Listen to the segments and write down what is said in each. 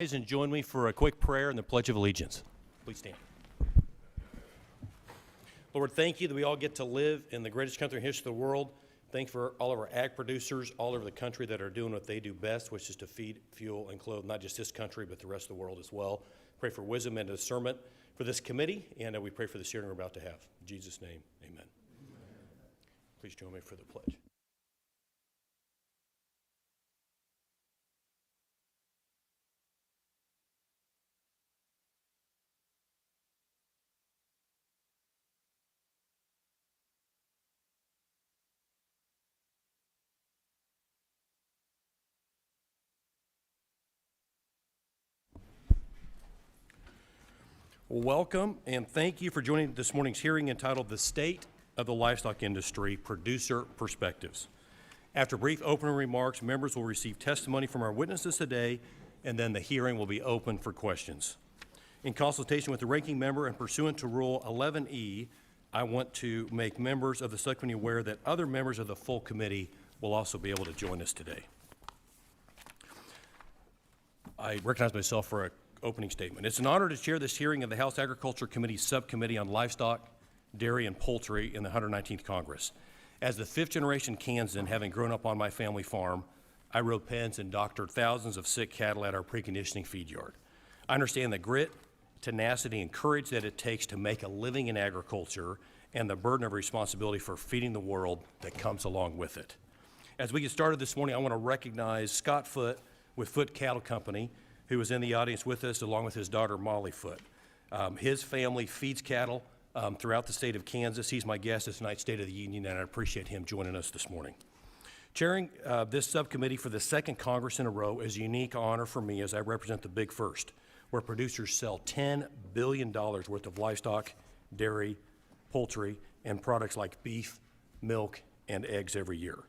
And join me for a quick prayer and the Pledge of Allegiance. Please stand. Lord, thank you that we all get to live in the greatest country in the history of the world. Thank you for all of our ag producers all over the country that are doing what they do best, which is to feed, fuel, and clothe not just this country, but the rest of the world as well. Pray for wisdom and discernment for this committee, and we pray for the hearing we're about to have. In Jesus' name, amen. Please join me for the pledge. Welcome, and thank you for joining this morning's hearing entitled The State of the Livestock Industry, Producer Perspectives. After brief opening remarks, members will receive testimony from our witnesses today, and then the hearing will be open for questions. In consultation with the ranking member and pursuant to Rule 11E, I want to make members of the subcommittee aware that other members of the full committee will also be able to join us today. I recognize myself for an opening statement. It's an honor to chair this hearing of the House Agriculture Committee's Subcommittee on Livestock, Dairy, and Poultry in the 119th Congress. As the fifth-generation Kansan, having grown up on my family farm, I rode pens and doctored thousands of sick cattle at our preconditioning feed yard. I understand the grit, tenacity, and courage that it takes to make a living in agriculture and the burden of responsibility for feeding the world that comes along with it. As we get started this morning, I want to recognize Scott Foote with Foote Cattle Company, who was in the audience with us, along with his daughter, Molly Foote. His family feeds cattle throughout the state of Kansas. He's my guest at tonight's State of the Union, and I appreciate him joining us this morning. Chairing this subcommittee for the second Congress in a row is a unique honor for me as I represent the Big First, where producers sell $10 billion worth of livestock, dairy, poultry, and products like beef, milk, and eggs every year.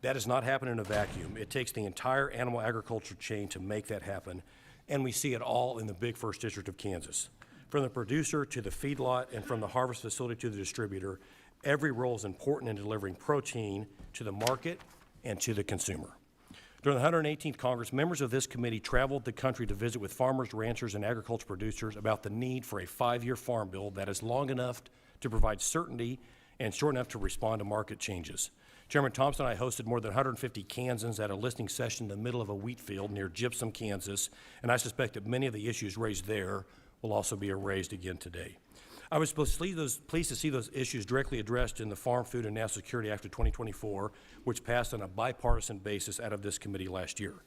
That does not happen in a vacuum. It takes the entire animal agriculture chain to make that happen, and we see it all in the Big First District of Kansas. From the producer to the feedlot and from the harvest facility to the distributor, every role is important in delivering protein to the market and to the consumer. During the 118th Congress, members of this committee traveled the country to visit with farmers, ranchers, and agriculture producers about the need for a 5-year farm bill that is long enough to provide certainty and short enough to respond to market changes. Chairman Thompson and I hosted more than 150 Kansans at a listening session in the middle of a wheat field near Gypsum, Kansas, and I suspect that many of the issues raised there will also be raised again today. I was pleased to see those issues directly addressed in the Farm, Food, and National Security Act of 2024, which passed on a bipartisan basis out of this committee last year.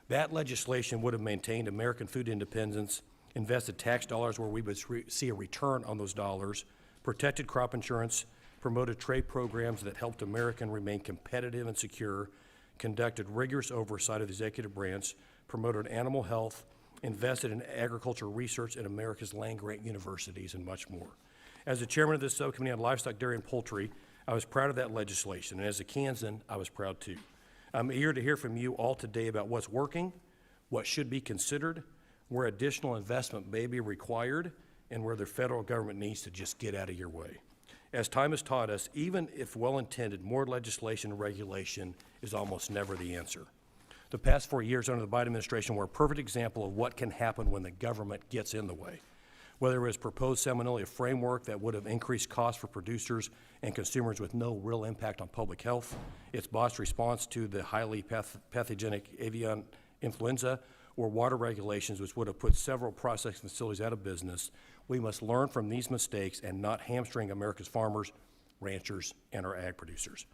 That legislation would have maintained American food independence, invested tax dollars where we would see a return on those dollars, protected crop insurance, promoted trade programs that helped Americans remain competitive and secure, conducted rigorous oversight of the executive branch, promoted animal health, invested in agricultural research at America's land-grant universities, and much more. As the chairman of this subcommittee on livestock, dairy, and poultry, I was proud of that legislation, and as a Kansan, I was proud too. I'm eager to hear from you all today about what's working, what should be considered, where additional investment may be required, and where the federal government needs to just get out of your way. As time has taught us, even if well-intended, more legislation and regulation is almost never the answer. The past 4 years under the Biden administration were a perfect example of what can happen when the government gets in the way. Whether it was proposed Salmonella framework that would have increased costs for producers and consumers with no real impact on public health, its botched response to the highly pathogenic avian influenza, or water regulations which would have put several processing facilities out of business, we must learn from these mistakes and not hamstring America's farmers, ranchers, and our ag producers.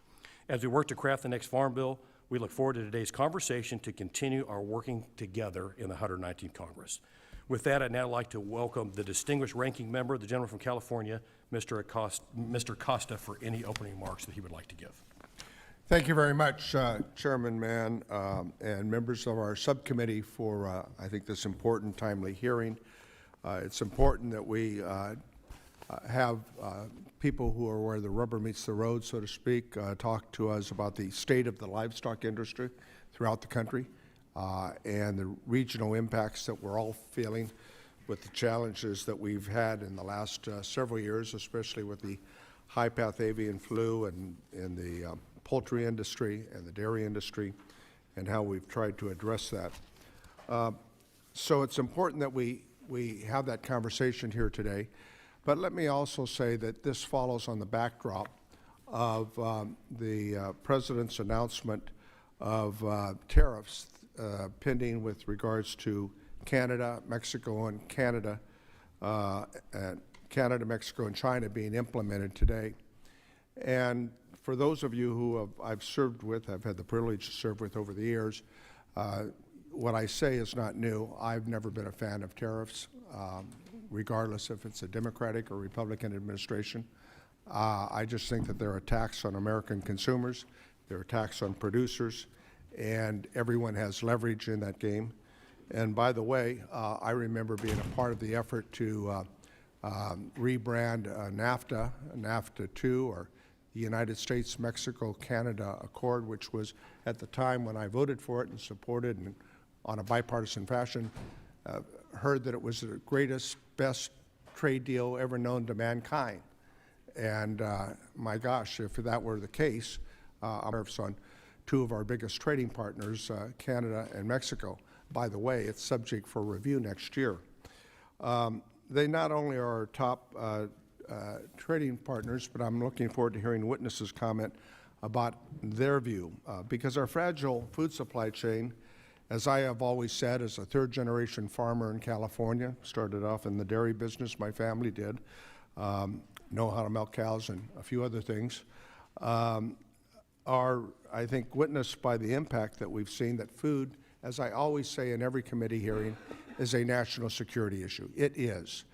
As we work to craft the next farm bill, we look forward to today's conversation to continue our working together in the 119th Congress. With that, I'd now like to welcome the distinguished ranking member, the gentleman from California, Mr. Costa, for any opening remarks that he would like to give. Thank you very much, Chairman Mann, and members of our subcommittee for, I think, this important, timely hearing. It's important that we have people who are where the rubber meets the road, so to speak, talk to us about the state of the livestock industry throughout the country and the regional impacts that we're all feeling with the challenges that we've had in the last several years, especially with the high-path avian flu and the poultry industry and the dairy industry, and how we've tried to address that. So it's important that we have that conversation here today. But let me also say that this follows on the backdrop of the President's announcement of tariffs pending with regards to Canada, Mexico, and Canada, Mexico, and China being implemented today. And for those of you who I've served with, I've had the privilege to serve with over the years, what I say is not new. I've never been a fan of tariffs, regardless if it's a Democratic or Republican administration. I just think that they're a tax on American consumers, they're a tax on producers, and everyone has leverage in that game. And by the way, I remember being a part of the effort to rebrand NAFTA, NAFTA 2, or the United States-Mexico-Canada Accord, which was at the time when I voted for it and supported and on a bipartisan fashion, heard that it was the greatest, best trade deal ever known to mankind. And my gosh, if that were the case, tariffs on two of our biggest trading partners, Canada and Mexico. By the way, it's subject for review next year. They not only are our top trading partners, but I'm looking forward to hearing witnesses comment about their view. Because our fragile food supply chain, as I have always said, as a third-generation farmer in California, started off in the dairy business, my family did, know how to milk cows and a few other things, are, I think, witnessed by the impact that we've seen that food, as I always say in every committee hearing, is a national security issue. It is.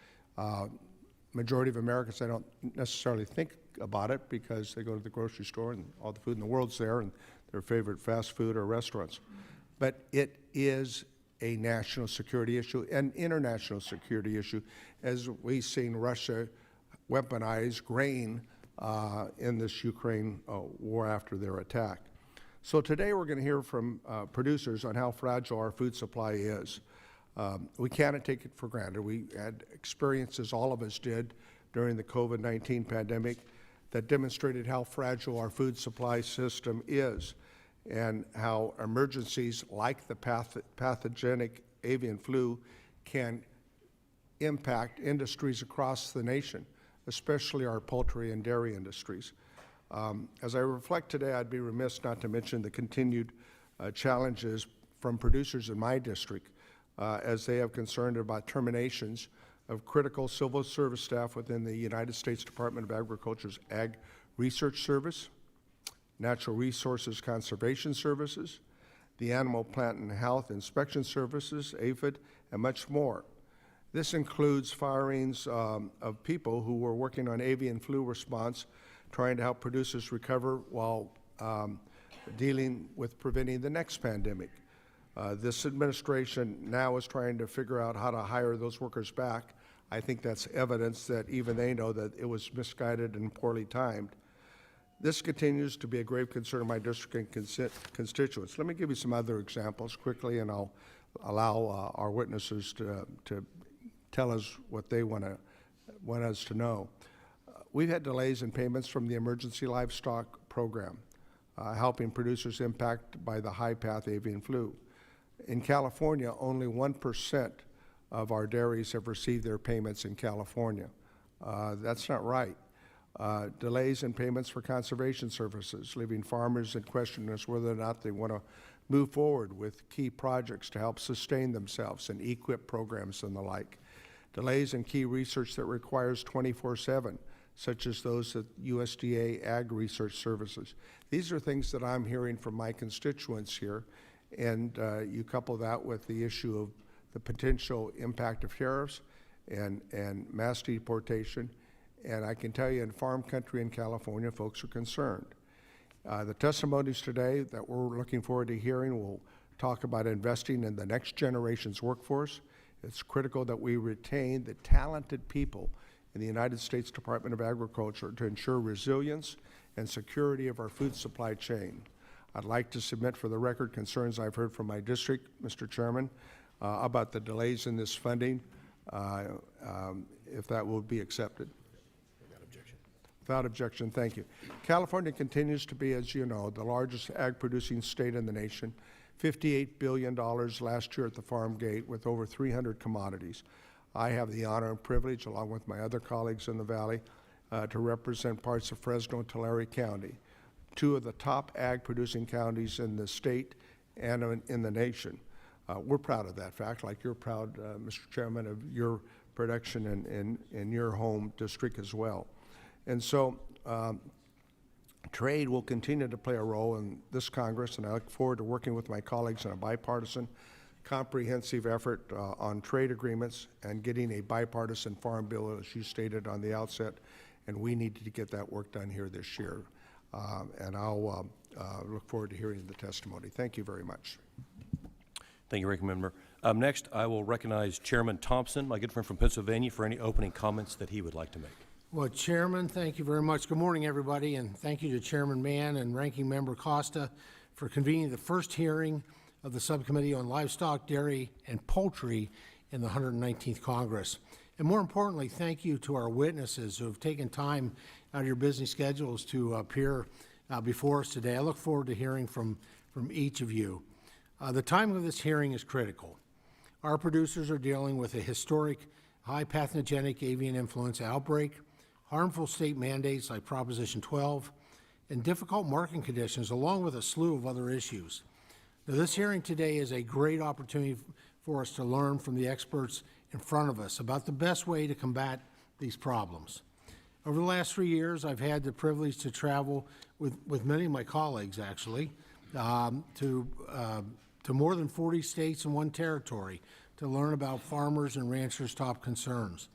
Majority of Americans, I don't necessarily think about it because they go to the grocery store and all the food in the world's there and their favorite fast food or restaurants. But it is a national security issue, an international security issue, as we've seen Russia weaponize grain in this Ukraine war after their attack. So today we're going to hear from producers on how fragile our food supply is. We cannot take it for granted. We had experiences, all of us did, during the COVID-19 pandemic that demonstrated how fragile our food supply system is and how emergencies like the pathogenic avian flu can impact industries across the nation, especially our poultry and dairy industries. As I reflect today, I'd be remiss not to mention the continued challenges from producers in my district as they have concern about terminations of critical civil service staff within the United States Department of Agriculture's Ag Research Service, Natural Resources Conservation Services, the Animal Plant and Health Inspection Services, APHID, and much more. This includes firings of people who were working on avian flu response, trying to help producers recover while dealing with preventing the next pandemic. This administration now is trying to figure out how to hire those workers back. I think that's evidence that even they know that it was misguided and poorly timed. This continues to be a grave concern of my district and constituents. Let me give you some other examples quickly, and I'll allow our witnesses to tell us what they want us to know. We've had delays in payments from the Emergency Livestock Program, helping producers impacted by the high-path avian flu. In California, only 1% of our dairies have received their payments in California. That's not right. Delays in payments for conservation services, leaving farmers in question as whether or not they want to move forward with key projects to help sustain themselves and equip programs and the like. Delays in key research that requires 24/7, such as those at USDA Ag Research Services. These are things that I'm hearing from my constituents here, and you couple that with the issue of the potential impact of tariffs and mass deportation, and I can tell you in farm country in California, folks are concerned. The testimonies today that we're looking forward to hearing will talk about investing in the next generation's workforce. It's critical that we retain the talented people in the United States Department of Agriculture to ensure resilience and security of our food supply chain. I'd like to submit for the record concerns I've heard from my district, Mr. Chairman, about the delays in this funding, if that will be accepted. Without objection. Without objection, thank you. California continues to be, as you know, the largest ag-producing state in the nation, $58 billion last year at the farm gate with over 300 commodities. I have the honor and privilege, along with my other colleagues in the Valley, to represent parts of Fresno and Tulare County, two of the top ag-producing counties in the state and in the nation. We're proud of that fact, like you're proud, Mr. Chairman, of your production in your home district as well. And so trade will continue to play a role in this Congress, and I look forward to working with my colleagues in a bipartisan, comprehensive effort on trade agreements and getting a bipartisan farm bill, as you stated on the outset, and we need to get that work done here this year. And I'll look forward to hearing the testimony. Thank you very much. Thank you, Ranking Member. Next, I will recognize Chairman Thompson, my good friend from Pennsylvania, for any opening comments that he would like to make. Well, Chairman, thank you very much. Good morning, everybody, and thank you to Chairman Mann and Ranking Member Costa for convening the first hearing of the Subcommittee on Livestock, Dairy, and Poultry in the 119th Congress. And more importantly, thank you to our witnesses who have taken time out of your busy schedules to appear before us today. I look forward to hearing from each of you. The timing of this hearing is critical. Our producers are dealing with a historic high pathogenic avian influenza outbreak, harmful state mandates like Proposition 12, and difficult market conditions, along with a slew of other issues. Now, this hearing today is a great opportunity for us to learn from the experts in front of us about the best way to combat these problems. Over the last 3 years, I've had the privilege to travel with many of my colleagues, actually, to more than 40 states and 1 territory to learn about farmers and ranchers' top concerns.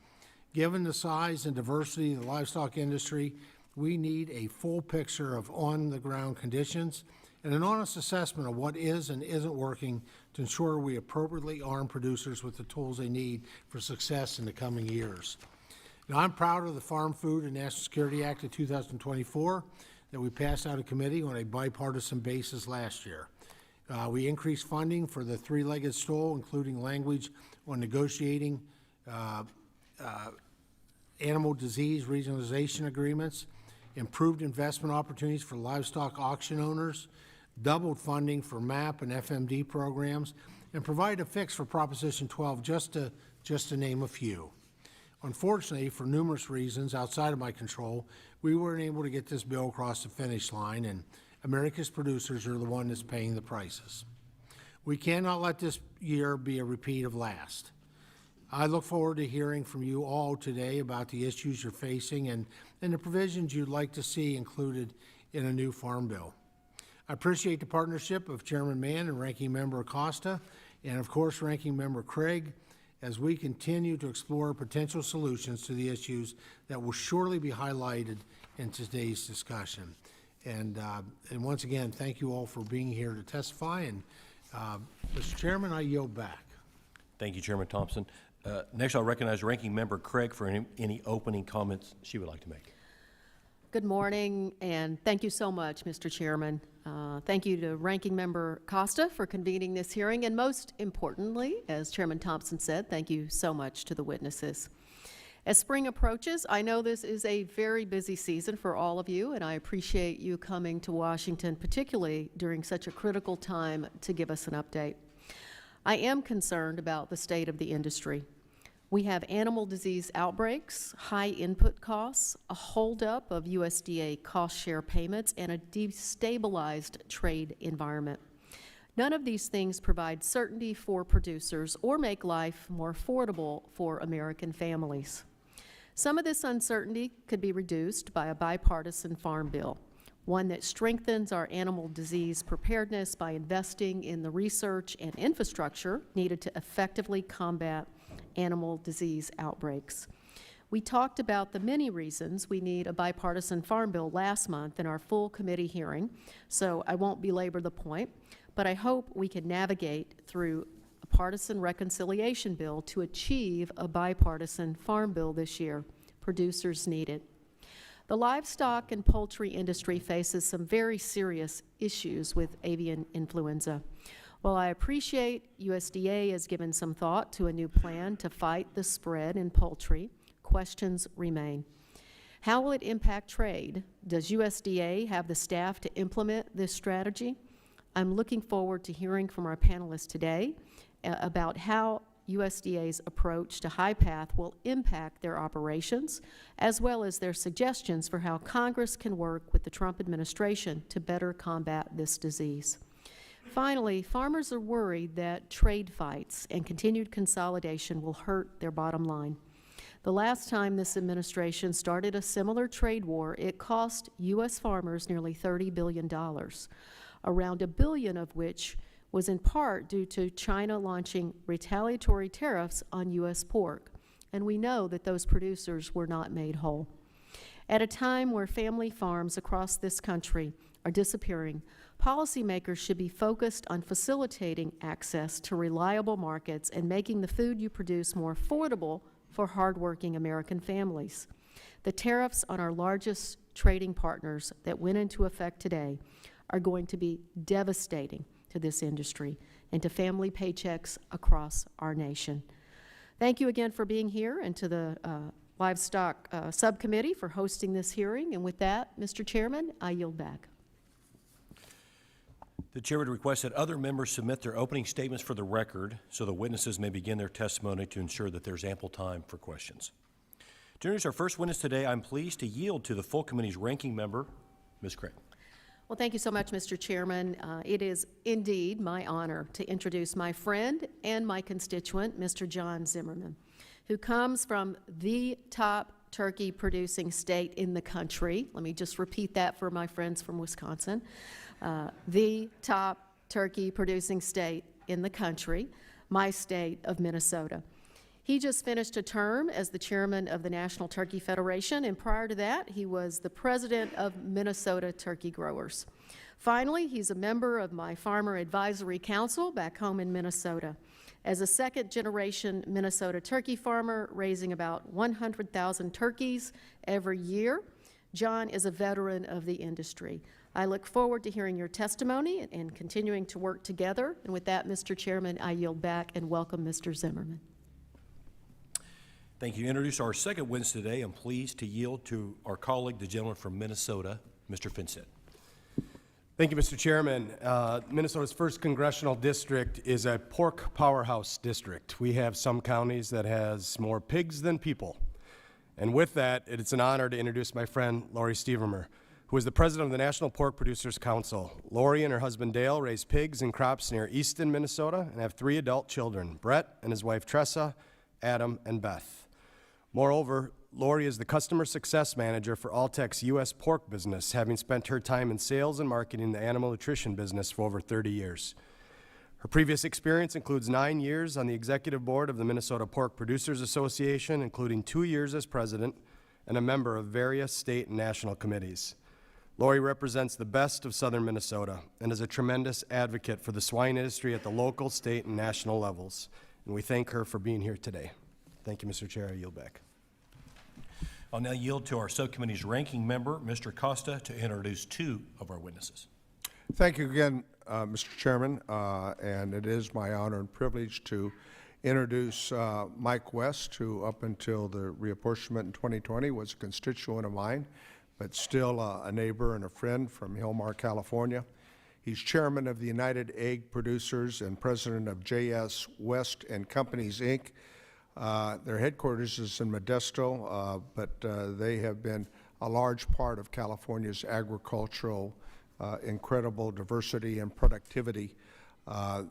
Given the size and diversity of the livestock industry, we need a full picture of on-the-ground conditions and an honest assessment of what is and isn't working to ensure we appropriately arm producers with the tools they need for success in the coming years. Now, I'm proud of the Farm Food and National Security Act of 2024 that we passed out of committee on a bipartisan basis last year. We increased funding for the three-legged stool, including language on negotiating animal disease regionalization agreements, improved investment opportunities for livestock auction owners, doubled funding for MAP and FMD programs, and provided a fix for Proposition 12, just to name a few. Unfortunately, for numerous reasons outside of my control, we weren't able to get this bill across the finish line, and America's producers are the one that's paying the prices. We cannot let this year be a repeat of last. I look forward to hearing from you all today about the issues you're facing and the provisions you'd like to see included in a new farm bill. I appreciate the partnership of Chairman Mann and Ranking Member Acosta, and of course Ranking Member Craig, as we continue to explore potential solutions to the issues that will surely be highlighted in today's discussion. And once again, thank you all for being here to testify. And Mr. Chairman, I yield back. Thank you, Chairman Thompson. Next, I'll recognize Ranking Member Craig for any opening comments she would like to make. Good morning, and thank you so much, Mr. Chairman. Thank you to Ranking Member Costa for convening this hearing, and most importantly, as Chairman Thompson said, thank you so much to the witnesses. As spring approaches, I know this is a very busy season for all of you, and I appreciate you coming to Washington, particularly during such a critical time, to give us an update. I am concerned about the state of the industry. We have animal disease outbreaks, high input costs, a holdup of USDA cost share payments, and a destabilized trade environment. None of these things provide certainty for producers or make life more affordable for American families. Some of this uncertainty could be reduced by a bipartisan farm bill, one that strengthens our animal disease preparedness by investing in the research and infrastructure needed to effectively combat animal disease outbreaks. We talked about the many reasons we need a bipartisan farm bill last month in our full committee hearing, so I won't belabor the point, but I hope we can navigate through a partisan reconciliation bill to achieve a bipartisan farm bill this year. Producers need it. The livestock and poultry industry faces some very serious issues with avian influenza. While I appreciate USDA has given some thought to a new plan to fight the spread in poultry, questions remain. How will it impact trade? Does USDA have the staff to implement this strategy? I'm looking forward to hearing from our panelists today about how USDA's approach to high path will impact their operations, as well as their suggestions for how Congress can work with the Trump administration to better combat this disease. Finally, farmers are worried that trade fights and continued consolidation will hurt their bottom line. The last time this administration started a similar trade war, it cost U.S. farmers nearly $30 billion, around $1 billion of which was in part due to China launching retaliatory tariffs on U.S. pork, and we know that those producers were not made whole. At a time where family farms across this country are disappearing, policymakers should be focused on facilitating access to reliable markets and making the food you produce more affordable for hardworking American families. The tariffs on our largest trading partners that went into effect today are going to be devastating to this industry and to family paychecks across our nation. Thank you again for being here, and to the Livestock Subcommittee for hosting this hearing. And with that, Mr. Chairman, I yield back. The chair would request that other members submit their opening statements for the record so the witnesses may begin their testimony to ensure that there's ample time for questions. To introduce our first witness today, I'm pleased to yield to the full committee's ranking member, Ms. Craig. Well, thank you so much, Mr. Chairman. It is indeed my honor to introduce my friend and my constituent, Mr. John Zimmerman, who comes from the top turkey producing state in the country. Let me just repeat that for my friends from Wisconsin. The top turkey producing state in the country, my state of Minnesota. He just finished a term as the chairman of the National Turkey Federation, and prior to that, he was the president of Minnesota Turkey Growers. Finally, he's a member of my Farmer Advisory Council back home in Minnesota. As a second-generation Minnesota turkey farmer, raising about 100,000 turkeys every year, John is a veteran of the industry. I look forward to hearing your testimony and continuing to work together. And with that, Mr. Chairman, I yield back and welcome Mr. Zimmerman. Thank you. To introduce our second witness today, I'm pleased to yield to our colleague, the gentleman from Minnesota, Mr. Finsett. Thank you, Mr. Chairman. Minnesota's 1st Congressional District is a pork powerhouse district. We have some counties that has more pigs than people. And with that, it's an honor to introduce my friend, Lori Stevermer, who is the president of the National Pork Producers Council. Lori and her husband, Dale, raise pigs and crops near Easton, Minnesota, and have 3 adult children, Brett and his wife, Tressa, Adam, and Beth. Moreover, Lori is the Customer Success Manager for Alltech's U.S. pork business, having spent her time in sales and marketing in the animal nutrition business for over 30 years. Her previous experience includes 9 years on the executive board of the Minnesota Pork Producers Association, including 2 years as president and a member of various state and national committees. Lori represents the best of southern Minnesota and is a tremendous advocate for the swine industry at the local, state, and national levels. And we thank her for being here today. Thank you, Mr. Chair. I yield back. I'll now yield to our subcommittee's ranking member, Mr. Costa, to introduce 2 of our witnesses. Thank you again, Mr. Chairman, and it is my honor and privilege to introduce Mike West, who up until the reapportionment in 2020 was a constituent of mine, but still a neighbor and a friend from Hillmar, California. He's chairman of the United Egg Producers and president of J.S. West and Companies, Inc. Their headquarters is in Modesto, but they have been a large part of California's agricultural incredible diversity and productivity.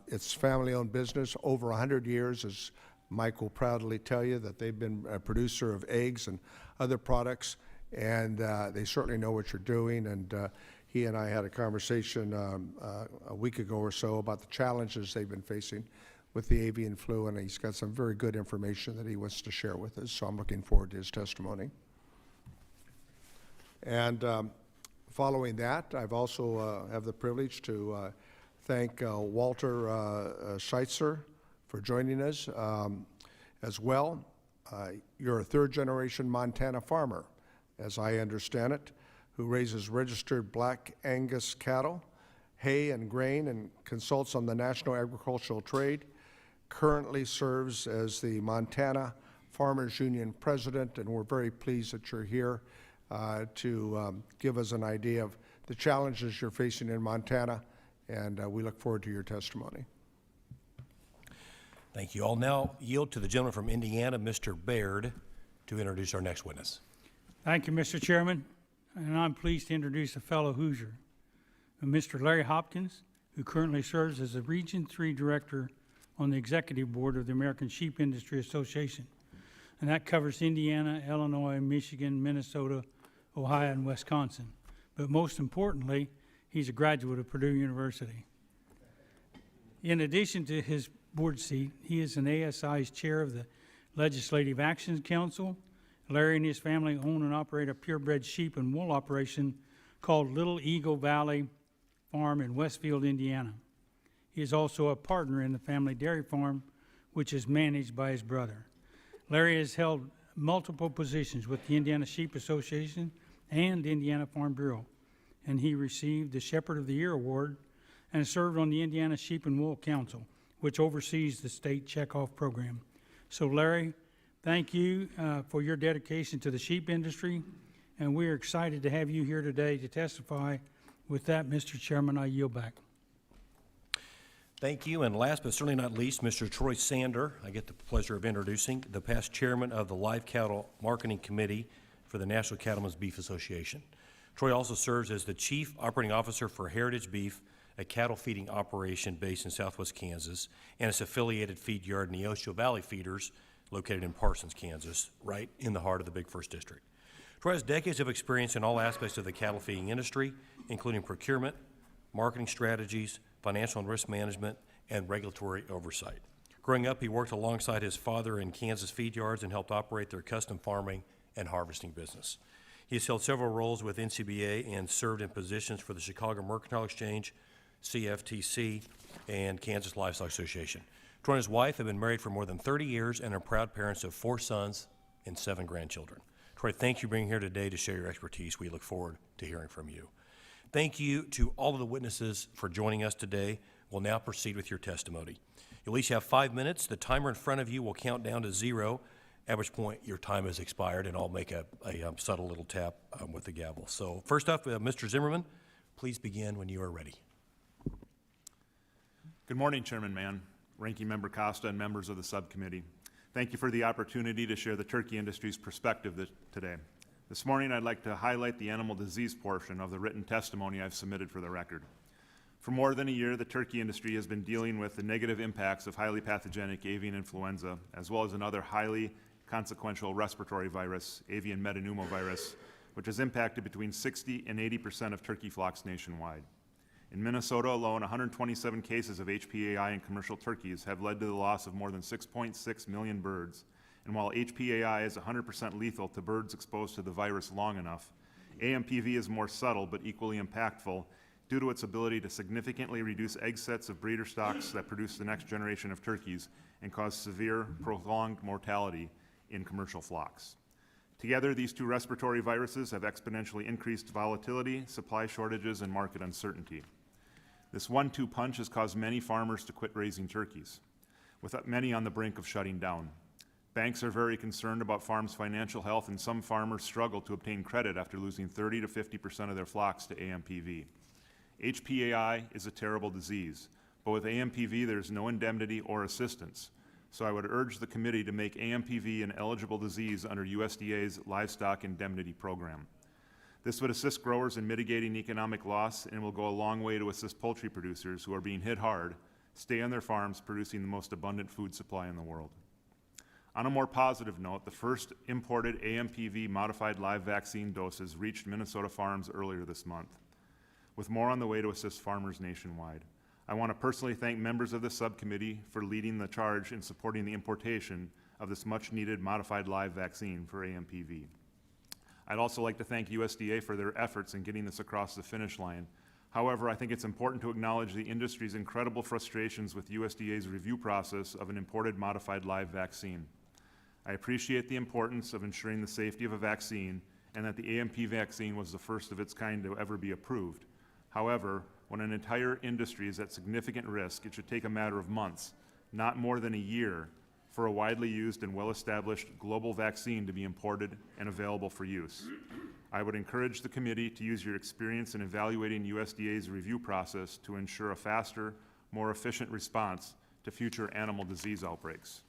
It's family-owned business, over 100 years, as Mike will proudly tell you, that they've been a producer of eggs and other products, and they certainly know what you're doing. And he and I had a conversation a week ago or so about the challenges they've been facing with the avian flu, and he's got some very good information that he wants to share with us, so I'm looking forward to his testimony. And following that, I've also have the privilege to thank Walter Schweitzer for joining us as well. You're a 3rd-generation Montana farmer, as I understand it, who raises registered black Angus cattle, hay and grain, and consults on the national agricultural trade. Currently serves as the Montana Farmers Union president, and we're very pleased that you're here to give us an idea of the challenges you're facing in Montana and we look forward to your testimony. Thank you. I'll now yield to the gentleman from Indiana, Mr. Baird, to introduce our next witness. Thank you, Mr. Chairman, and I'm pleased to introduce a fellow Hoosier, Mr. Larry Hopkins, who currently serves as the Region 3 Director on the Executive Board of the American Sheep Industry Association, and that covers Indiana, Illinois, Michigan, Minnesota, Ohio, and Wisconsin. But most importantly, he's a graduate of Purdue University. In addition to his board seat, he is an ASI's chair of the Legislative Action Council. Larry and his family own and operate a purebred sheep and wool operation called Little Eagle Valley Farm in Westfield, Indiana. He is also a partner in the family dairy farm, which is managed by his brother. Larry has held multiple positions with the Indiana Sheep Association and Indiana Farm Bureau, and he received the Shepherd of the Year Award and served on the Indiana Sheep and Wool Council, which oversees the state checkoff program. So Larry, thank you for your dedication to the sheep industry, and we are excited to have you here today to testify. With that, Mr. Chairman, I yield back. Thank you, and last but certainly not least, Mr. Troy Sander. I get the pleasure of introducing the past chairman of the Live Cattle Marketing Committee for the National Cattlemen's Beef Association. Troy also serves as the Chief Operating Officer for Heritage Beef, a cattle feeding operation based in southwest Kansas, and its affiliated feed yard, Neosho Valley Feeders, located in Parsons, Kansas, right in the heart of the Big First District. Troy has decades of experience in all aspects of the cattle feeding industry, including procurement, marketing strategies, financial and risk management, and regulatory oversight. Growing up, he worked alongside his father in Kansas feed yards and helped operate their custom farming and harvesting business. He has held several roles with NCBA and served in positions for the Chicago Mercantile Exchange, CFTC, and Kansas Livestock Association. Troy and his wife have been married for more than 30 years and are proud parents of 4 sons and 7 grandchildren. Troy, thank you for being here today to share your expertise. We look forward to hearing from you. Thank you to all of the witnesses for joining us today. We'll now proceed with your testimony. You'll each have 5 minutes. The timer in front of you will count down to 0, at which point your time has expired, and I'll make a subtle little tap with the gavel. So first up, Mr. Zimmerman, please begin when you are ready. Good morning, Chairman Mann, Ranking Member Costa, and members of the subcommittee. Thank you for the opportunity to share the turkey industry's perspective today. This morning, I'd like to highlight the animal disease portion of the written testimony I've submitted for the record. For more than a year, the turkey industry has been dealing with the negative impacts of highly pathogenic avian influenza, as well as another highly consequential respiratory virus, avian metapneumovirus, which has impacted between 60 and 80% of turkey flocks nationwide. In Minnesota alone, 127 cases of HPAI in commercial turkeys have led to the loss of more than 6.6 million birds. And while HPAI is 100% lethal to birds exposed to the virus long enough, AMPV is more subtle but equally impactful due to its ability to significantly reduce egg sets of breeder stocks that produce the next generation of turkeys and cause severe, prolonged mortality in commercial flocks. Together, these 2 respiratory viruses have exponentially increased volatility, supply shortages, and market uncertainty. This 1-2 punch has caused many farmers to quit raising turkeys, with many on the brink of shutting down. Banks are very concerned about farms' financial health, and some farmers struggle to obtain credit after losing 30 to 50% of their flocks to AMPV. HPAI is a terrible disease, but with AMPV there's no indemnity or assistance. So I would urge the committee to make AMPV an eligible disease under USDA's Livestock Indemnity Program. This would assist growers in mitigating economic loss and will go a long way to assist poultry producers who are being hit hard stay on their farms producing the most abundant food supply in the world. On a more positive note, the first imported AMPV modified live vaccine doses reached Minnesota farms earlier this month, with more on the way to assist farmers nationwide. I want to personally thank members of the subcommittee for leading the charge in supporting the importation of this much-needed modified live vaccine for AMPV. I'd also like to thank USDA for their efforts in getting this across the finish line. However, I think it's important to acknowledge the industry's incredible frustrations with USDA's review process of an imported modified live vaccine. I appreciate the importance of ensuring the safety of a vaccine and that the AMP vaccine was the first of its kind to ever be approved. However, when an entire industry is at significant risk, it should take a matter of months, not more than a year, for a widely used and well-established global vaccine to be imported and available for use. I would encourage the committee to use your experience in evaluating USDA's review process to ensure a faster, more efficient response to future animal disease outbreaks.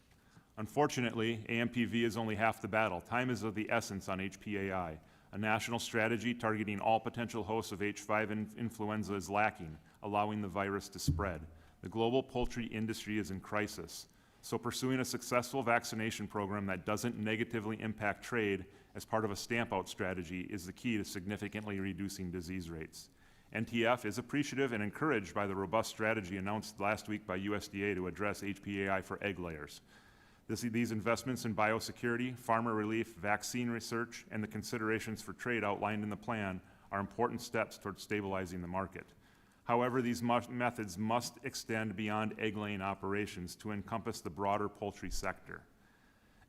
Unfortunately, AMPV is only half the battle. Time is of the essence on HPAI. A national strategy targeting all potential hosts of H5 influenza is lacking, allowing the virus to spread. The global poultry industry is in crisis, so pursuing a successful vaccination program that doesn't negatively impact trade as part of a stamp-out strategy is the key to significantly reducing disease rates. NTF is appreciative and encouraged by the robust strategy announced last week by USDA to address HPAI for egg layers. These investments in biosecurity, farmer relief, vaccine research, and the considerations for trade outlined in the plan are important steps towards stabilizing the market. However, these methods must extend beyond egg-laying operations to encompass the broader poultry sector,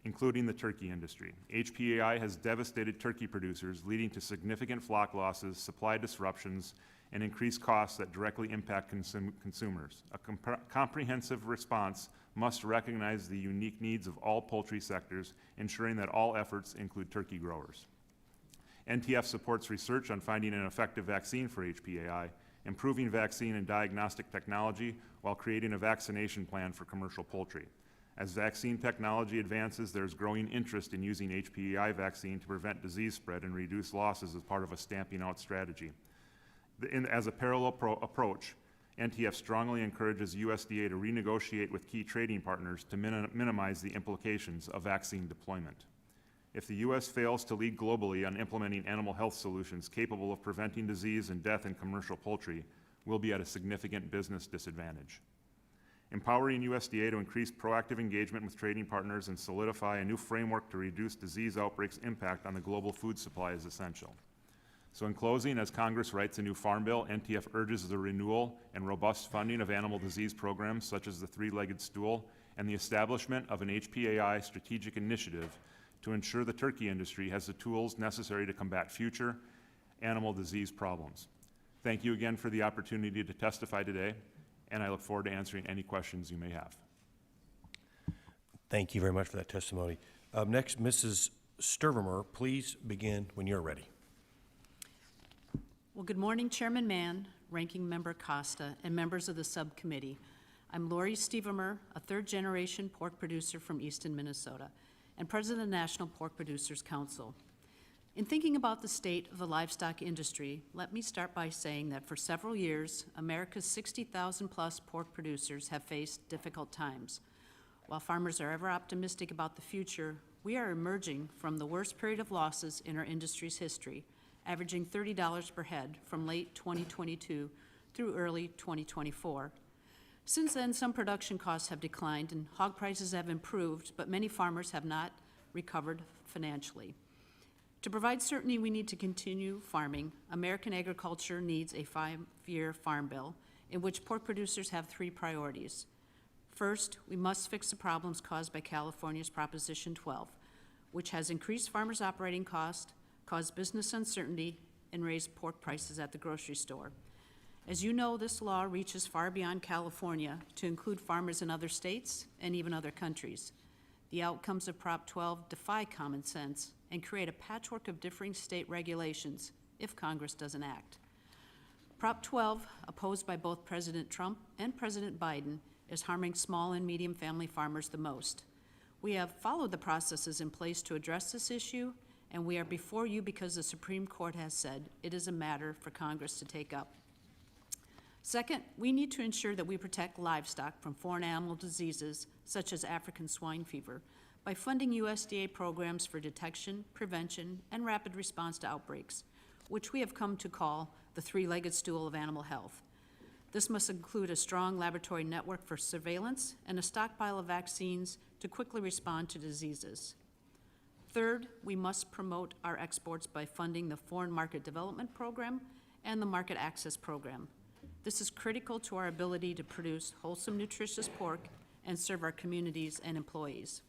including the turkey industry. HPAI has devastated turkey producers, leading to significant flock losses, supply disruptions, and increased costs that directly impact consumers. A comprehensive response must recognize the unique needs of all poultry sectors, ensuring that all efforts include turkey growers. NTF supports research on finding an effective vaccine for HPAI, improving vaccine and diagnostic technology, while creating a vaccination plan for commercial poultry. As vaccine technology advances, there's growing interest in using HPAI vaccine to prevent disease spread and reduce losses as part of a stamping out strategy. As a parallel approach, NTF strongly encourages USDA to renegotiate with key trading partners to minimize the implications of vaccine deployment. If the U.S. fails to lead globally on implementing animal health solutions capable of preventing disease and death in commercial poultry, we'll be at a significant business disadvantage. Empowering USDA to increase proactive engagement with trading partners and solidify a new framework to reduce disease outbreaks' impact on the global food supply is essential. So in closing, as Congress writes a new farm bill, NTF urges the renewal and robust funding of animal disease programs such as the three-legged stool and the establishment of an HPAI strategic initiative to ensure the turkey industry has the tools necessary to combat future animal disease problems. Thank you again for the opportunity to testify today, and I look forward to answering any questions you may have. Thank you very much for that testimony. Next, Mrs. Stevermer, please begin when you're ready. Well, good morning, Chairman Mann, Ranking Member Costa, and members of the subcommittee. I'm Lori Stevermer, a third-generation pork producer from Easton, Minnesota, and president of the National Pork Producers Council. In thinking about the state of the livestock industry, let me start by saying that for several years, America's 60,000-plus pork producers have faced difficult times. While farmers are ever optimistic about the future, we are emerging from the worst period of losses in our industry's history, averaging $30 per head from late 2022 through early 2024. Since then, some production costs have declined and hog prices have improved, but many farmers have not recovered financially. To provide certainty we need to continue farming, American agriculture needs a 5-year farm bill in which pork producers have 3 priorities. First, we must fix the problems caused by California's Proposition 12, which has increased farmers' operating costs, caused business uncertainty, and raised pork prices at the grocery store. As you know, this law reaches far beyond California to include farmers in other states and even other countries. The outcomes of Prop 12 defy common sense and create a patchwork of differing state regulations if Congress doesn't act. Prop 12, opposed by both President Trump and President Biden, is harming small and medium family farmers the most. We have followed the processes in place to address this issue, and we are before you because the Supreme Court has said it is a matter for Congress to take up. Second, we need to ensure that we protect livestock from foreign animal diseases such as African swine fever by funding USDA programs for detection, prevention, and rapid response to outbreaks, which we have come to call the three-legged stool of animal health. This must include a strong laboratory network for surveillance and a stockpile of vaccines to quickly respond to diseases. Third, we must promote our exports by funding the Foreign Market Development Program and the Market Access Program. This is critical to our ability to produce wholesome, nutritious pork and serve our communities and employees.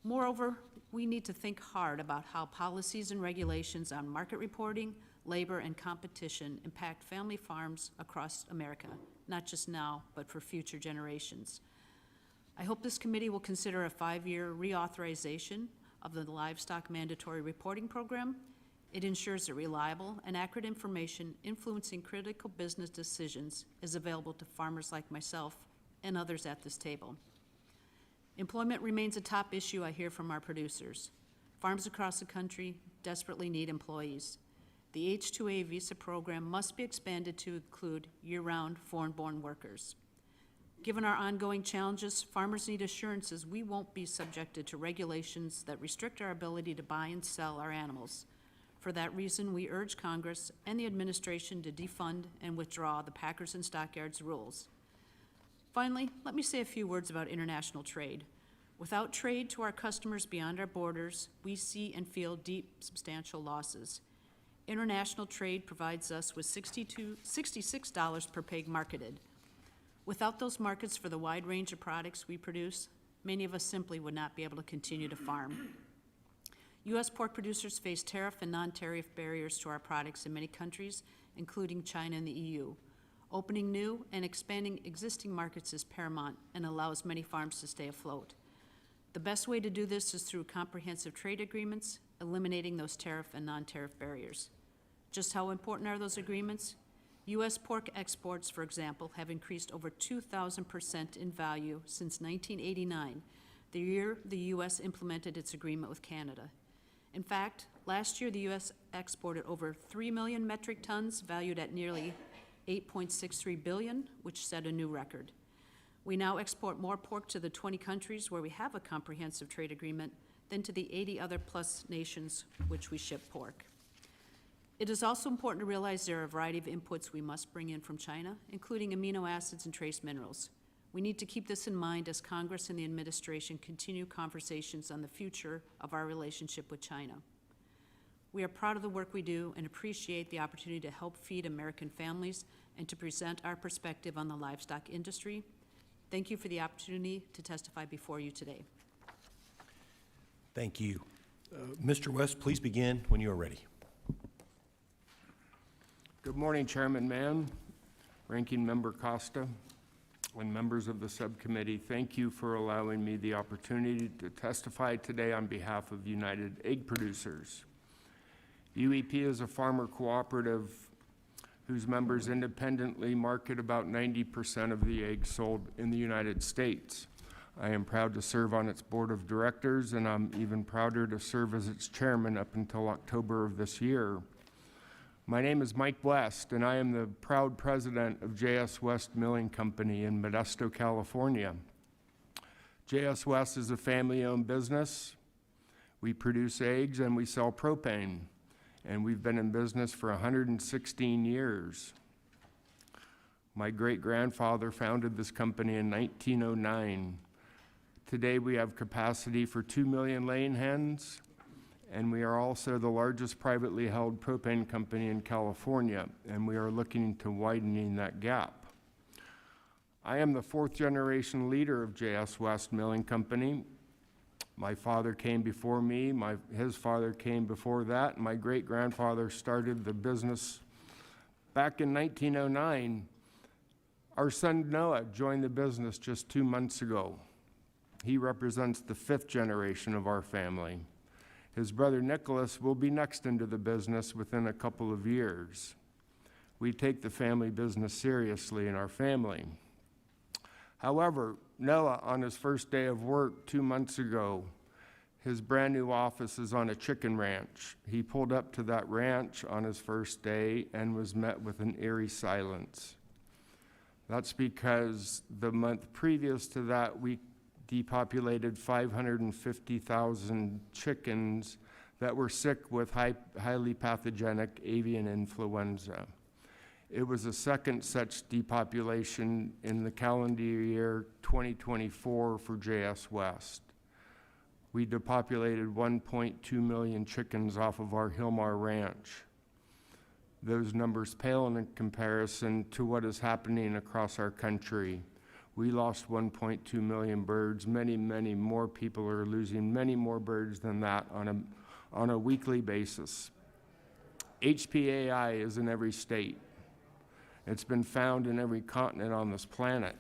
Moreover, we need to think hard about how policies and regulations on market reporting, labor, and competition impact family farms across America, not just now, but for future generations. I hope this committee will consider a 5-year reauthorization of the livestock mandatory reporting program. It ensures that reliable and accurate information influencing critical business decisions is available to farmers like myself and others at this table. Employment remains a top issue I hear from our producers. Farms across the country desperately need employees. The H-2A visa program must be expanded to include year-round foreign-born workers. Given our ongoing challenges, farmers need assurances we won't be subjected to regulations that restrict our ability to buy and sell our animals. For that reason, we urge Congress and the administration to defund and withdraw the Packers and Stockyards rules. Finally, let me say a few words about international trade. Without trade to our customers beyond our borders, we see and feel deep, substantial losses. International trade provides us with $66 per pig marketed. Without those markets for the wide range of products we produce, many of us simply would not be able to continue to farm. U.S. pork producers face tariff and non-tariff barriers to our products in many countries, including China and the EU. Opening new and expanding existing markets is paramount and allows many farms to stay afloat. The best way to do this is through comprehensive trade agreements, eliminating those tariff and non-tariff barriers. Just how important are those agreements? U.S. pork exports, for example, have increased over 2,000% in value since 1989, the year the U.S. implemented its agreement with Canada. In fact, last year the U.S. exported over 3 million metric tons, valued at nearly $8.63 billion, which set a new record. We now export more pork to the 20 countries where we have a comprehensive trade agreement than to the 80 other plus nations which we ship pork. It is also important to realize there are a variety of inputs we must bring in from China, including amino acids and trace minerals. We need to keep this in mind as Congress and the administration continue conversations on the future of our relationship with China. We are proud of the work we do and appreciate the opportunity to help feed American families and to present our perspective on the livestock industry. Thank you for the opportunity to testify before you today. Thank you. Mr. West, please begin when you are ready. Good morning, Chairman Mann, Ranking Member Costa, and members of the subcommittee. Thank you for allowing me the opportunity to testify today on behalf of United Egg Producers. UEP is a farmer cooperative whose members independently market about 90% of the eggs sold in the United States. I am proud to serve on its board of directors, and I'm even prouder to serve as its chairman up until October of this year. My name is Mike West, and I am the proud president of J.S. West Milling Company in Modesto, California. J.S. West is a family-owned business. We produce eggs and we sell propane, and we've been in business for 116 years. My great-grandfather founded this company in 1909. Today we have capacity for 2 million laying hens, and we are also the largest privately held propane company in California, and we are looking to widening that gap. I am the fourth-generation leader of J.S. West Milling Company. My father came before me, his father came before that, and my great-grandfather started the business back in 1909. Our son Noah joined the business just 2 months ago. He represents the 5th generation of our family. His brother Nicholas will be next into the business within a couple of years. We take the family business seriously in our family. However, Noah, on his first day of work 2 months ago, his brand new office is on a chicken ranch. He pulled up to that ranch on his first day and was met with an eerie silence. That's because the month previous to that, we depopulated 550,000 chickens that were sick with highly pathogenic avian influenza. It was the second such depopulation in the calendar year 2024 for J.S. West. We depopulated 1.2 million chickens off of our Hillmar Ranch. Those numbers pale in comparison to what is happening across our country. We lost 1.2 million birds. Many, many more people are losing many more birds than that on a weekly basis. HPAI is in every state. It's been found in every continent on this planet.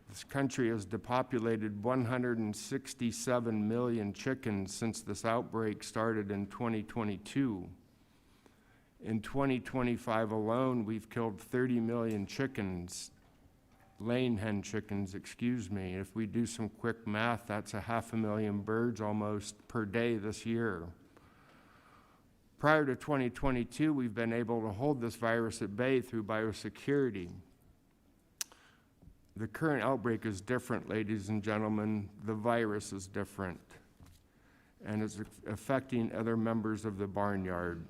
This country has depopulated 167 million chickens since this outbreak started in 2022. In 2025 alone, we've killed 30 million chickens, laying hen chickens, excuse me. If we do some quick math, that's 500,000 birds almost per day this year. Prior to 2022, we've been able to hold this virus at bay through biosecurity. The current outbreak is different, ladies and gentlemen. The virus is different, and it's affecting other members of the barnyard.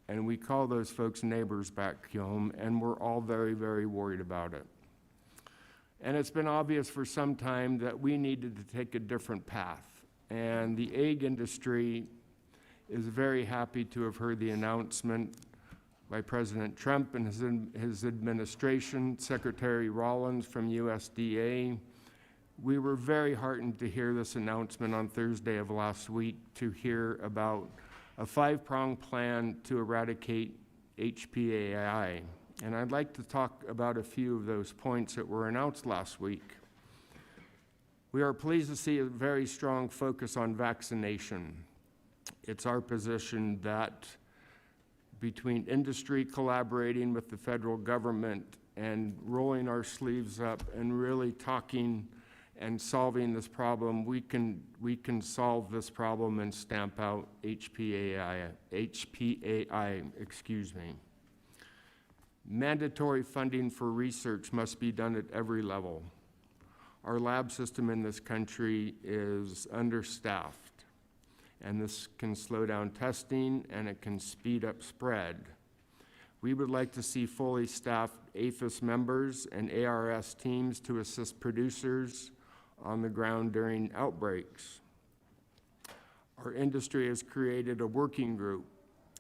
And we call those folks neighbors back home, and we're all very, very worried about it. And it's been obvious for some time that we needed to take a different path. And the egg industry is very happy to have heard the announcement by President Trump and his administration, Secretary Rollins from USDA. We were very heartened to hear this announcement on Thursday of last week, to hear about a 5-pronged plan to eradicate HPAI. And I'd like to talk about a few of those points that were announced last week. We are pleased to see a very strong focus on vaccination. It's our position that between industry collaborating with the federal government and rolling our sleeves up and really talking and solving this problem, we can solve this problem and stamp out HPAI, excuse me. Mandatory funding for research must be done at every level. Our lab system in this country is understaffed, and this can slow down testing and it can speed up spread. We would like to see fully staffed APHIS members and ARS teams to assist producers on the ground during outbreaks. Our industry has created a working group.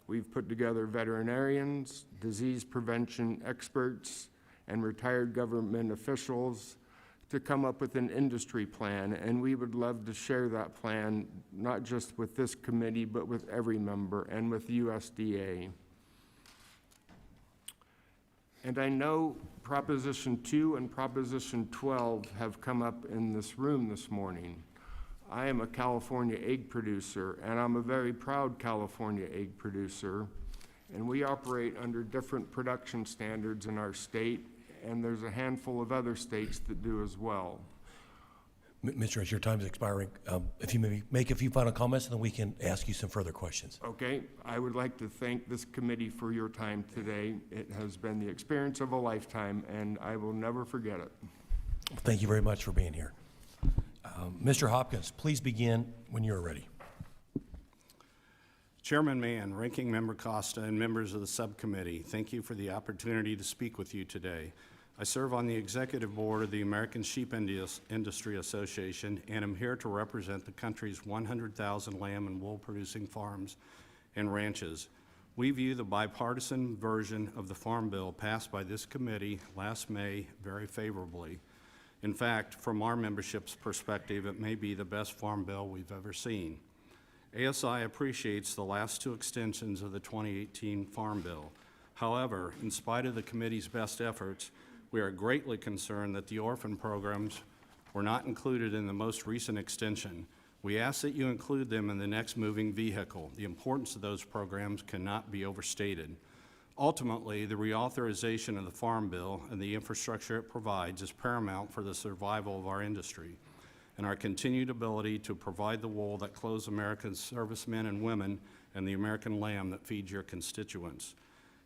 We've put together veterinarians, disease prevention experts, and retired government officials to come up with an industry plan, and we would love to share that plan, not just with this committee, but with every member and with USDA. And I know Proposition 2 and Proposition 12 have come up in this room this morning. I am a California egg producer, and I'm a very proud California egg producer, and we operate under different production standards in our state, and there's a handful of other states that do as well. Mr. Rich, your time is expiring. If you maybe make a few final comments, and then we can ask you some further questions. Okay, I would like to thank this committee for your time today. It has been the experience of a lifetime, and I will never forget it. Thank you very much for being here. Mr. Hopkins, please begin when you're ready. Chairman Mann, Ranking Member Costa, and members of the subcommittee, thank you for the opportunity to speak with you today. I serve on the executive board of the American Sheep Industry Association, and am here to represent the country's 100,000 lamb and wool producing farms and ranches. We view the bipartisan version of the Farm Bill passed by this committee last May very favorably. In fact, from our membership's perspective, it may be the best farm bill we've ever seen. ASI appreciates the last 2 extensions of the 2018 Farm Bill. However, in spite of the committee's best efforts, we are greatly concerned that the orphan programs were not included in the most recent extension. We ask that you include them in the next moving vehicle. The importance of those programs cannot be overstated. Ultimately, the reauthorization of the Farm Bill and the infrastructure it provides is paramount for the survival of our industry and our continued ability to provide the wool that clothes American servicemen and women and the American lamb that feeds your constituents.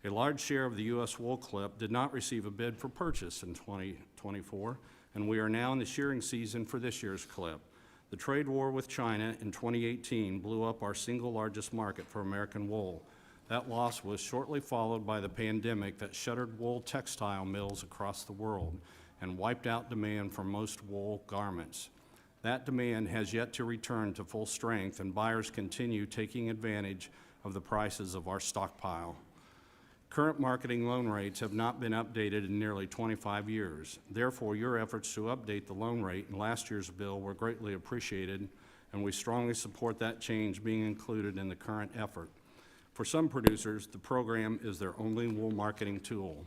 A large share of the U.S. wool clip did not receive a bid for purchase in 2024, and we are now in the shearing season for this year's clip. The trade war with China in 2018 blew up our single largest market for American wool. That loss was shortly followed by the pandemic that shuttered wool textile mills across the world and wiped out demand for most wool garments. That demand has yet to return to full strength, and buyers continue taking advantage of the prices of our stockpile. Current marketing loan rates have not been updated in nearly 25 years. Therefore, your efforts to update the loan rate in last year's bill were greatly appreciated, and we strongly support that change being included in the current effort. For some producers, the program is their only wool marketing tool.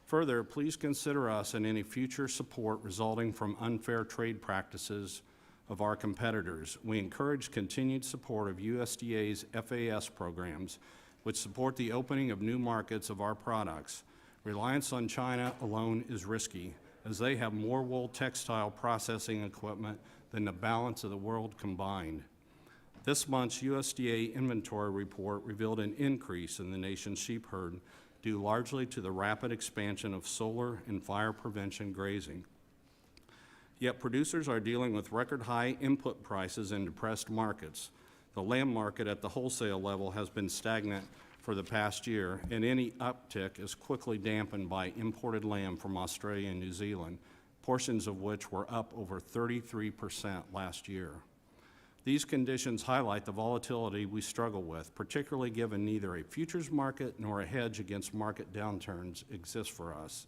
Further, please consider us in any future support resulting from unfair trade practices of our competitors. We encourage continued support of USDA's FAS programs, which support the opening of new markets of our products. Reliance on China alone is risky, as they have more wool textile processing equipment than the balance of the world combined. This month's USDA inventory report revealed an increase in the nation's sheep herd, due largely to the rapid expansion of solar and fire prevention grazing. Yet producers are dealing with record high input prices and depressed markets. The lamb market at the wholesale level has been stagnant for the past year, and any uptick is quickly dampened by imported lamb from Australia and New Zealand, portions of which were up over 33% last year. These conditions highlight the volatility we struggle with, particularly given neither a futures market nor a hedge against market downturns exists for us.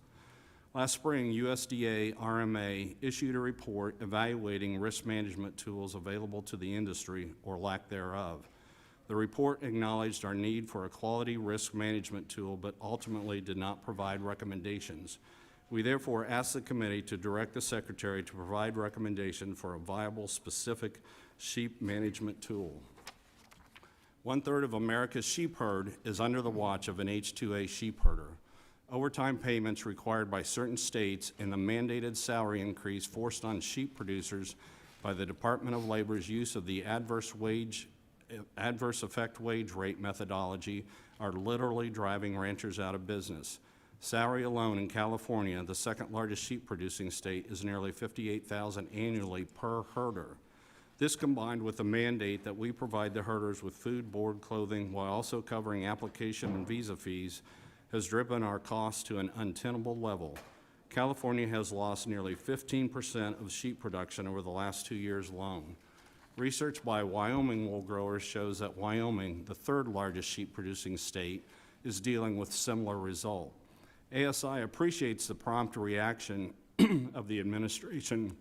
Last spring, USDA RMA issued a report evaluating risk management tools available to the industry, or lack thereof. The report acknowledged our need for a quality risk management tool, but ultimately did not provide recommendations. We therefore asked the committee to direct the Secretary to provide recommendation for a viable, specific sheep management tool. 1/3 of America's sheep herd is under the watch of an H-2A sheep herder. Overtime payments required by certain states and the mandated salary increase forced on sheep producers by the Department of Labor's use of the adverse effect wage rate methodology are literally driving ranchers out of business. Salary alone in California, the second largest sheep producing state, is nearly $58,000 annually per herder. This, combined with the mandate that we provide the herders with food, board, clothing, while also covering application and visa fees, has driven our costs to an untenable level. California has lost nearly 15% of sheep production over the last 2 years alone. Research by Wyoming wool growers shows that Wyoming, the third largest sheep producing state, is dealing with similar result. ASI appreciates the prompt reaction of the administration,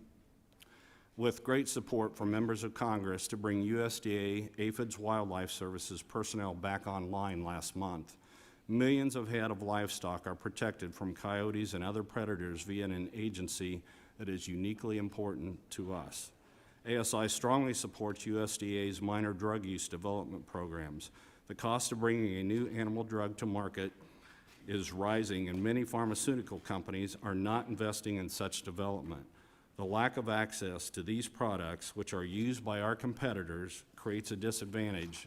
with great support from members of Congress, to bring USDA Aphids Wildlife Services personnel back online last month. Millions of head of livestock are protected from coyotes and other predators via an agency that is uniquely important to us. ASI strongly supports USDA's minor drug use development programs. The cost of bringing a new animal drug to market is rising, and many pharmaceutical companies are not investing in such development. The lack of access to these products, which are used by our competitors, creates a disadvantage.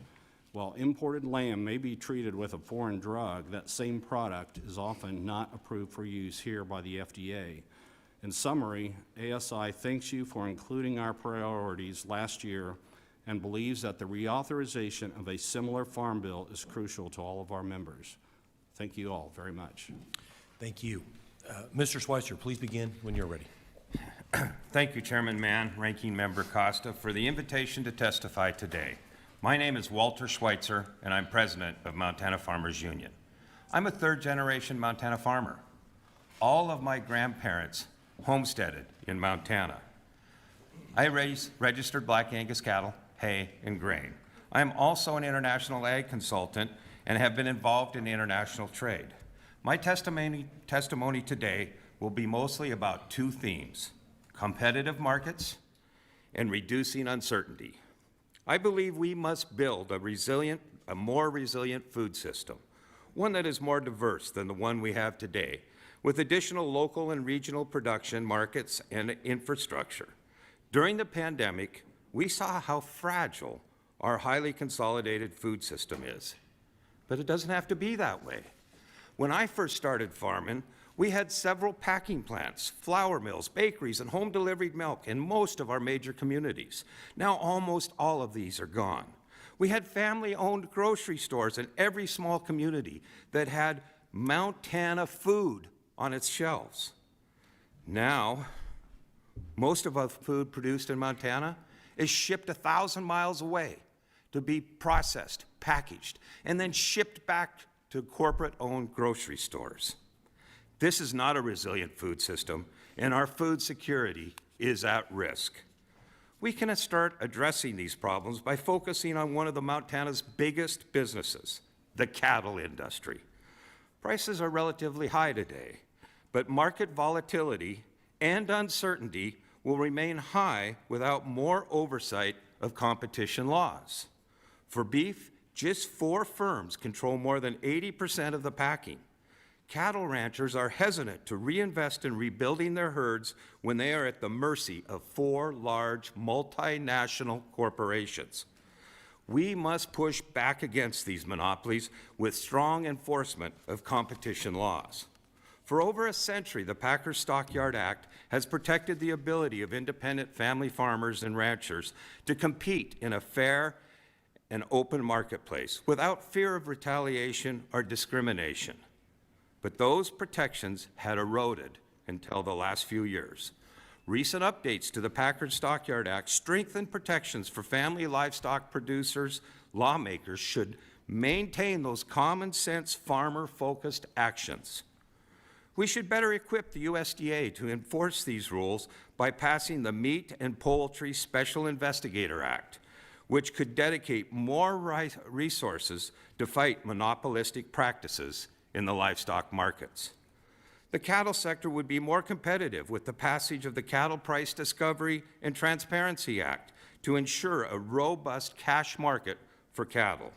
While imported lamb may be treated with a foreign drug, that same product is often not approved for use here by the FDA. In summary, ASI thanks you for including our priorities last year and believes that the reauthorization of a similar farm bill is crucial to all of our members. Thank you all very much. Thank you. Mr. Schweitzer, please begin when you're ready. Thank you, Chairman Mann, Ranking Member Costa, for the invitation to testify today. My name is Walter Schweitzer, and I'm president of Montana Farmers Union. I'm a third-generation Montana farmer. All of my grandparents homesteaded in Montana. I raise registered black Angus cattle, hay, and grain. I am also an international ag consultant and have been involved in international trade. My testimony today will be mostly about two themes: competitive markets and reducing uncertainty. I believe we must build a more resilient food system, one that is more diverse than the one we have today, with additional local and regional production markets and infrastructure. During the pandemic, we saw how fragile our highly consolidated food system is. But it doesn't have to be that way. When I first started farming, we had several packing plants, flour mills, bakeries, and home-delivered milk in most of our major communities. Now almost all of these are gone. We had family-owned grocery stores in every small community that had Montana food on its shelves. Now, most of our food produced in Montana is shipped 1,000 miles away to be processed, packaged, and then shipped back to corporate-owned grocery stores. This is not a resilient food system, and our food security is at risk. We can start addressing these problems by focusing on one of the Montana's biggest businesses, the cattle industry. Prices are relatively high today, but market volatility and uncertainty will remain high without more oversight of competition laws. For beef, just 4 firms control more than 80% of the packing. Cattle ranchers are hesitant to reinvest in rebuilding their herds when they are at the mercy of 4 large multinational corporations. We must push back against these monopolies with strong enforcement of competition laws. For over a century, the Packers Stockyard Act has protected the ability of independent family farmers and ranchers to compete in a fair and open marketplace without fear of retaliation or discrimination. But those protections had eroded until the last few years. Recent updates to the Packard Stockyard Act strengthen protections for family livestock producers. Lawmakers should maintain those common sense farmer-focused actions. We should better equip the USDA to enforce these rules by passing the Meat and Poultry Special Investigator Act, which could dedicate more resources to fight monopolistic practices in the livestock markets. The cattle sector would be more competitive with the passage of the Cattle Price Discovery and Transparency Act to ensure a robust cash market for cattle.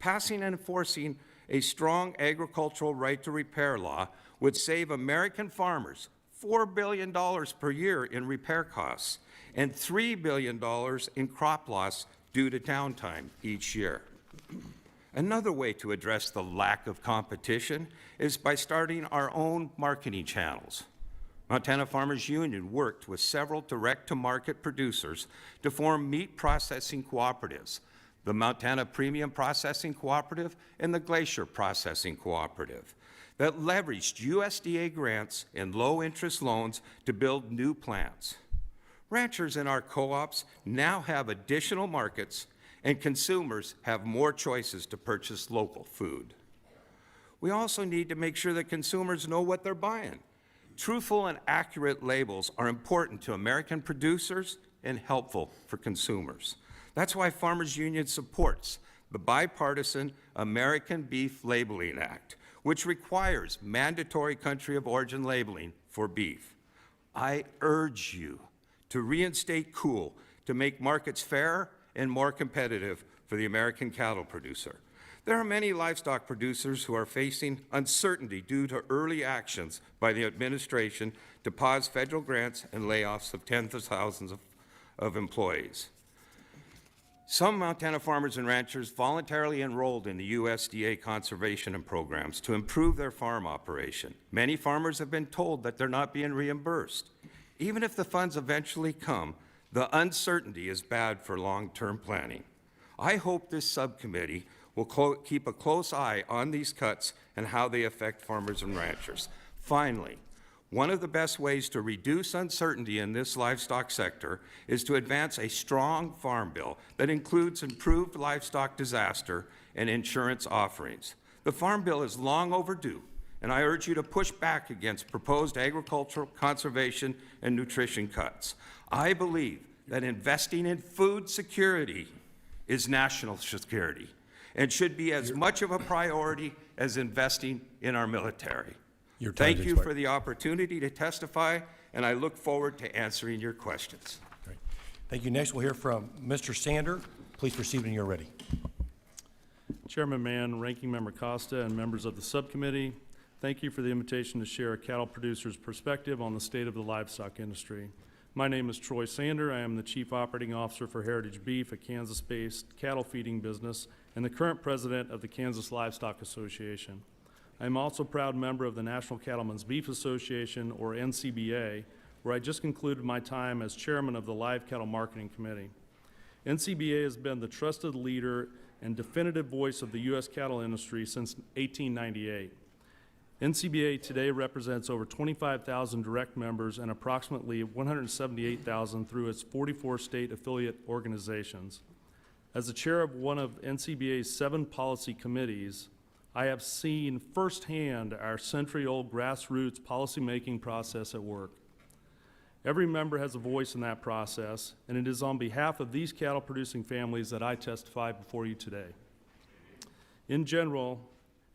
Passing and enforcing a strong agricultural right to repair law would save American farmers $4 billion per year in repair costs and $3 billion in crop loss due to downtime each year. Another way to address the lack of competition is by starting our own marketing channels. Montana Farmers Union worked with several direct-to-market producers to form meat processing cooperatives, the Montana Premium Processing Cooperative and the Glacier Processing Cooperative, that leveraged USDA grants and low-interest loans to build new plants. Ranchers in our co-ops now have additional markets, and consumers have more choices to purchase local food. We also need to make sure that consumers know what they're buying. Truthful and accurate labels are important to American producers and helpful for consumers. That's why Farmers Union supports the bipartisan American Beef Labeling Act, which requires mandatory country of origin labeling for beef. I urge you to reinstate COOL to make markets fair and more competitive for the American cattle producer. There are many livestock producers who are facing uncertainty due to early actions by the administration to pause federal grants and layoffs of tens of thousands of employees. Some Montana farmers and ranchers voluntarily enrolled in the USDA conservation and programs to improve their farm operation. Many farmers have been told that they're not being reimbursed. Even if the funds eventually come, the uncertainty is bad for long-term planning. I hope this subcommittee will keep a close eye on these cuts and how they affect farmers and ranchers. Finally, one of the best ways to reduce uncertainty in this livestock sector is to advance a strong farm bill that includes improved livestock disaster and insurance offerings. The farm bill is long overdue, and I urge you to push back against proposed agricultural, conservation, and nutrition cuts. I believe that investing in food security is national security and should be as much of a priority as investing in our military. Thank you for the opportunity to testify, and I look forward to answering your questions. Great. Thank you. Next, we'll hear from Mr. Sander. Please proceed when you're ready. Chairman Mann, Ranking Member Costa, and members of the subcommittee, thank you for the invitation to share a cattle producer's perspective on the state of the livestock industry. My name is Troy Sander. I am the Chief Operating Officer for Heritage Beef, a Kansas-based cattle feeding business, and the current president of the Kansas Livestock Association. I am also a proud member of the National Cattlemen's Beef Association, or NCBA, where I just concluded my time as chairman of the Live Cattle Marketing Committee. NCBA has been the trusted leader and definitive voice of the U.S. cattle industry since 1898. NCBA today represents over 25,000 direct members and approximately 178,000 through its 44 state affiliate organizations. As the chair of one of NCBA's 7 policy committees, I have seen firsthand our century-old grassroots policymaking process at work. Every member has a voice in that process, and it is on behalf of these cattle-producing families that I testify before you today. In general,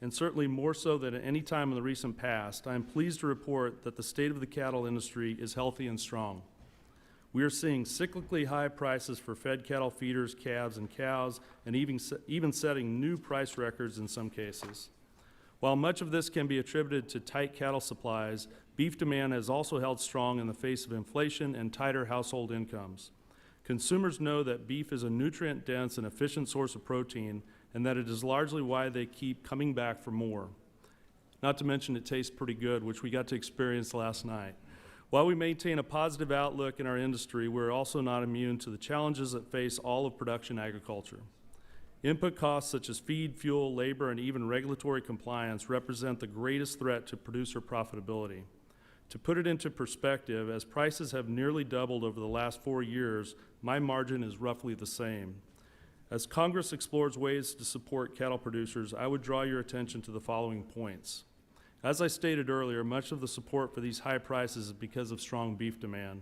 and certainly more so than at any time in the recent past, I am pleased to report that the state of the cattle industry is healthy and strong. We are seeing cyclically high prices for fed cattle feeders, calves, and cows, and even setting new price records in some cases. While much of this can be attributed to tight cattle supplies, beef demand has also held strong in the face of inflation and tighter household incomes. Consumers know that beef is a nutrient-dense and efficient source of protein, and that it is largely why they keep coming back for more. Not to mention it tastes pretty good, which we got to experience last night. While we maintain a positive outlook in our industry, we're also not immune to the challenges that face all of production agriculture. Input costs such as feed, fuel, labor, and even regulatory compliance represent the greatest threat to producer profitability. To put it into perspective, as prices have nearly doubled over the last 4 years, my margin is roughly the same. As Congress explores ways to support cattle producers, I would draw your attention to the following points. As I stated earlier, much of the support for these high prices is because of strong beef demand.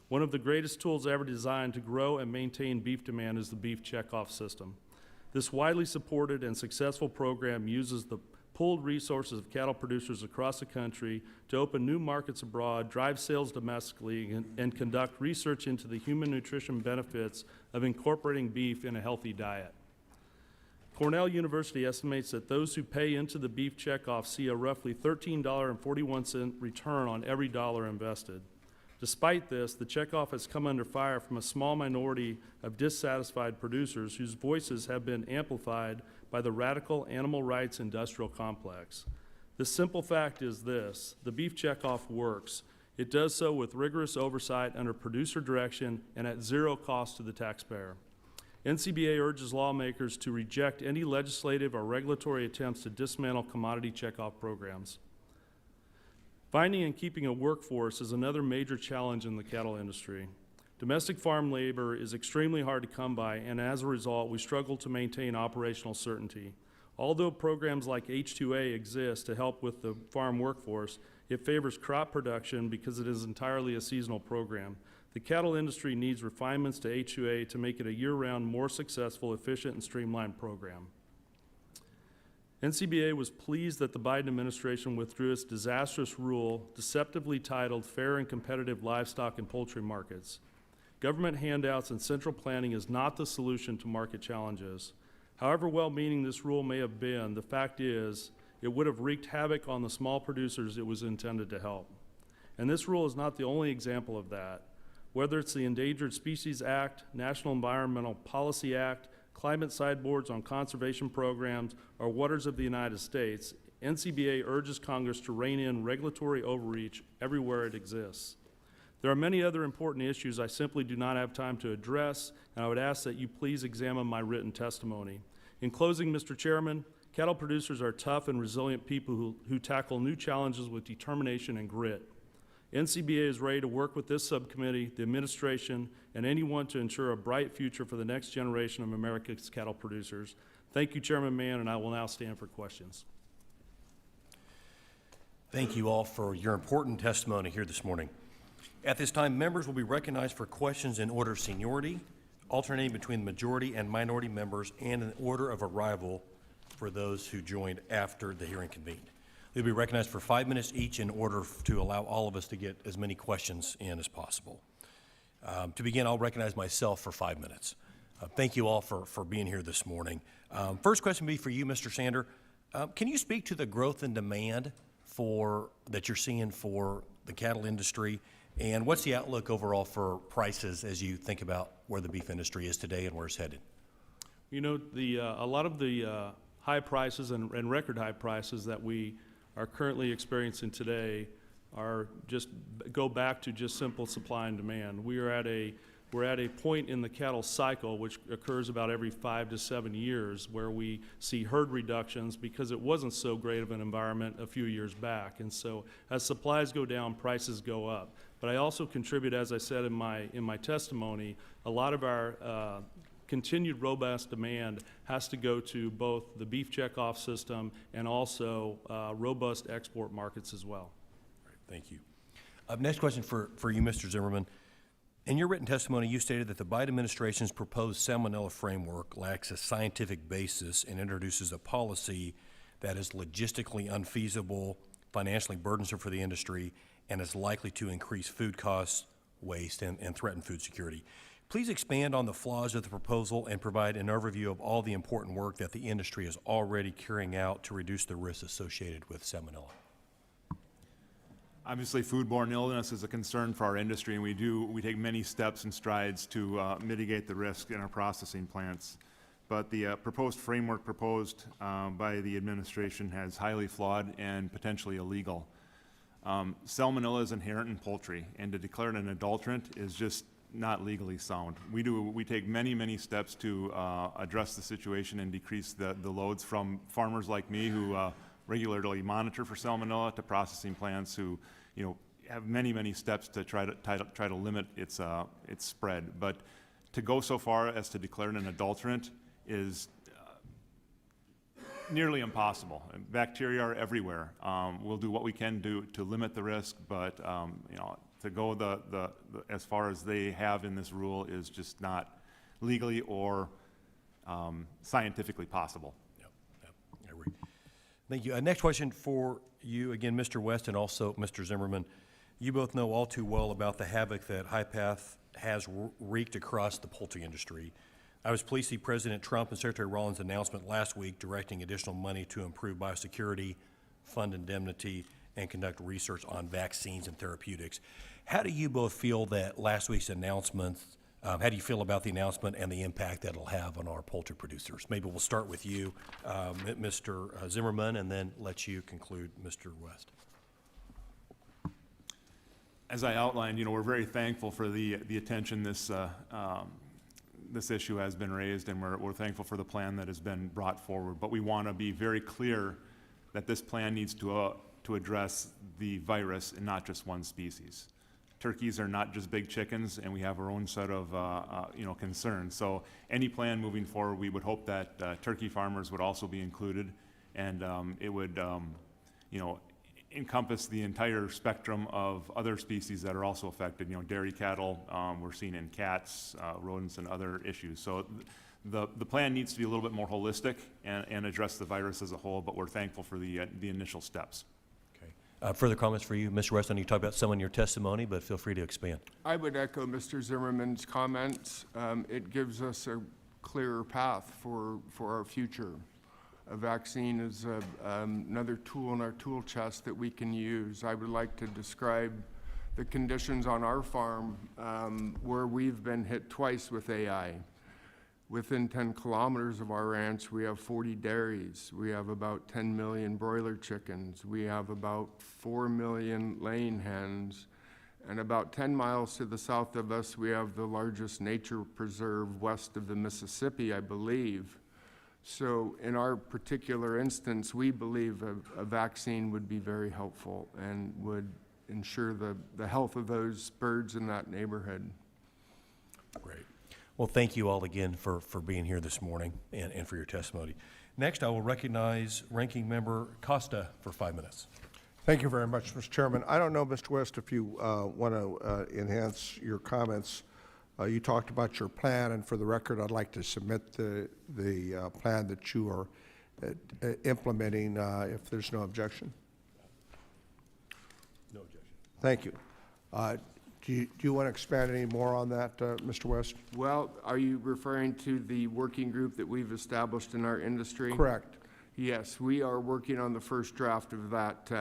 One of the greatest tools ever designed to grow and maintain beef demand is the beef checkoff system. This widely supported and successful program uses the pooled resources of cattle producers across the country to open new markets abroad, drive sales domestically, and conduct research into the human nutrition benefits of incorporating beef in a healthy diet. Cornell University estimates that those who pay into the beef checkoff see a roughly $13.41 return on every dollar invested. Despite this, the checkoff has come under fire from a small minority of dissatisfied producers whose voices have been amplified by the radical animal rights industrial complex. The simple fact is this: the beef checkoff works. It does so with rigorous oversight under producer direction and at zero cost to the taxpayer. NCBA urges lawmakers to reject any legislative or regulatory attempts to dismantle commodity checkoff programs. Finding and keeping a workforce is another major challenge in the cattle industry. Domestic farm labor is extremely hard to come by, and as a result, we struggle to maintain operational certainty. Although programs like H-2A exist to help with the farm workforce, it favors crop production because it is entirely a seasonal program. The cattle industry needs refinements to H-2A to make it a year-round, more successful, efficient, and streamlined program. NCBA was pleased that the Biden administration withdrew its disastrous rule deceptively titled Fair and Competitive Livestock and Poultry Markets. Government handouts and central planning is not the solution to market challenges. However well-meaning this rule may have been, the fact is it would have wreaked havoc on the small producers it was intended to help. And this rule is not the only example of that. Whether it's the Endangered Species Act, National Environmental Policy Act, climate sideboards on conservation programs, or waters of the United States, NCBA urges Congress to rein in regulatory overreach everywhere it exists. There are many other important issues I simply do not have time to address, and I would ask that you please examine my written testimony. In closing, Mr. Chairman, cattle producers are tough and resilient people who tackle new challenges with determination and grit. NCBA is ready to work with this subcommittee, the administration, and anyone to ensure a bright future for the next generation of America's cattle producers. Thank you, Chairman Mann, and I will now stand for questions. Thank you all for your important testimony here this morning. At this time, members will be recognized for questions in order of seniority, alternating between the majority and minority members, and in order of arrival for those who joined after the hearing convened. They'll be recognized for 5 minutes each in order to allow all of us to get as many questions in as possible. To begin, I'll recognize myself for 5 minutes. Thank you all for being here this morning. First question will be for you, Mr. Sander. Can you speak to the growth in demand that you're seeing for the cattle industry, and what's the outlook overall for prices as you think about where the beef industry is today and where it's headed? You know, a lot of the high prices and record high prices that we are currently experiencing today go back to just simple supply and demand. We're at a point in the cattle cycle, which occurs about every 5 to 7 years, where we see herd reductions because it wasn't so great of an environment a few years back. And so as supplies go down, prices go up. But I also contribute, as I said in my testimony, a lot of our continued robust demand has to go to both the beef checkoff system and also robust export markets as well. Right, thank you. Next question for you, Mr. Zimmerman. In your written testimony, you stated that the Biden administration's proposed salmonella framework lacks a scientific basis and introduces a policy that is logistically unfeasible, financially burdensome for the industry, and is likely to increase food costs, waste, and threaten food security. Please expand on the flaws of the proposal and provide an overview of all the important work that the industry is already carrying out to reduce the risks associated with salmonella. Obviously, foodborne illness is a concern for our industry, and we take many steps and strides to mitigate the risk in our processing plants. But the proposed framework proposed by the administration is highly flawed and potentially illegal. Salmonella is inherent in poultry, and to declare it an adulterant is just not legally sound. We take many steps to address the situation and decrease the loads from farmers like me who regularly monitor for salmonella to processing plants who, have many steps to try to limit its spread. But to go so far as to declare it an adulterant is nearly impossible. Bacteria are everywhere. We'll do what we can do to limit the risk, but to go as far as they have in this rule is just not legally or scientifically possible. Yep, I agree. Thank you. Next question for you, again, Mr. West and also Mr. Zimmerman. You both know all too well about the havoc that HIPATH has wreaked across the poultry industry. I was pleased to see President Trump and Secretary Rawlings' announcement last week directing additional money to improve biosecurity, fund indemnity, and conduct research on vaccines and therapeutics. How do you both feel that last week's announcement, how do you feel about the announcement and the impact that it'll have on our poultry producers? Maybe we'll start with you, Mr. Zimmerman, and then let you conclude, Mr. West. As I outlined, we're very thankful for the attention this issue has been raised, and we're thankful for the plan that has been brought forward. But we want to be very clear that this plan needs to address the virus and not just one species. Turkeys are not just big chickens, and we have our own set of concerns. So any plan moving forward, we would hope that turkey farmers would also be included, and it would encompass the entire spectrum of other species that are also affected. Dairy cattle, we're seeing in cats, rodents, and other issues. So the plan needs to be a little bit more holistic and address the virus as a whole, but we're thankful for the initial steps. Okay. Further comments for you, Mr. West? I know you talked about some in your testimony, but feel free to expand. I would echo Mr. Zimmerman's comments. It gives us a clearer path for our future. A vaccine is another tool in our tool chest that we can use. I would like to describe the conditions on our farm where we've been hit twice with AI. Within 10 kilometers of our ranch, we have 40 dairies. We have about 10 million broiler chickens. We have about 4 million laying hens. And about 10 miles to the south of us, we have the largest nature preserve west of the Mississippi, I believe. So in our particular instance, we believe a vaccine would be very helpful and would ensure the health of those birds in that neighborhood. Great. Well, thank you all again for being here this morning and for your testimony. Next, I will recognize Ranking Member Costa for 5 minutes. Thank you very much, Mr. Chairman. I don't know, Mr. West, if you want to enhance your comments. You talked about your plan, and for the record, I'd like to submit the plan that you are implementing if there's no objection. No objection. Thank you. Do you want to expand any more on that, Mr. West? Well, are you referring to the working group that we've established in our industry? Correct. Yes, we are working on the first draft of that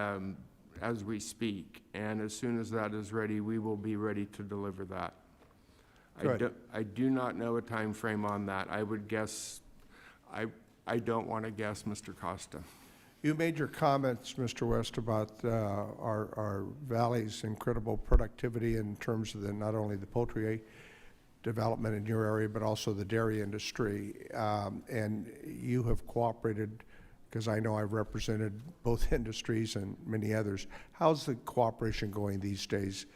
as we speak, and as soon as that is ready, we will be ready to deliver that. I do not know a time frame on that. I would guess, I don't want to guess, Mr. Costa. You made your comments, Mr. West, about our valley's incredible productivity in terms of not only the poultry development in your area, but also the dairy industry. And you have cooperated, because I know I've represented both industries and many others. How's the cooperation going these days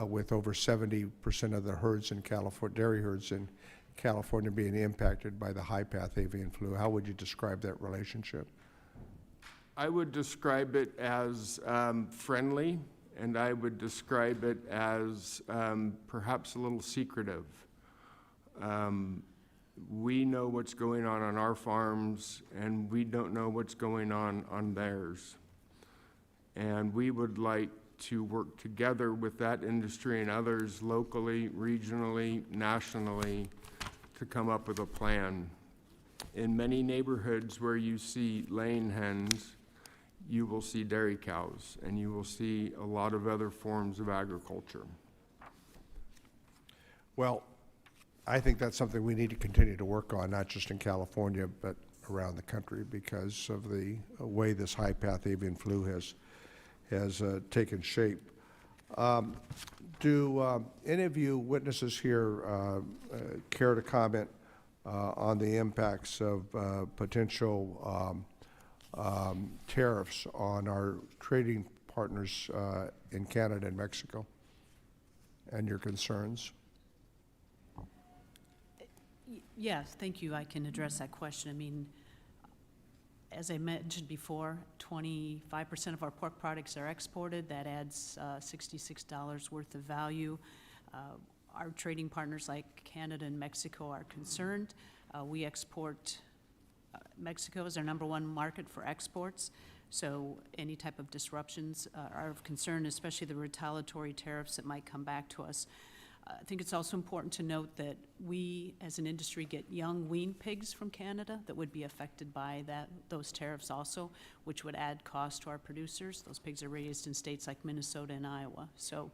with over 70% of the herds in California, dairy herds in California, being impacted by the high-path avian flu? How would you describe that relationship? I would describe it as friendly, and I would describe it as perhaps a little secretive. we know what's going on our farms, and we don't know what's going on theirs. And we would like to work together with that industry and others locally, regionally, nationally, to come up with a plan. In many neighborhoods where you see laying hens, you will see dairy cows, and you will see a lot of other forms of agriculture. Well, I think that's something we need to continue to work on, not just in California, but around the country, because of the way this high-path avian flu has taken shape. Do any of you witnesses here care to comment on the impacts of potential tariffs on our trading partners in Canada and Mexico, and your concerns? Yes, thank you. I can address that question. I mean, as I mentioned before, 25% of our pork products are exported. That adds $66 worth of value. Our trading partners like Canada and Mexico are concerned. We export, Mexico is our #1 market for exports, so any type of disruptions are of concern, especially the retaliatory tariffs that might come back to us. I think it's also important to note that we, as an industry, get young weaned pigs from Canada that would be affected by those tariffs also, which would add cost to our producers. Those pigs are raised in states like Minnesota and Iowa. So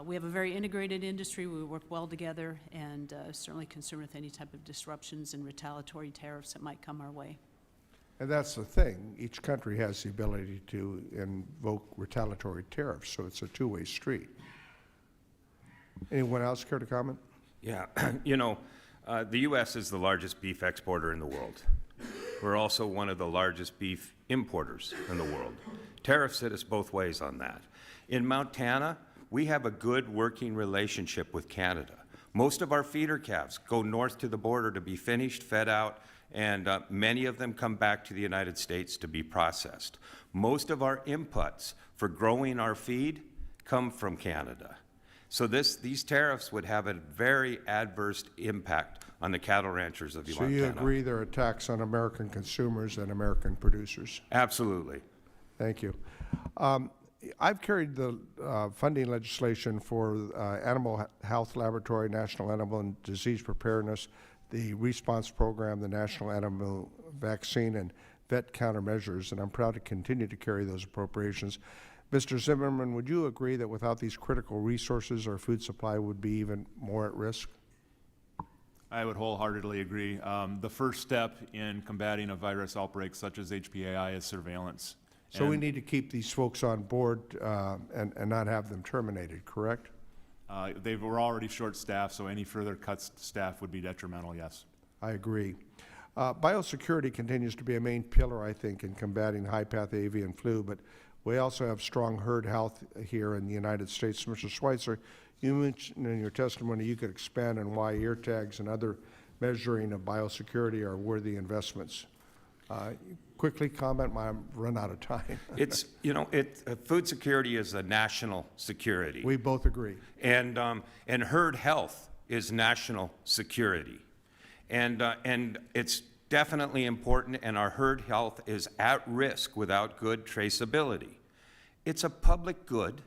we have a very integrated industry. We work well together, and certainly concerned with any type of disruptions and retaliatory tariffs that might come our way. And that's the thing. Each country has the ability to invoke retaliatory tariffs, so it's a two-way street. Anyone else care to comment? Yeah, you know, the U.S. is the largest beef exporter in the world. We're also one of the largest beef importers in the world. Tariffs hit us both ways on that. In Montana, we have a good working relationship with Canada. Most of our feeder calves go north to the border to be finished, fed out, and many of them come back to the United States to be processed. Most of our inputs for growing our feed come from Canada. So these tariffs would have a very adverse impact on the cattle ranchers of Montana. So you agree they're a tax on American consumers and American producers? Absolutely. Thank you. I've carried the funding legislation for Animal Health Laboratory, National Animal and Disease Preparedness, the Response Program, the National Animal Vaccine, and vet countermeasures, and I'm proud to continue to carry those appropriations. Mr. Zimmerman, would you agree that without these critical resources, our food supply would be even more at risk? I would wholeheartedly agree. The first step in combating a virus outbreak such as HPAI is surveillance. So we need to keep these folks on board and not have them terminated, correct? They were already short-staffed, so any further cuts to staff would be detrimental, yes. I agree. Biosecurity continues to be a main pillar, I think, in combating high-path avian flu, but we also have strong herd health here in the United States. Mr. Schweitzer, you mentioned in your testimony you could expand on why ear tags and other measuring of biosecurity are worthy investments. Quickly comment, I've run out of time. It's, you know, food security is a national security. We both agree. And herd health is national security. And it's definitely important, and our herd health is at risk without good traceability. It's a public good,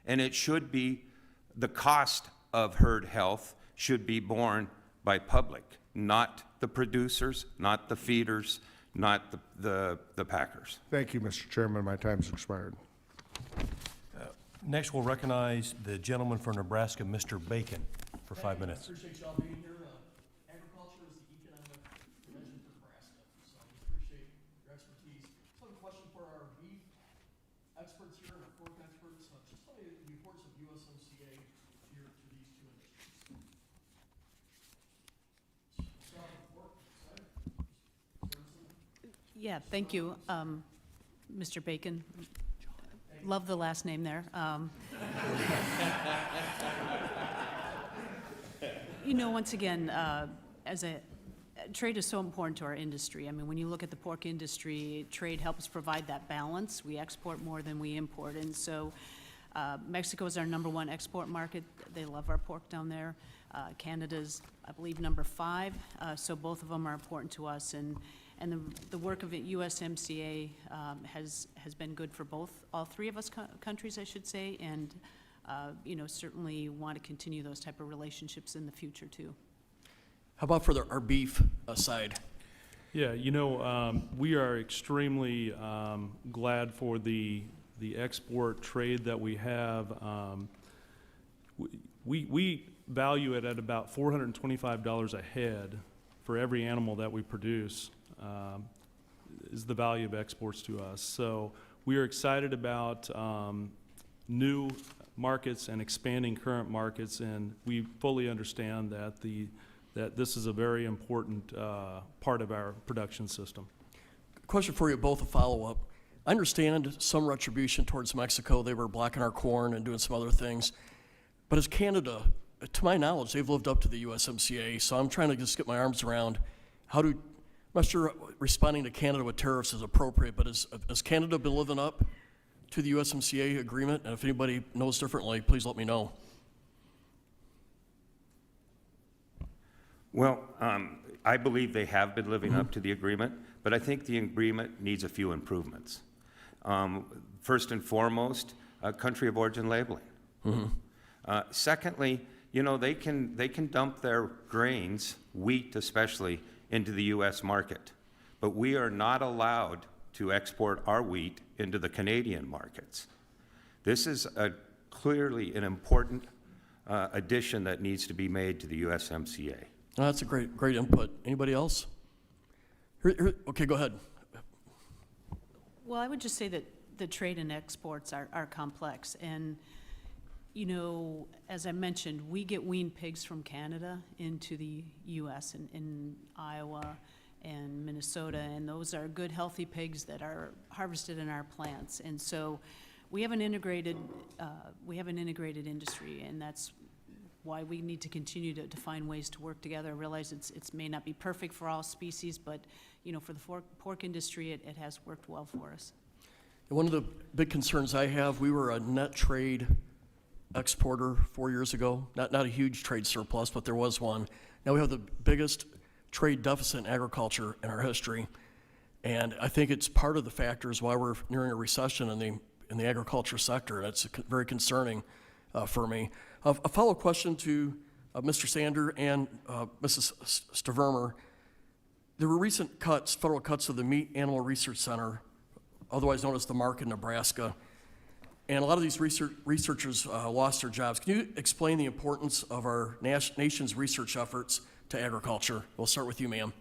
and it should be, the cost of herd health should be borne by public, not the producers, not the feeders, not the packers. Thank you, Mr. Chairman. My time's expired. Next, we'll recognize the gentleman from Nebraska, Mr. Bacon, for 5 minutes. Appreciate y'all being here. Agriculture is the economic engine for Nebraska, so I appreciate your expertise. So I have a question for our beef experts here and our pork experts. Just tell me the importance of USMCA here to these two industries. Start with pork, side. Yeah, thank you, Mr. Bacon. Love the last name there. You know, once again, trade is so important to our industry. I mean, when you look at the pork industry, trade helps provide that balance. We export more than we import, and so Mexico is our #1 export market. They love our pork down there. Canada's, I believe, number 5, so both of them are important to us. And the work of USMCA has been good for all three of us countries, I should say, and certainly want to continue those type of relationships in the future too. How about for our beef side? Yeah, we are extremely glad for the export trade that we have. We value it at about $425 a head for every animal that we produce, is the value of exports to us. So we are excited about new markets and expanding current markets, and we fully understand that this is a very important part of our production system. Question for you both, a follow-up. I understand some retribution towards Mexico. They were blocking our corn and doing some other things. But as Canada, to my knowledge, they've lived up to the USMCA, so I'm trying to just get my arms around I'm not sure responding to Canada with tariffs is appropriate, but has Canada been living up to the USMCA agreement? And if anybody knows differently, please let me know. Well, I believe they have been living up to the agreement, but I think the agreement needs a few improvements. First and foremost, country of origin labeling. Secondly, they can dump their grains, wheat especially, into the U.S. market, but we are not allowed to export our wheat into the Canadian markets. This is clearly an important addition that needs to be made to the USMCA. That's a great input. Anybody else? Okay, go ahead. Well, I would just say that the trade and exports are complex. And, as I mentioned, we get weaned pigs from Canada into the U.S. in Iowa and Minnesota, and those are good, healthy pigs that are harvested in our plants. And so we have an integrated industry, and that's why we need to continue to find ways to work together. I realize it may not be perfect for all species, but for the pork industry, it has worked well for us. One of the big concerns I have, we were a net trade exporter 4 years ago. Not a huge trade surplus, but there was one. Now we have the biggest trade deficit in agriculture in our history, and I think it's part of the factors why we're nearing a recession in the agriculture sector. That's very concerning for me. A follow-up question to Mr. Sander and Mrs. Stevermer. There were recent federal cuts to the Meat Animal Research Center, otherwise known as the MARC in Nebraska, and a lot of these researchers lost their jobs. Can you explain the importance of our nation's research efforts to agriculture? We'll start with you, ma'am.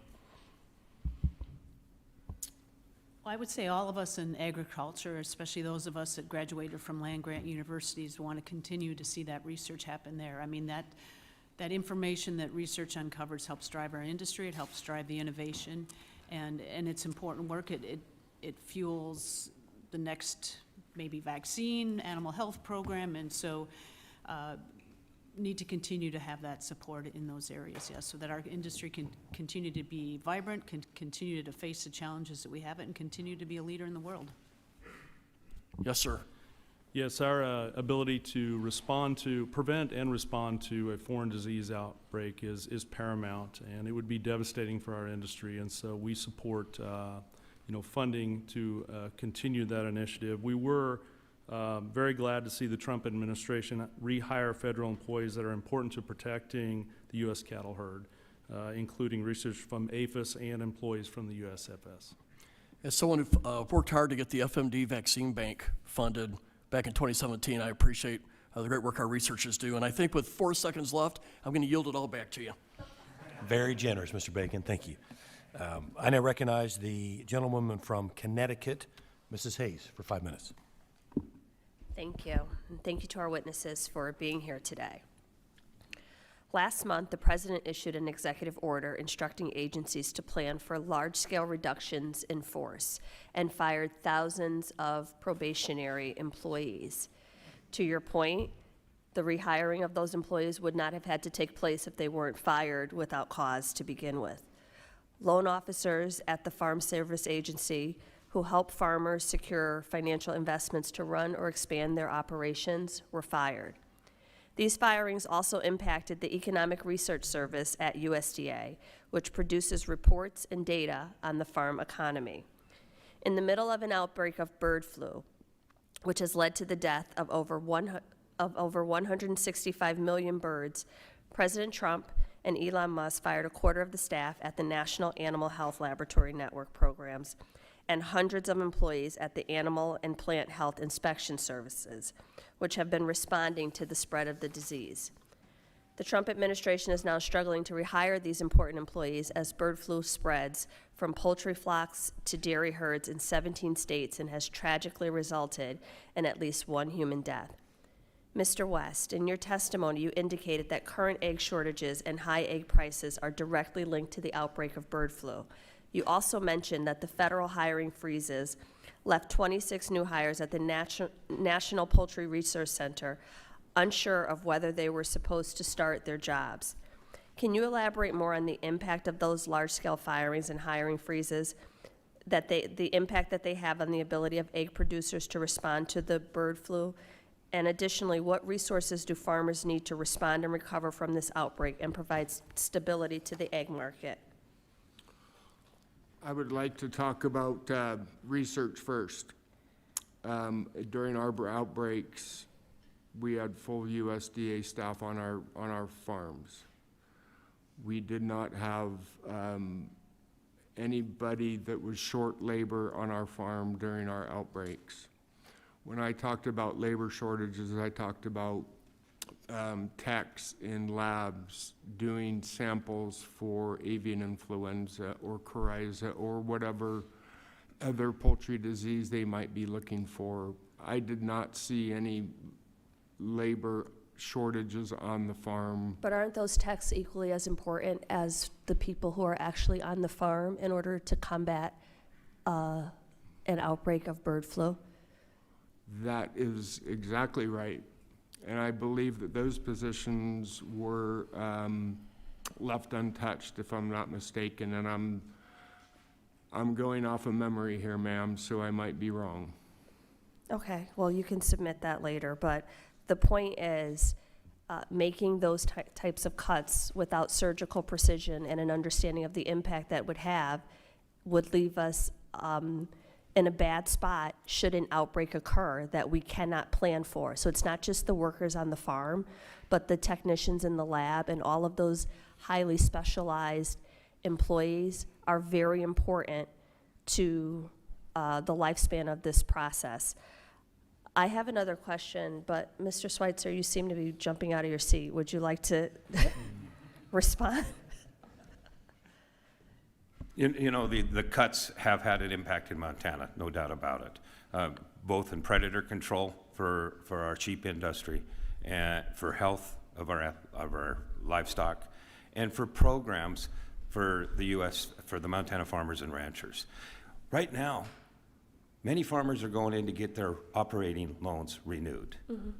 Well, I would say all of us in agriculture, especially those of us that graduated from land-grant universities, want to continue to see that research happen there. I mean, that information that research uncovers helps drive our industry, it helps drive the innovation, and it's important work. It fuels the next maybe vaccine, animal health program, and so need to continue to have that support in those areas, yes, so that our industry can continue to be vibrant, can continue to face the challenges that we have, and continue to be a leader in the world. Yes, sir. Yes, our ability to prevent and respond to a foreign disease outbreak is paramount, and it would be devastating for our industry, and so we support funding to continue that initiative. We were very glad to see the Trump administration rehire federal employees that are important to protecting the U.S. cattle herd, including research from APHIS and employees from the USFS. As someone who worked hard to get the FMD vaccine bank funded back in 2017, I appreciate the great work our researchers do. And I think with 4 seconds left, I'm going to yield it all back to you. Very generous, Mr. Bacon. Thank you. I now recognize the gentlewoman from Connecticut, Mrs. Hayes, for 5 minutes. Thank you. And thank you to our witnesses for being here today. Last month, the President issued an executive order instructing agencies to plan for large-scale reductions in force and fired thousands of probationary employees. To your point, the rehiring of those employees would not have had to take place if they weren't fired without cause to begin with. Loan officers at the Farm Service Agency who help farmers secure financial investments to run or expand their operations were fired. These firings also impacted the Economic Research Service at USDA, which produces reports and data on the farm economy. In the middle of an outbreak of bird flu, which has led to the death of over 165 million birds, President Trump and Elon Musk fired a quarter of the staff at the National Animal Health Laboratory Network programs and hundreds of employees at the Animal and Plant Health Inspection Services, which have been responding to the spread of the disease. The Trump administration is now struggling to rehire these important employees as bird flu spreads from poultry flocks to dairy herds in 17 states and has tragically resulted in at least one human death. Mr. West, in your testimony, you indicated that current egg shortages and high egg prices are directly linked to the outbreak of bird flu. You also mentioned that the federal hiring freezes left 26 new hires at the National Poultry Research Center unsure of whether they were supposed to start their jobs. Can you elaborate more on the impact of those large-scale firings and hiring freezes, the impact that they have on the ability of egg producers to respond to the bird flu? And additionally, what resources do farmers need to respond and recover from this outbreak and provide stability to the egg market? I would like to talk about research first. During our outbreaks, we had full USDA staff on our farms. We did not have anybody that was short labor on our farm during our outbreaks. When I talked about labor shortages, I talked about techs in labs doing samples for avian influenza or coryza or whatever other poultry disease they might be looking for. I did not see any labor shortages on the farm. But aren't those techs equally as important as the people who are actually on the farm in order to combat an outbreak of bird flu? That is exactly right. And I believe that those positions were left untouched, if I'm not mistaken. And I'm going off of memory here, ma'am, so I might be wrong. Okay, well, you can submit that later, but the point is making those types of cuts without surgical precision and an understanding of the impact that would leave us in a bad spot should an outbreak occur that we cannot plan for. So it's not just the workers on the farm, but the technicians in the lab and all of those highly specialized employees are very important to the lifespan of this process. I have another question, but Mr. Schweitzer, you seem to be jumping out of your seat. Would you like to respond? You know, the cuts have had an impact in Montana, no doubt about it, both in predator control for our sheep industry, and for health of our livestock, and for programs for for the Montana farmers and ranchers. Right now, many farmers are going in to get their operating loans renewed. Mm-hmm.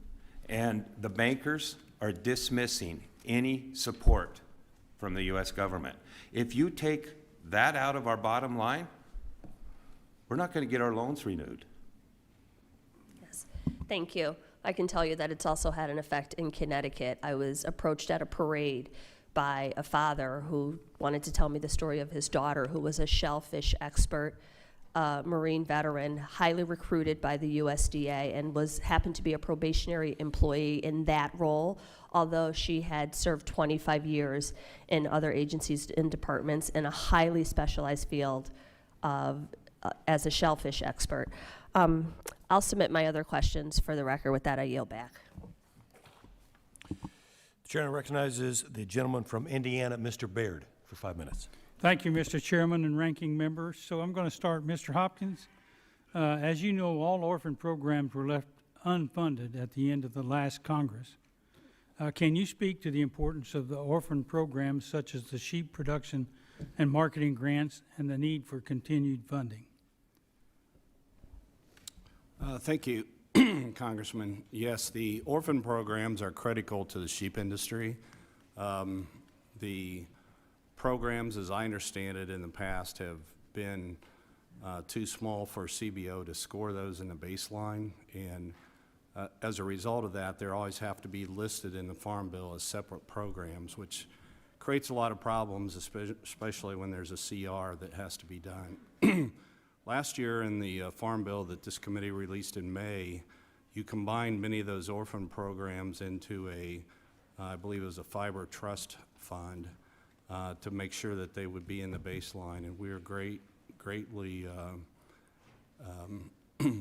And the bankers are dismissing any support from the U.S. government. If you take that out of our bottom line, we're not going to get our loans renewed. Yes, thank you. I can tell you that it's also had an effect in Connecticut. I was approached at a parade by a father who wanted to tell me the story of his daughter, who was a shellfish expert, Marine veteran, highly recruited by the USDA, and happened to be a probationary employee in that role, although she had served 25 years in other agencies and departments in a highly specialized field as a shellfish expert. I'll submit my other questions for the record. With that, I yield back. The chair recognizes the gentleman from Indiana, Mr. Baird, for 5 minutes. Thank you, Mr. Chairman and ranking members. So I'm going to start, Mr. Hopkins. As you know, all orphan programs were left unfunded at the end of the last Congress. Can you speak to the importance of the orphan programs such as the sheep production and marketing grants and the need for continued funding? Thank you, Congressman. Yes, the orphan programs are critical to the sheep industry. The programs, as I understand it, in the past have been too small for CBO to score those in the baseline, and As a result of that, they always have to be listed in the Farm Bill as separate programs, which creates a lot of problems, especially when there's a CR that has to be done. Last year in the Farm Bill that this committee released in May, you combined many of those orphan programs into I believe it was a fiber trust fund to make sure that they would be in the baseline, and we are greatly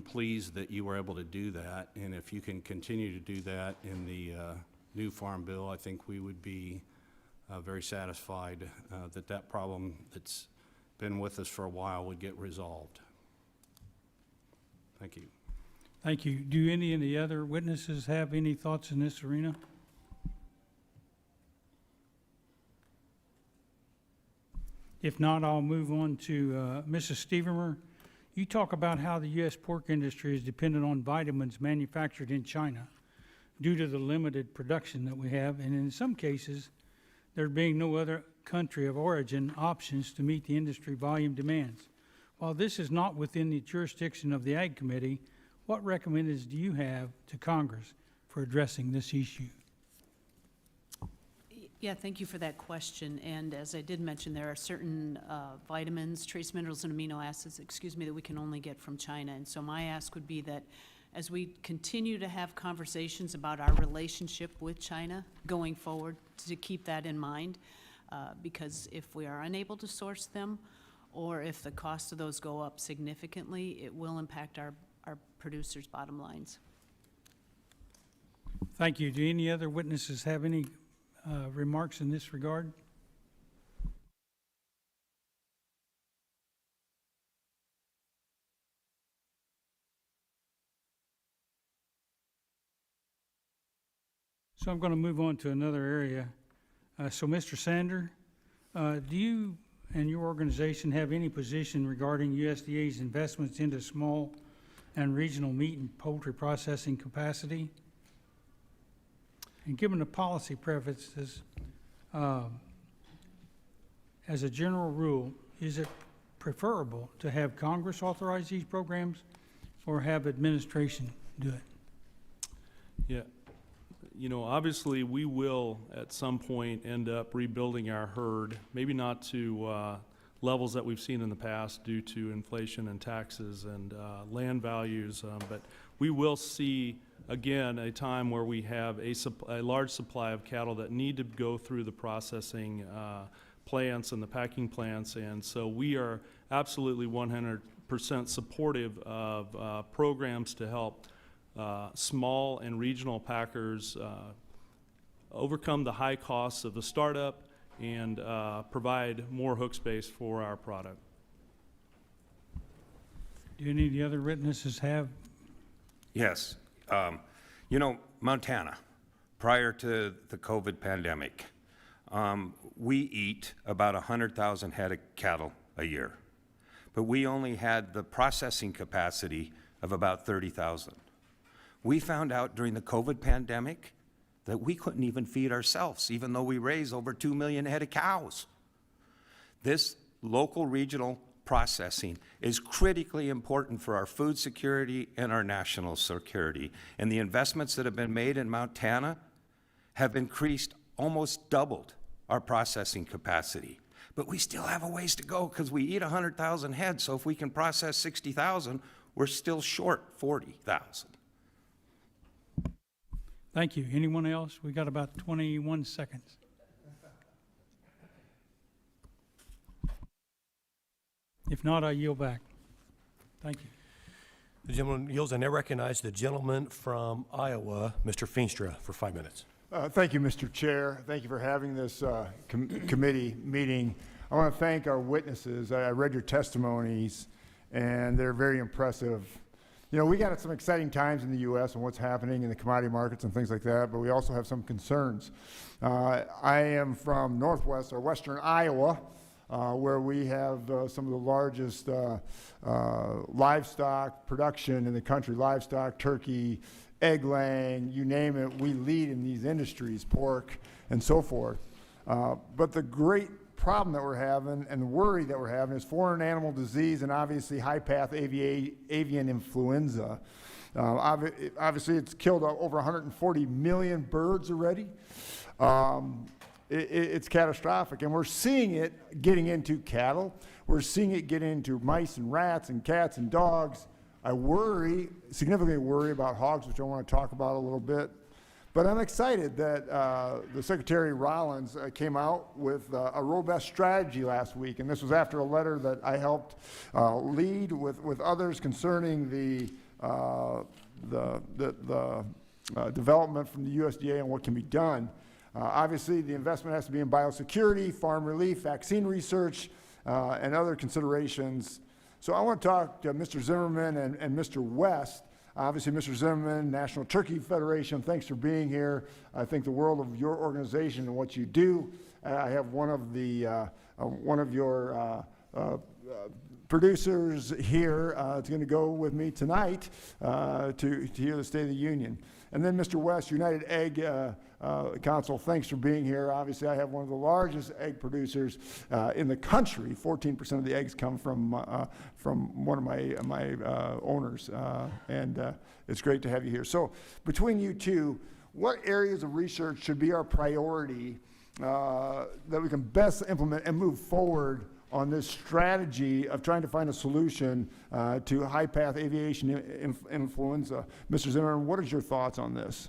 pleased that you were able to do that, and if you can continue to do that in the new Farm Bill, I think we would be very satisfied that that problem that's been with us for a while would get resolved. Thank you. Thank you. Do any of the other witnesses have any thoughts in this arena? If not, I'll move on to Mrs. Stevermer. You talk about how the U.S. pork industry is dependent on vitamins manufactured in China due to the limited production that we have, and in some cases, there being no other country of origin options to meet the industry volume demands. While this is not within the jurisdiction of the Ag Committee, what recommendations do you have to Congress for addressing this issue? Yeah, thank you for that question. And as I did mention, there are certain vitamins, trace minerals, and amino acids, that we can only get from China. And so my ask would be that as we continue to have conversations about our relationship with China going forward, to keep that in mind, because if we are unable to source them, or if the cost of those go up significantly, it will impact our producers' bottom lines. Thank you. Do any other witnesses have any remarks in this regard? So I'm going to move on to another area. So Mr. Sander, do you and your organization have any position regarding USDA's investments into small and regional meat and poultry processing capacity? And given the policy preferences, as a general rule, is it preferable to have Congress authorize these programs or have administration do it? Yeah. You know, obviously, we will at some point end up rebuilding our herd, maybe not to levels that we've seen in the past due to inflation and taxes and land values, but we will see, again, a time where we have a large supply of cattle that need to go through the processing plants and the packing plants, and so we are absolutely 100% supportive of programs to help small and regional packers overcome the high costs of the startup and provide more hook space for our product. Do any of the other witnesses have? Yes. You know, Montana, prior to the COVID pandemic, we eat about 100,000 head of cattle a year, but we only had the processing capacity of about 30,000. We found out during the COVID pandemic that we couldn't even feed ourselves, even though we raise over 2 million head of cows. This local regional processing is critically important for our food security and our national security. And the investments that have been made in Montana have increased, almost doubled our processing capacity. But we still have a ways to go because we eat 100,000 head, so if we can process 60,000, we're still short 40,000. Thank you. Anyone else? We got about 21 seconds. If not, I yield back. Thank you. The gentleman yields, and I recognize the gentleman from Iowa, Mr. Feenstra, for 5 minutes. Thank you, Mr. Chair. Thank you for having this committee meeting. I want to thank our witnesses. I read your testimonies, and they're very impressive. You know, we got some exciting times in the U.S. and what's happening in the commodity markets and things like that, but we also have some concerns. I am from northwest or western Iowa, where we have some of the largest livestock production in the country, livestock, turkey, egg laying, you name it, we lead in these industries, pork and so forth. But the great problem that we're having and the worry that we're having is foreign animal disease and obviously high path avian influenza. Obviously, it's killed over 140 million birds already. It's catastrophic, and we're seeing it getting into cattle. We're seeing it get into mice and rats and cats and dogs. I significantly worry about hogs, which I want to talk about a little bit. But I'm excited that the Secretary Rollins came out with a robust strategy last week, and this was after a letter that I helped lead with others concerning the development from the USDA and what can be done. Obviously, the investment has to be in biosecurity, farm relief, vaccine research, and other considerations. So I want to talk to Mr. Zimmerman and Mr. West. Obviously, Mr. Zimmerman, National Turkey Federation, thanks for being here. I think the world of your organization and what you do. I have one of your producers here. It's going to go with me tonight to hear the State of the Union. And then Mr. West, United Egg Council, thanks for being here. Obviously, I have one of the largest egg producers in the country. 14% of the eggs come from one of my owners, and it's great to have you here. So between you two, what areas of research should be our priority that we can best implement and move forward on this strategy of trying to find a solution to high-path aviation influenza? Mr. Zimmerman, what is your thoughts on this?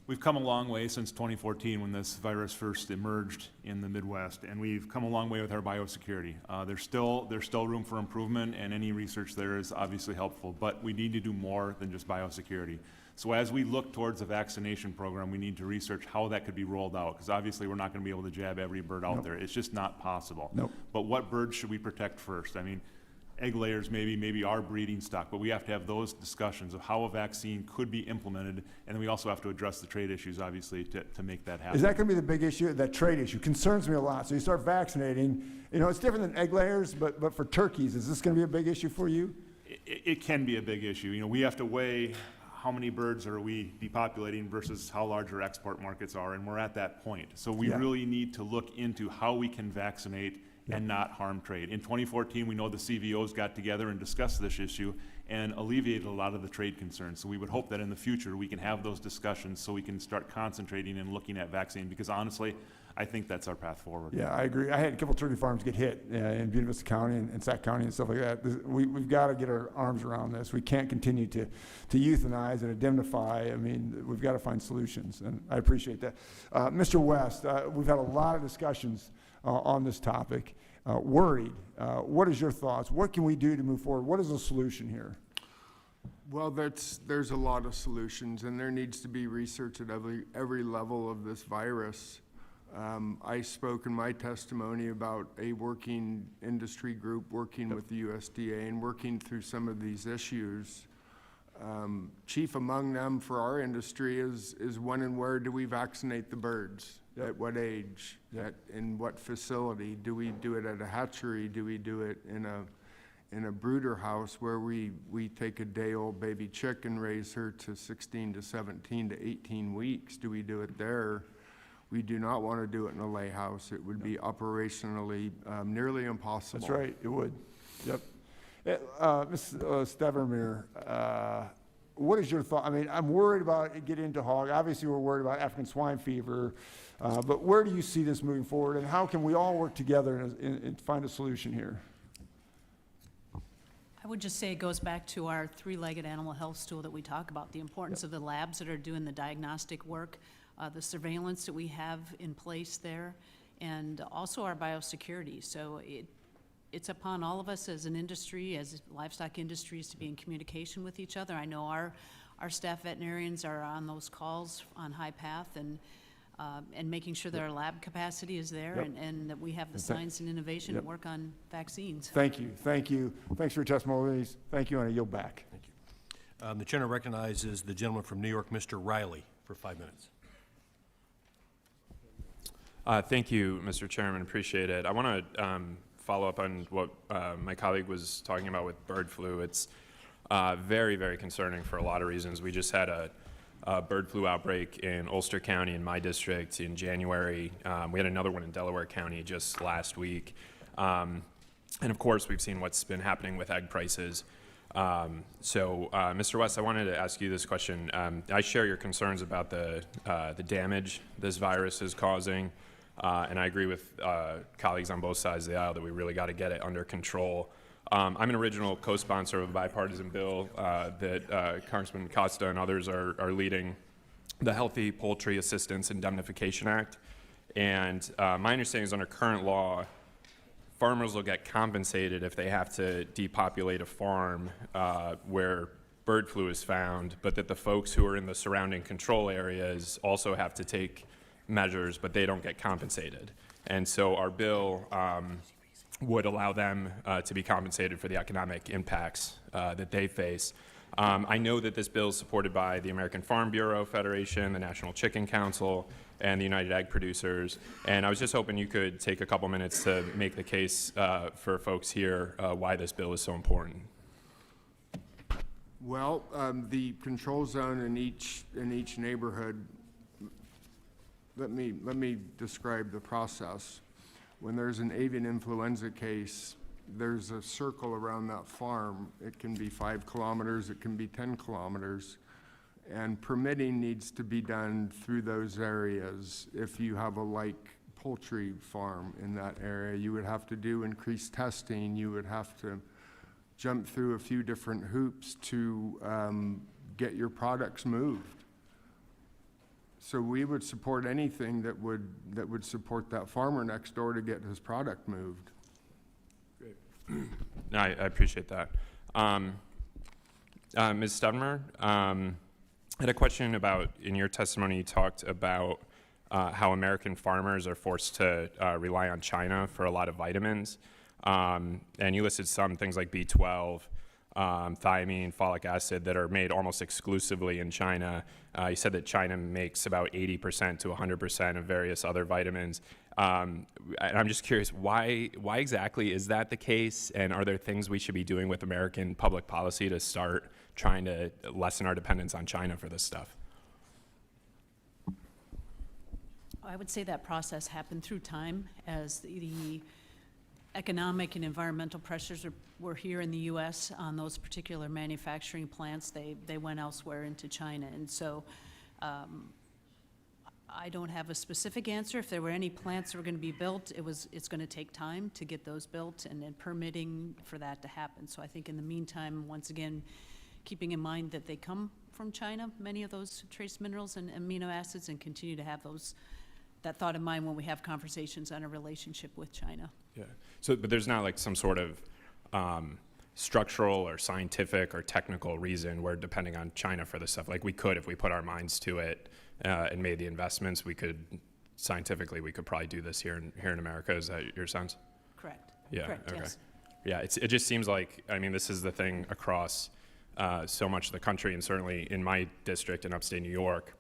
We've come a long way since 2014 when this virus first emerged in the Midwest, and we've come a long way with our biosecurity. There's still room for improvement, and any research there is obviously helpful, but we need to do more than just biosecurity. So as we look towards a vaccination program, we need to research how that could be rolled out, because obviously we're not going to be able to jab every bird out there. It's just not possible. But what birds should we protect first? I mean, egg layers maybe our breeding stock, but we have to have those discussions of how a vaccine could be implemented, and then we also have to address the trade issues, obviously, to make that happen. Is that going to be the big issue? That trade issue concerns me a lot. So you start vaccinating, it's different than egg layers, but for turkeys, is this going to be a big issue for you? It can be a big issue. We have to weigh how many birds are we depopulating versus how large our export markets are, and we're at that point. So we really need to look into how we can vaccinate and not harm trade. In 2014, we know the CVOs got together and discussed this issue and alleviated a lot of the trade concerns. So we would hope that in the future we can have those discussions so we can start concentrating and looking at vaccine, because honestly, I think that's our path forward. Yeah, I agree. I had a couple of turkey farms get hit in Buena Vista County and Sac County and stuff like that. We've got to get our arms around this. We can't continue to euthanize and indemnify. I mean, we've got to find solutions, and I appreciate that. Mr. West, we've had a lot of discussions on this topic. Worried. What is your thoughts? What can we do to move forward? What is the solution here? Well, there's a lot of solutions, and there needs to be research at every level of this virus. I spoke in my testimony about a working industry group working with the USDA and working through some of these issues. Chief among them for our industry is when and where do we vaccinate the birds? At what age? In what facility? Do we do it at a hatchery? Do we do it in a brooder house where we take a day-old baby chick and raise her to 16 to 17 to 18 weeks? Do we do it there? We do not want to do it in a lay house. It would be operationally nearly impossible. That's right, it would. Yep. Ms. Stevermer, what is your thought? I mean, I'm worried about it getting into hog. Obviously, we're worried about African swine fever. But where do you see this moving forward, and how can we all work together and find a solution here? I would just say it goes back to our three-legged animal health stool that we talk about, the importance of the labs that are doing the diagnostic work, the surveillance that we have in place there, and also our biosecurity. So it's upon all of us as an industry, as livestock industries, to be in communication with each other. I know our staff veterinarians are on those calls on High Path and making sure that our lab capacity is there and that we have the science and innovation to work on vaccines. Thank you. Thank you. Thanks for your testimonies. Thank you, and I yield back. Thank you. The chair recognizes the gentleman from New York, Mr. Riley, for 5 minutes. Thank you, Mr. Chairman. Appreciate it. I want to follow up on what my colleague was talking about with bird flu. It's very, very concerning for a lot of reasons. We just had a bird flu outbreak in Ulster County in my district in January. We had another one in Delaware County just last week. And of course, we've seen what's been happening with egg prices. Mr. West, I wanted to ask you this question. I share your concerns about the damage this virus is causing, and I agree with colleagues on both sides of the aisle that we really got to get it under control. I'm an original co-sponsor of a bipartisan bill that Congressman Costa and others are leading, the Healthy Poultry Assistance Indemnification Act. And my understanding is under current law, farmers will get compensated if they have to depopulate a farm where bird flu is found, but that the folks who are in the surrounding control areas also have to take measures, but they don't get compensated. And so our bill would allow them to be compensated for the economic impacts that they face. I know that this bill is supported by the American Farm Bureau Federation, the National Chicken Council, and the United Egg Producers. And I was just hoping you could take a couple minutes to make the case for folks here why this bill is so important. Well, the control zone in each neighborhood, let me describe the process. When there's an avian influenza case, there's a circle around that farm. It can be 5 kilometers, it can be 10 kilometers, and permitting needs to be done through those areas. If you have a like poultry farm in that area, you would have to do increased testing. You would have to jump through a few different hoops to get your products moved. So we would support anything that would support that farmer next door to get his product moved. No, I appreciate that. Ms. Stevermer, I had a question about, in your testimony, you talked about how American farmers are forced to rely on China for a lot of vitamins. And you listed some things like B12, thiamine, folic acid that are made almost exclusively in China. You said that China makes about 80% to 100% of various other vitamins. And I'm just curious, why exactly is that the case? And are there things we should be doing with American public policy to start trying to lessen our dependence on China for this stuff? I would say that process happened through time as the economic and environmental pressures were here in the U.S. on those particular manufacturing plants. They went elsewhere into China. And so I don't have a specific answer. If there were any plants that were going to be built, it's going to take time to get those built and permitting for that to happen. So I think in the meantime, once again, keeping in mind that they come from China, many of those trace minerals and amino acids, and continue to have that thought in mind when we have conversations on a relationship with China. Yeah. So, but there's not like some sort of structural or scientific or technical reason we're depending on China for this stuff. Like we could, if we put our minds to it and made the investments, we could scientifically we could probably do this here in America. Is that your sense? Correct. Yeah. Correct, okay. yes. Yeah. It just seems like, I mean, this is the thing across so much of the country, and certainly in my district in upstate New York,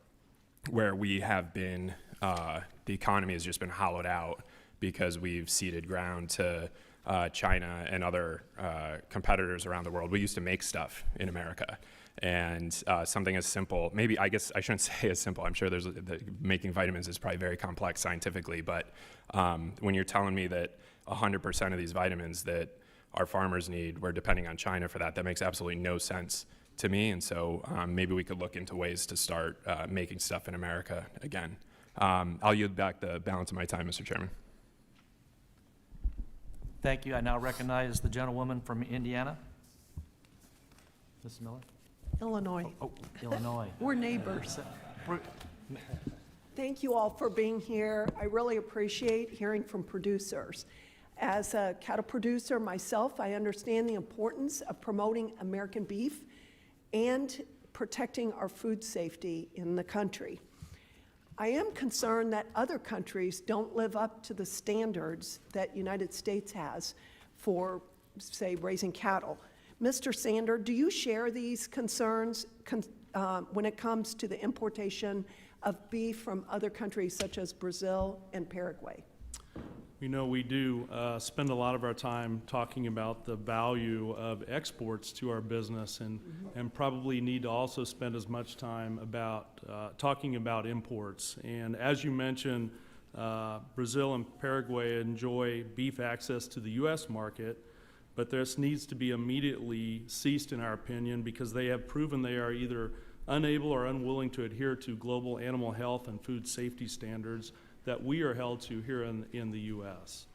where we have been the economy has just been hollowed out because we've ceded ground to China and other competitors around the world. We used to make stuff in America, and something as simple, maybe I guess I shouldn't say as simple, I'm sure making vitamins is probably very complex scientifically, but when you're telling me that 100% of these vitamins that our farmers need, we're depending on China for that makes absolutely no sense to me. And so maybe we could look into ways to start making stuff in America again. I'll yield back the balance of my time, Mr. Chairman. Thank you. I now recognize the gentlewoman from Indiana. Mrs. Miller? Illinois. Oh, Illinois. We're neighbors. Thank you all for being here. I really appreciate hearing from producers. As a cattle producer myself, I understand the importance of promoting American beef and protecting our food safety in the country. I am concerned that other countries don't live up to the standards that United States has for, say, raising cattle. Mr. Sander, do you share these concerns when it comes to the importation of beef from other countries such as Brazil and Paraguay? You know, we do spend a lot of our time talking about the value of exports to our business, and probably need to also spend as much time about talking about imports. And as you mentioned, Brazil and Paraguay enjoy beef access to the U.S. market, but this needs to be immediately ceased, in our opinion, because they have proven they are either unable or unwilling to adhere to global animal health and food safety standards that we are held to here in the U.S.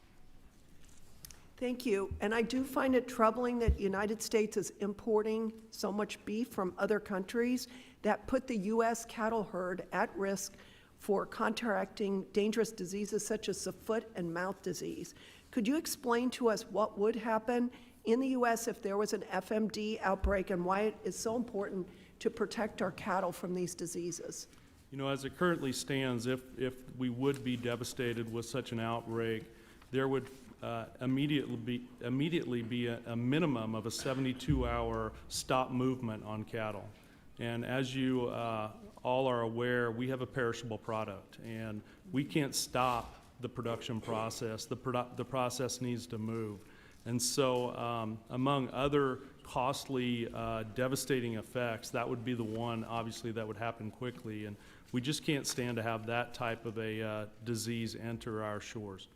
Thank you. And I do find it troubling that the United States is importing so much beef from other countries that put the U.S. cattle herd at risk for contracting dangerous diseases such as the foot and mouth disease. Could you explain to us what would happen in the U.S. if there was an FMD outbreak and why it is so important to protect our cattle from these diseases? You know, as it currently stands, if we would be devastated with such an outbreak, there would immediately be a minimum of a 72-hour stop movement on cattle. And as you all are aware, we have a perishable product, and we can't stop the production process. The process needs to move. And so among other costly, devastating effects, that would be the one, obviously, that would happen quickly. And we just can't stand to have that type of a disease enter our shores.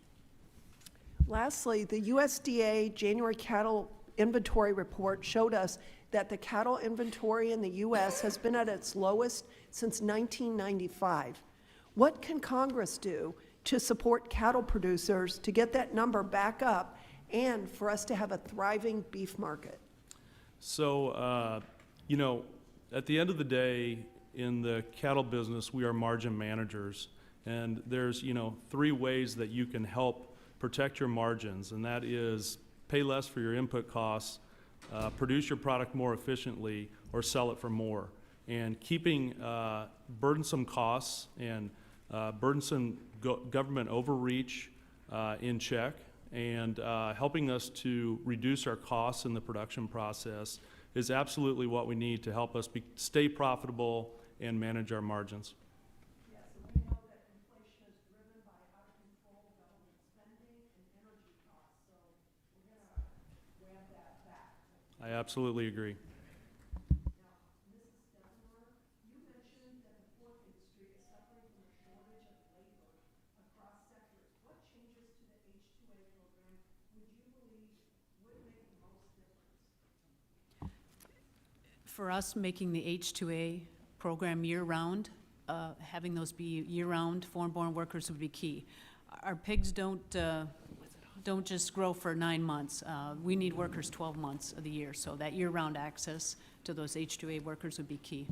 Lastly, the USDA January cattle inventory report showed us that the cattle inventory in the U.S. has been at its lowest since 1995. What can Congress do to support cattle producers to get that number back up and for us to have a thriving beef market? So, you know, at the end of the day, in the cattle business, we are margin managers. And there's, you know, 3 ways that you can help protect your margins, and that is pay less for your input costs, produce your product more efficiently, or sell it for more. And keeping burdensome costs and burdensome government overreach in check, and helping us to reduce our costs in the production process is absolutely what we need to help us stay profitable and manage our margins. Yes, and we know that inflation is driven by out-of-control government spending and energy costs, so we're going to ramp that back. I absolutely agree. Now, Mrs. Stevermer, you mentioned that the pork industry is suffering from a shortage of labor across sectors. What changes to the H-2A program would you believe would make the most difference? For us, making the H-2A program year-round, having those be year-round foreign-born workers would be key. Our pigs don't just grow for 9 months. We need workers 12 months of the year, so that year-round access to those H-2A workers would be key.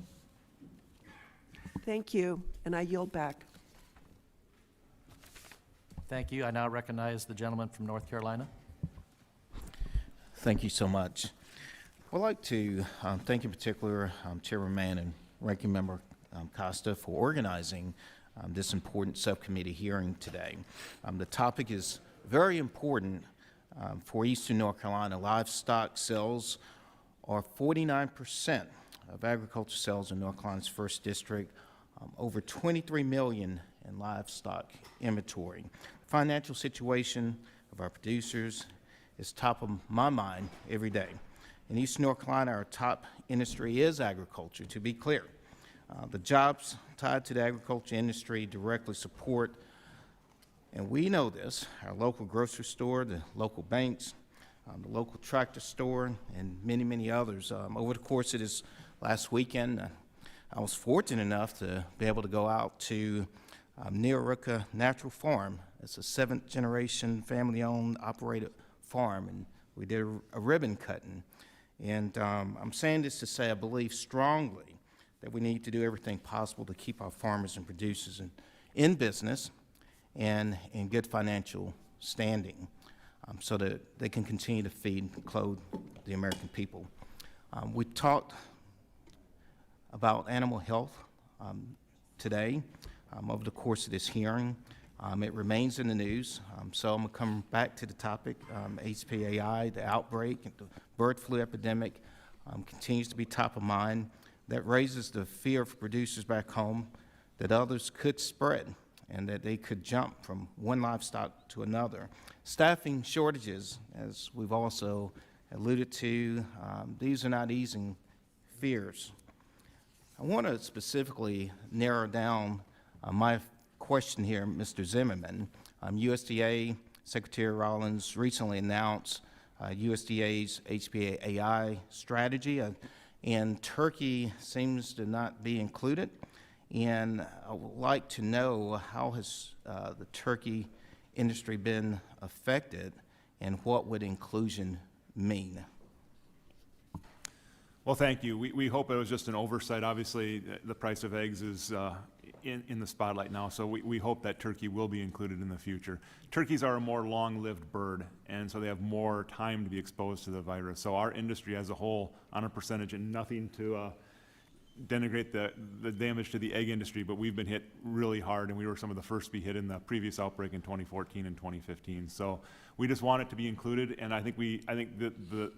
Thank you, and I yield back. Thank you. I now recognize the gentleman from North Carolina. Thank you so much. I'd like to thank in particular Chairman Mann and Ranking Member Costa for organizing this important subcommittee hearing today. The topic is very important for Eastern North Carolina. Livestock sales are 49% of agriculture sales in North Carolina's 1st District, over 23 million in livestock inventory. The financial situation of our producers is top of my mind every day. In Eastern North Carolina, our top industry is agriculture, to be clear. The jobs tied to the agriculture industry directly support, and we know this, our local grocery store, the local banks, the local tractor store, and many, many others. Over the course of this last weekend, I was fortunate enough to be able to go out to Near Rooka Natural Farm. It's a 7th-generation family-owned, operated farm, and we did a ribbon cutting. And I'm saying this to say I believe strongly that we need to do everything possible to keep our farmers and producers in business and in good financial standing so that they can continue to feed and clothe the American people. We talked about animal health today over the course of this hearing. It remains in the news, so I'm going to come back to the topic. HPAI, the outbreak, the bird flu epidemic continues to be top of mind. That raises the fear for producers back home that others could spread and that they could jump from one livestock to another. Staffing shortages, as we've also alluded to, these are not easing fears. I want to specifically narrow down my question here, Mr. Zimmerman. USDA Secretary Rollins recently announced USDA's HPAI strategy, and turkey seems to not be included. And I would like to know, how has the turkey industry been affected, and what would inclusion mean? Well, thank you. We hope it was just an oversight. Obviously, the price of eggs is in the spotlight now, so we hope that turkey will be included in the future. Turkeys are a more long-lived bird, and so they have more time to be exposed to the virus. So our industry as a whole, on a percentage, and nothing to denigrate the damage to the egg industry, but we've been hit really hard, and we were some of the first to be hit in the previous outbreak in 2014 and 2015. So we just want it to be included, and I think the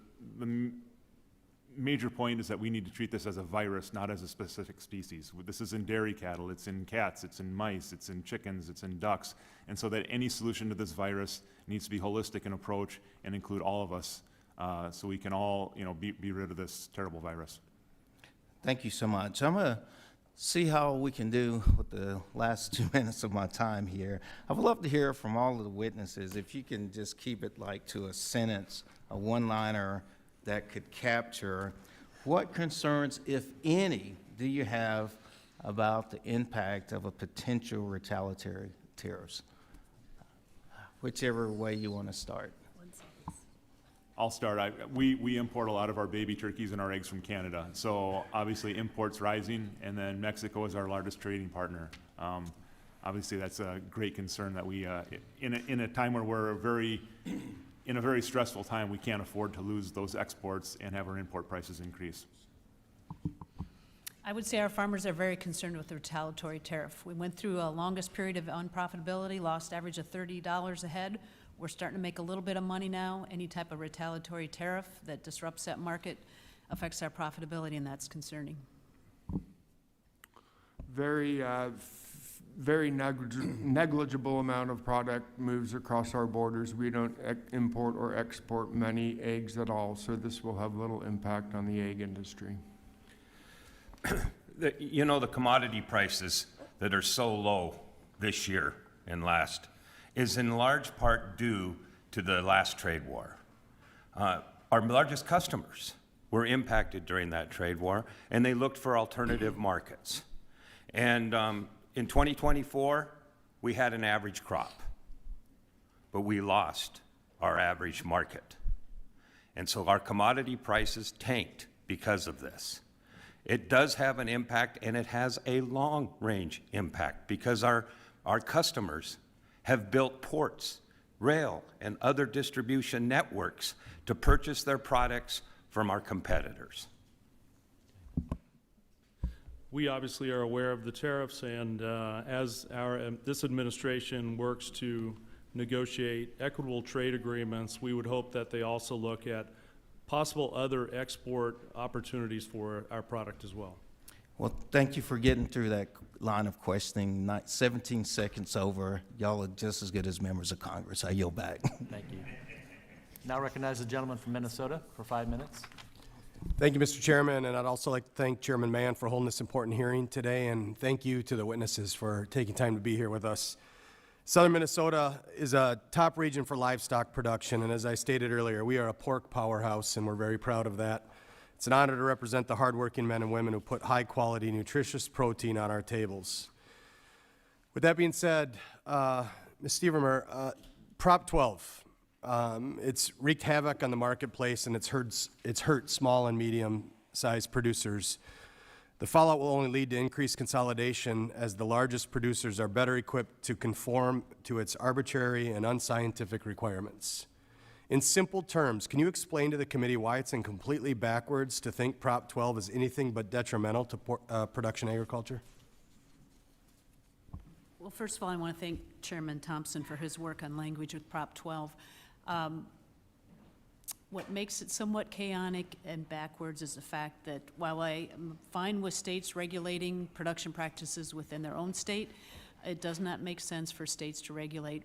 major point is that we need to treat this as a virus, not as a specific species. This is in dairy cattle, it's in cats, it's in mice, it's in chickens, it's in ducks, and so that any solution to this virus needs to be holistic in approach and include all of us, so we can all, be rid of this terrible virus. Thank you so much. I'm going to see how we can do with the last 2 minutes of my time here. I would love to hear from all of the witnesses, if you can just keep it like to a sentence, a one-liner that could capture what concerns, if any, do you have about the impact of a potential retaliatory tariffs? Whichever way you want to start. I'll start. We import a lot of our baby turkeys and our eggs from Canada. So obviously imports rising, and then Mexico is our largest trading partner. Obviously that's a great concern that we, in a time where we're in a very stressful time, we can't afford to lose those exports and have our import prices increase. I would say our farmers are very concerned with the retaliatory tariff. We went through a longest period of unprofitability, lost average of $30 a head. We're starting to make a little bit of money now. Any type of retaliatory tariff that disrupts that market affects our profitability, and that's concerning. Very negligible amount of product moves across our borders. We don't import or export many eggs at all, so this will have little impact on the egg industry. The commodity prices that are so low this year and last is in large part due to the last trade war. Our largest customers were impacted during that trade war, and they looked for alternative markets. And in 2024, we had an average crop, but we lost our average market. And so our commodity prices tanked because of this. It does have an impact, and it has a long-range impact, because our customers have built ports, rail, and other distribution networks to purchase their products from our competitors. We obviously are aware of the tariffs, and as this administration works to negotiate equitable trade agreements, we would hope that they also look at possible other export opportunities for our product as well. Well, thank you for getting through that line of questioning. 17 seconds over. Y'all are just as good as members of Congress. I yield back. Thank you. Now recognize the gentleman from Minnesota for 5 minutes. Thank you, Mr. Chairman, and I'd also like to thank Chairman Mann for holding this important hearing today, and thank you to the witnesses for taking time to be here with us. Southern Minnesota is a top region for livestock production, and as I stated earlier, we are a pork powerhouse, and we're very proud of that. It's an honor to represent the hardworking men and women who put high-quality, nutritious protein on our tables. With that being said, Ms. Stevermer, Prop 12, it's wreaked havoc on the marketplace, and it's hurt small and medium-sized producers. The fallout will only lead to increased consolidation, as the largest producers are better equipped to conform to its arbitrary and unscientific requirements. In simple terms, can you explain to the committee why it's completely backwards to think Prop 12 is anything but detrimental to production agriculture? Well, first of all, I want to thank Chairman Thompson for his work on language with Prop 12. What makes it somewhat chaotic and backwards is the fact that while I am fine with states regulating production practices within their own state, it does not make sense for states to regulate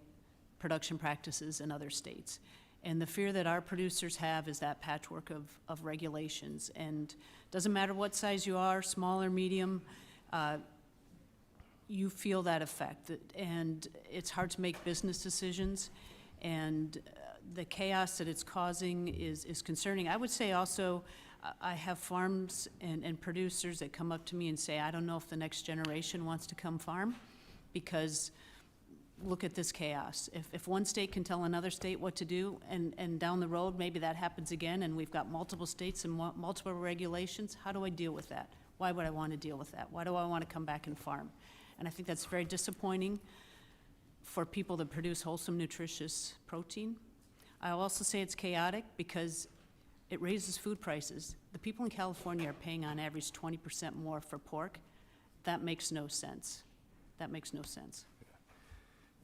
production practices in other states. And the fear that our producers have is that patchwork of regulations. And doesn't matter what size you are, small or medium, you feel that effect. And it's hard to make business decisions. And the chaos that it's causing is concerning. I would say also, I have farms and producers that come up to me and say, I don't know if the next generation wants to come farm, because look at this chaos. If one state can tell another state what to do, and down the road, maybe that happens again, and we've got multiple states and multiple regulations, how do I deal with that? Why would I want to deal with that? Why do I want to come back and farm? And I think that's very disappointing for people that produce wholesome, nutritious protein. I'll also say it's chaotic because it raises food prices. The people in California are paying on average 20% more for pork. That makes no sense. That makes no sense.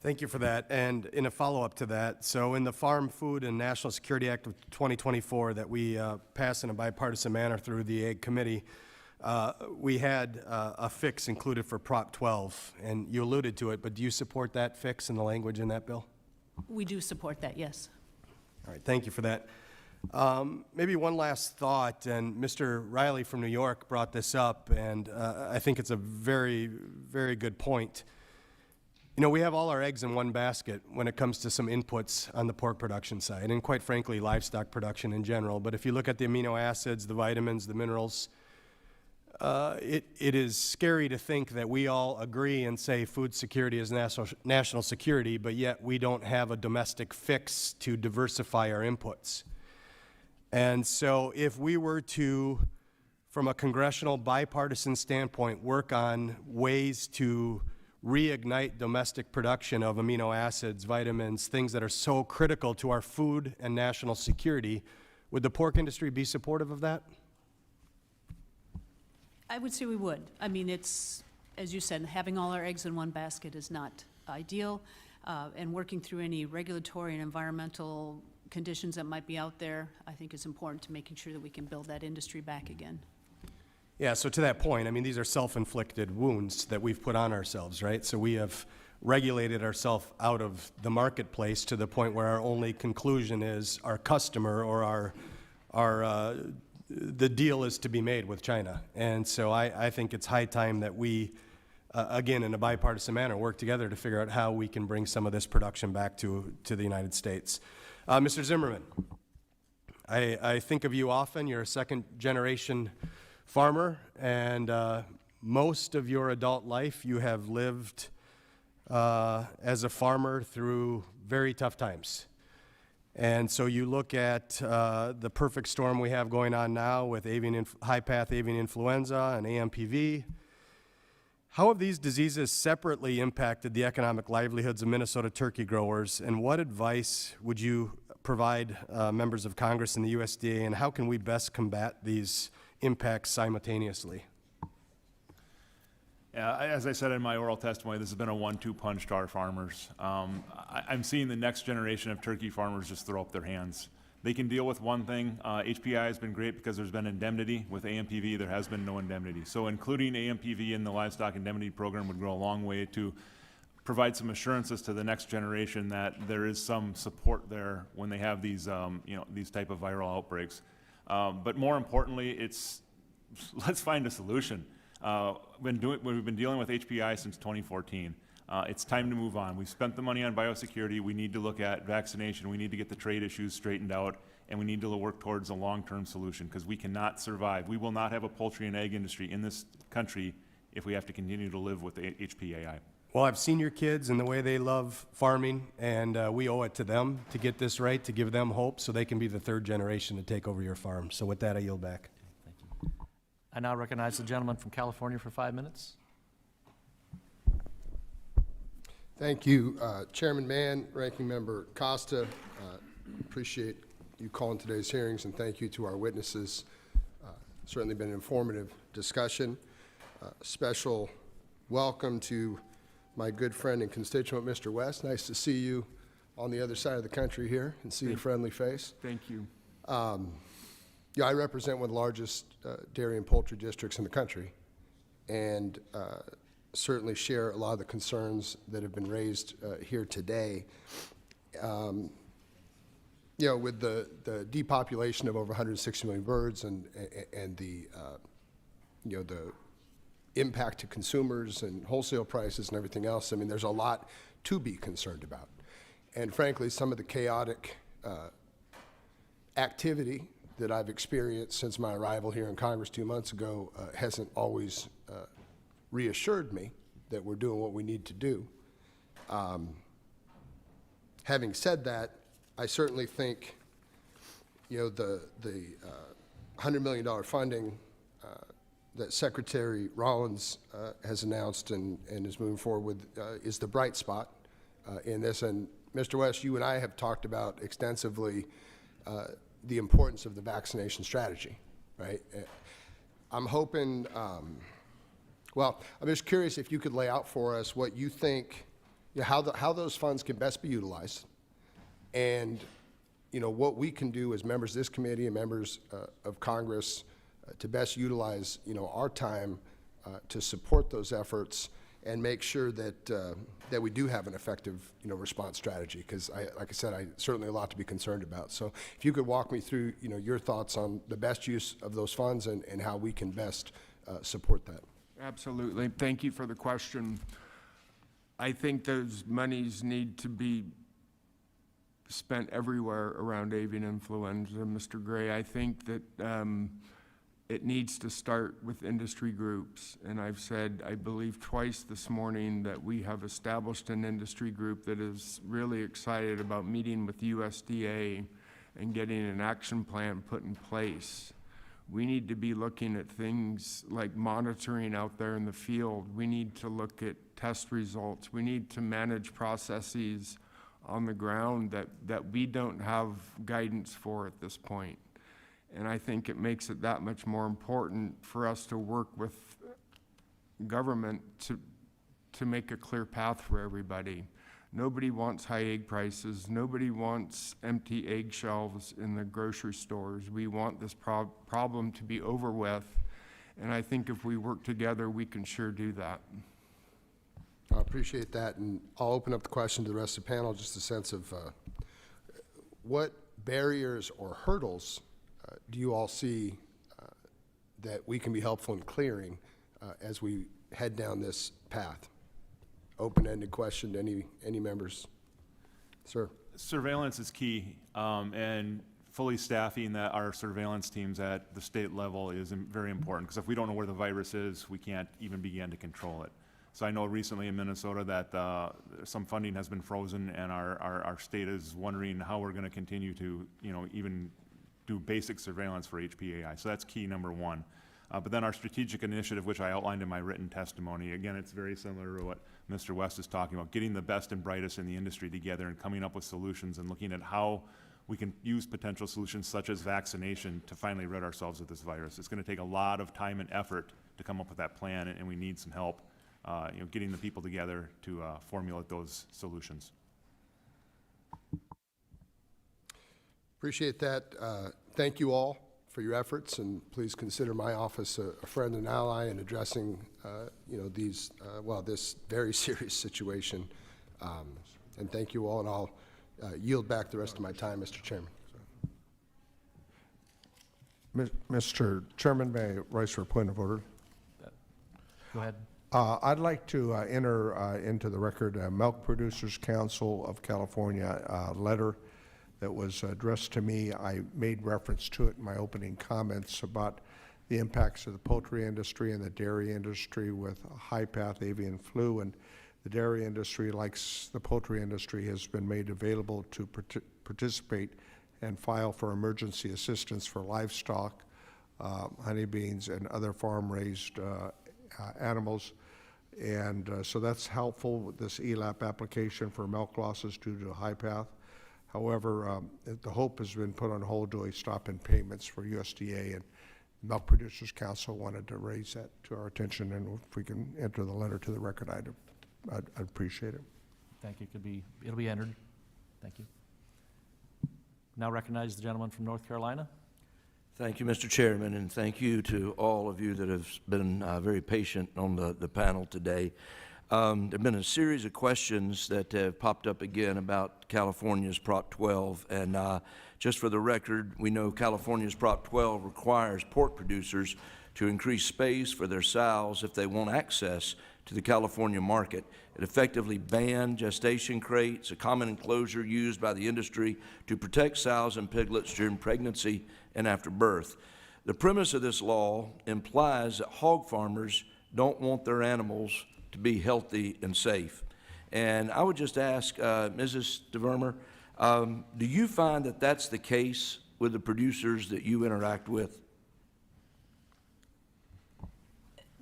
Thank you for that. And in a follow-up to that, so in the Farm, Food, and National Security Act of 2024 that we passed in a bipartisan manner through the Ag Committee, we had a fix included for Prop 12, and you alluded to it, but do you support that fix in the language in that bill? We do support that, yes. All right, thank you for that. Maybe one last thought, and Mr. Riley from New York brought this up, and I think it's a very, very good point. You know, we have all our eggs in one basket when it comes to some inputs on the pork production side, and quite frankly, livestock production in general. But if you look at the amino acids, the vitamins, the minerals, it is scary to think that we all agree and say food security is national security, but yet we don't have a domestic fix to diversify our inputs. And so if we were to, from a congressional bipartisan standpoint, work on ways to reignite domestic production of amino acids, vitamins, things that are so critical to our food and national security, would the pork industry be supportive of that? I would say we would. I mean, it's, as you said, having all our eggs in one basket is not ideal, and working through any regulatory and environmental conditions that might be out there, I think is important to making sure that we can build that industry back again. Yeah, so to that point, I mean, these are self-inflicted wounds that we've put on ourselves, right? So we have regulated ourselves out of the marketplace to the point where our only conclusion is our customer or the deal is to be made with China. And so I think it's high time that we, again, in a bipartisan manner, work together to figure out how we can bring some of this production back to the United States. Mr. Zimmerman, I think of you often. You're a second-generation farmer, and most of your adult life you have lived as a farmer through very tough times. And so you look at the perfect storm we have going on now with high-path avian influenza and AMPV. How have these diseases separately impacted the economic livelihoods of Minnesota turkey growers, and what advice would you provide members of Congress and the USDA, and how can we best combat these impacts simultaneously? Yeah, as I said in my oral testimony, this has been a 1-2 punch to our farmers. I'm seeing the next generation of turkey farmers just throw up their hands. They can deal with one thing. HPI has been great because there's been indemnity. With AMPV, there has been no indemnity. So including AMPV in the livestock indemnity program would go a long way to provide some assurances to the next generation that there is some support there when they have these, these type of viral outbreaks. But more importantly, let's find a solution. We've been dealing with HPI since 2014. It's time to move on. We've spent the money on biosecurity. We need to look at vaccination. We need to get the trade issues straightened out, and we need to work towards a long-term solution because we cannot survive. We will not have a poultry and egg industry in this country if we have to continue to live with HPAI. Well, I've seen your kids and the way they love farming, and we owe it to them to get this right, to give them hope so they can be the third generation to take over your farm. So with that, I yield back. Thank you. I now recognize the gentleman from California for 5 minutes. Thank you, Chairman Mann, Ranking Member Costa. Appreciate you calling today's hearings, and thank you to our witnesses. Certainly been an informative discussion. Special welcome to my good friend and constituent, Mr. West. Nice to see you on the other side of the country here and see your friendly face. Thank you. Yeah, I represent one of the largest dairy and poultry districts in the country, and certainly share a lot of the concerns that have been raised here today. With the depopulation of over 160 million birds and the the impact to consumers and wholesale prices and everything else, I mean, there's a lot to be concerned about. And frankly, some of the chaotic activity that I've experienced since my arrival here in Congress 2 months ago hasn't always reassured me that we're doing what we need to do. Having said that, I certainly think, the $100 million funding that Secretary Rollins has announced and is moving forward with is the bright spot in this. And Mr. West, you and I have talked about extensively the importance of the vaccination strategy, right? I'm hoping, well, I'm just curious if you could lay out for us what you think, how those funds can best be utilized, and what we can do as members of this committee and members of Congress to best utilize our time to support those efforts and make sure that that we do have an effective response strategy, because like I said, certainly a lot to be concerned about. So if you could walk me through your thoughts on the best use of those funds and how we can best support that. Absolutely. Thank you for the question. I think those monies need to be spent everywhere around avian influenza, Mr. Gray. I think that it needs to start with industry groups. And I've said, I believe twice this morning, that we have established an industry group that is really excited about meeting with USDA and getting an action plan put in place. We need to be looking at things like monitoring out there in the field. We need to look at test results. We need to manage processes on the ground that we don't have guidance for at this point. And I think it makes it that much more important for us to work with government to make a clear path for everybody. Nobody wants high egg prices. Nobody wants empty egg shelves in the grocery stores. We want this problem to be over with. And I think if we work together, we can sure do that. I appreciate that, and I'll open up the question to the rest of the panel, just a sense of what barriers or hurdles do you all see that we can be helpful in clearing as we head down this path? Open-ended question to any members. Sir. Surveillance is key, and fully staffing our surveillance teams at the state level is very important, because if we don't know where the virus is, we can't even begin to control it. So I know recently in Minnesota that some funding has been frozen, and our state is wondering how we're going to continue to, even do basic surveillance for HPAI. So that's key number one. But then our strategic initiative, which I outlined in my written testimony, again, it's very similar to what Mr. West is talking about, getting the best and brightest in the industry together and coming up with solutions and looking at how we can use potential solutions such as vaccination to finally rid ourselves of this virus. It's going to take a lot of time and effort to come up with that plan, and we need some help, getting the people together to formulate those solutions. Appreciate that. Thank you all for your efforts, and please consider my office a friend and ally in addressing, this very serious situation. And thank you all, and I'll yield back the rest of my time, Mr. Chairman. Mr. Chairman, may I rise for a point of order? Go ahead. I'd like to enter into the record Milk Producers Council of California letter that was addressed to me. I made reference to it in my opening comments about the impacts of the poultry industry and the dairy industry with high-path avian flu. And the dairy industry, like the poultry industry, has been made available to participate and file for emergency assistance for livestock, honeybees, and other farm-raised animals. And so that's helpful with this ELAP application for milk losses due to high-path. However, the hope has been put on hold to a stop in payments for USDA, and Milk Producers Council wanted to raise that to our attention, and if we can enter the letter to the record, I'd appreciate it. Thank you. It'll be entered. Thank you. Now recognize the gentleman from North Carolina. Thank you, Mr. Chairman, and thank you to all of you that have been very patient on the panel today. There have been a series of questions that have popped up again about California's Prop 12, and just for the record, we know California's Prop 12 requires pork producers to increase space for their sows if they want access to the California market. It effectively banned gestation crates, a common enclosure used by the industry to protect sows and piglets during pregnancy and after birth. The premise of this law implies that hog farmers don't want their animals to be healthy and safe. And I would just ask, Mrs. Stevermer, do you find that that's the case with the producers that you interact with?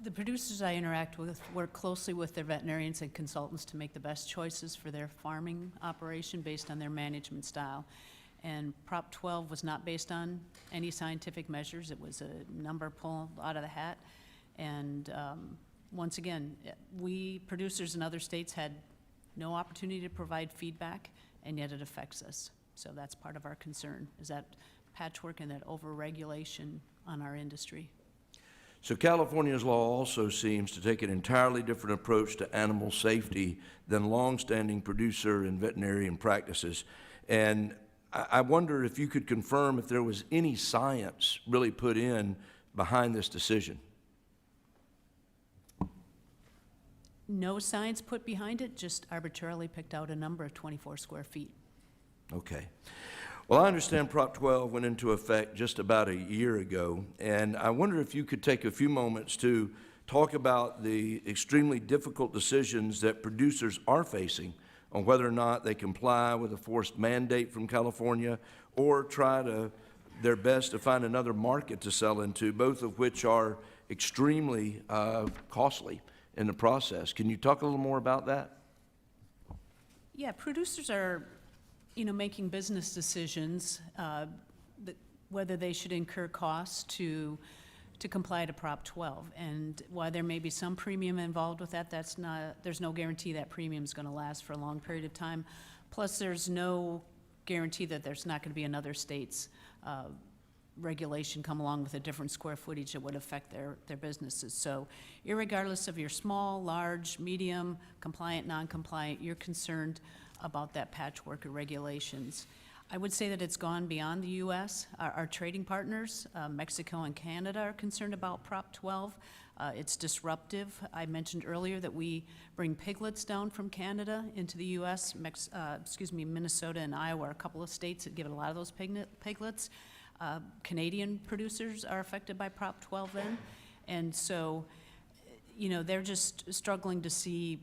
The producers I interact with work closely with their veterinarians and consultants to make the best choices for their farming operation based on their management style. And Prop 12 was not based on any scientific measures. It was a number pulled out of the hat. And once again, we producers in other states had no opportunity to provide feedback, and yet it affects us. So that's part of our concern, is that patchwork and that over-regulation on our industry. So California's law also seems to take an entirely different approach to animal safety than longstanding producer and veterinarian practices. And I wonder if you could confirm if there was any science really put in behind this decision. No science put behind it, just arbitrarily picked out a number of 24 square feet. Okay. Well, I understand Prop 12 went into effect just about a year ago, and I wonder if you could take a few moments to talk about the extremely difficult decisions that producers are facing on whether or not they comply with a forced mandate from California or try their best to find another market to sell into, both of which are extremely costly in the process. Can you talk a little more about that? Yeah, producers are, making business decisions, whether they should incur costs to comply to Prop 12. And while there may be some premium involved with that, there's no guarantee that premium is going to last for a long period of time. Plus, there's no guarantee that there's not going to be another state's regulation come along with a different square footage that would affect their businesses. So irregardless of your small, large, medium, compliant, non-compliant, you're concerned about that patchwork of regulations. I would say that it's gone beyond the U.S. Our trading partners, Mexico and Canada, are concerned about Prop 12. It's disruptive. I mentioned earlier that we bring piglets down from Canada into the U.S. Minnesota and Iowa are a couple of states that give a lot of those piglets. Canadian producers are affected by Prop 12 then. And so, they're just struggling to see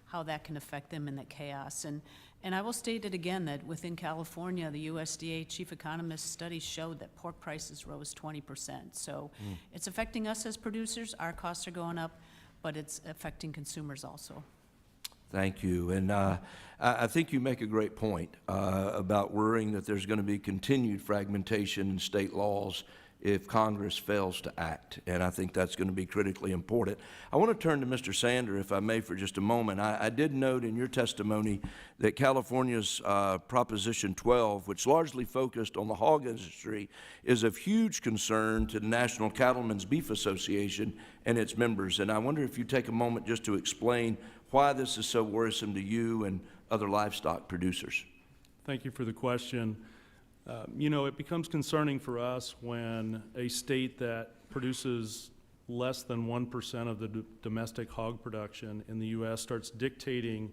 how that can affect them in that chaos. And I will state it again that within California, the USDA chief economist study showed that pork prices rose 20%. So it's affecting us as producers. Our costs are going up, but it's affecting consumers also. Thank you. And I think you make a great point about worrying that there's going to be continued fragmentation in state laws if Congress fails to act, and I think that's going to be critically important. I want to turn to Mr. Sander, if I may, for just a moment. I did note in your testimony that California's Proposition 12, which largely focused on the hog industry, is of huge concern to the National Cattlemen's Beef Association and its members. And I wonder if you take a moment just to explain why this is so worrisome to you and other livestock producers. Thank you for the question. It becomes concerning for us when a state that produces less than 1% of the domestic hog production in the U.S. starts dictating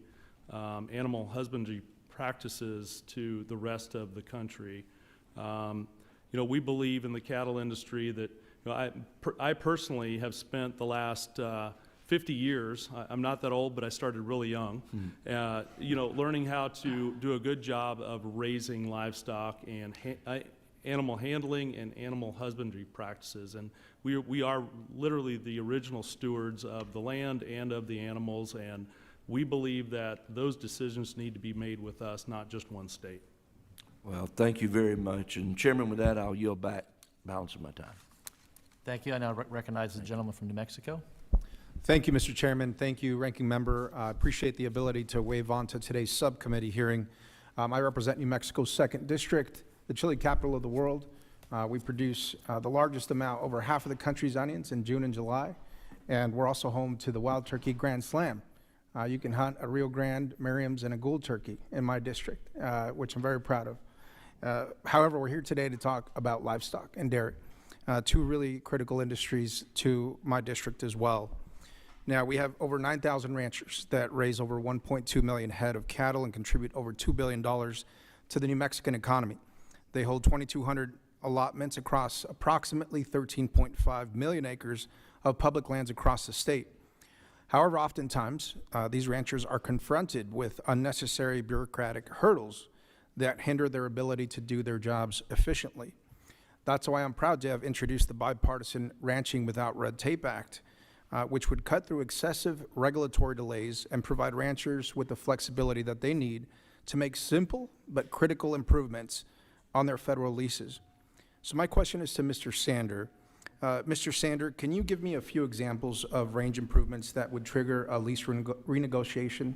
animal husbandry practices to the rest of the country. We believe in the cattle industry that, I personally have spent the last 50 years, I'm not that old, but I started really young, learning how to do a good job of raising livestock and animal handling and animal husbandry practices. And we are literally the original stewards of the land and of the animals, and we believe that those decisions need to be made with us, not just one state. Well, thank you very much. And Chairman, with that, I'll yield back balance of my time. Thank you. I now recognize the gentleman from New Mexico. Thank you, Mr. Chairman. Thank you, Ranking Member. I appreciate the ability to wave on to today's subcommittee hearing. I represent New Mexico's 2nd District, the chili capital of the world. We produce the largest amount, over half of the country's onions in June and July, and we're also home to the Wild Turkey Grand Slam. You can hunt a Rio Grande, Merriam's, and a Gould turkey in my district, which I'm very proud of. However, we're here today to talk about livestock and dairy, two really critical industries to my district as well. Now, we have over 9,000 ranchers that raise over 1.2 million head of cattle and contribute over $2 billion to the New Mexican economy. They hold 2,200 allotments across approximately 13.5 million acres of public lands across the state. However, oftentimes, these ranchers are confronted with unnecessary bureaucratic hurdles that hinder their ability to do their jobs efficiently. That's why I'm proud to have introduced the bipartisan Ranching Without Red Tape Act, which would cut through excessive regulatory delays and provide ranchers with the flexibility that they need to make simple but critical improvements on their federal leases. So my question is to Mr. Sander. Mr. Sander, can you give me a few examples of range improvements that would trigger a lease renegotiation?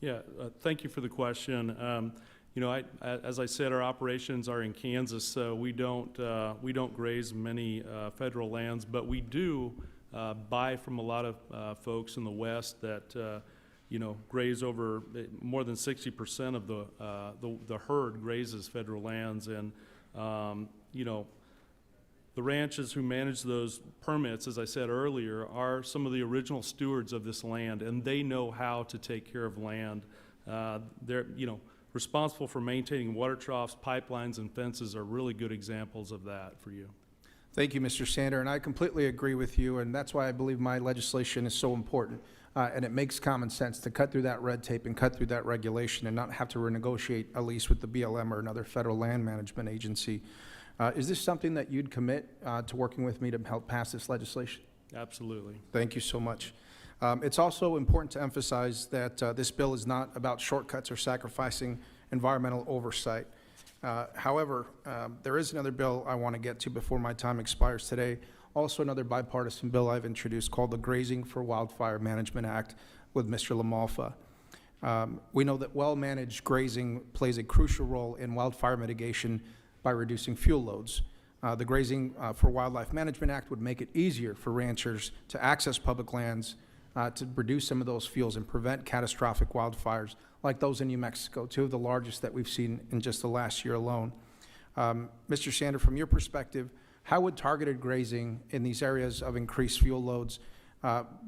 Yeah, thank you for the question. You know, as I said, our operations are in Kansas, so we don't graze many federal lands, but we do buy from a lot of folks in the West that you know, graze over more than 60% of the herd grazes federal lands, and you know, the ranches who manage those permits, as I said earlier, are some of the original stewards of this land, and they know how to take care of land. They're, you know, responsible for maintaining water troughs, pipelines, and fences are really good examples of that for you. Thank you, Mr. Sander, and I completely agree with you, and that's why I believe my legislation is so important. And it makes common sense to cut through that red tape and cut through that regulation and not have to renegotiate a lease with the BLM or another federal land management agency. Is this something that you'd commit to working with me to help pass this legislation? Absolutely. Thank you so much. It's also important to emphasize that this bill is not about shortcuts or sacrificing environmental oversight. However, there is another bill I want to get to before my time expires today. Also another bipartisan bill I've introduced called the Grazing for Wildfire Management Act with Mr. LaMalfa. We know that well-managed grazing plays a crucial role in wildfire mitigation by reducing fuel loads. The Grazing for Wildlife Management Act would make it easier for ranchers to access public lands to reduce some of those fuels and prevent catastrophic wildfires like those in New Mexico, two of the largest that we've seen in just the last year alone. Mr. Sander, from your perspective, how would targeted grazing in these areas of increased fuel loads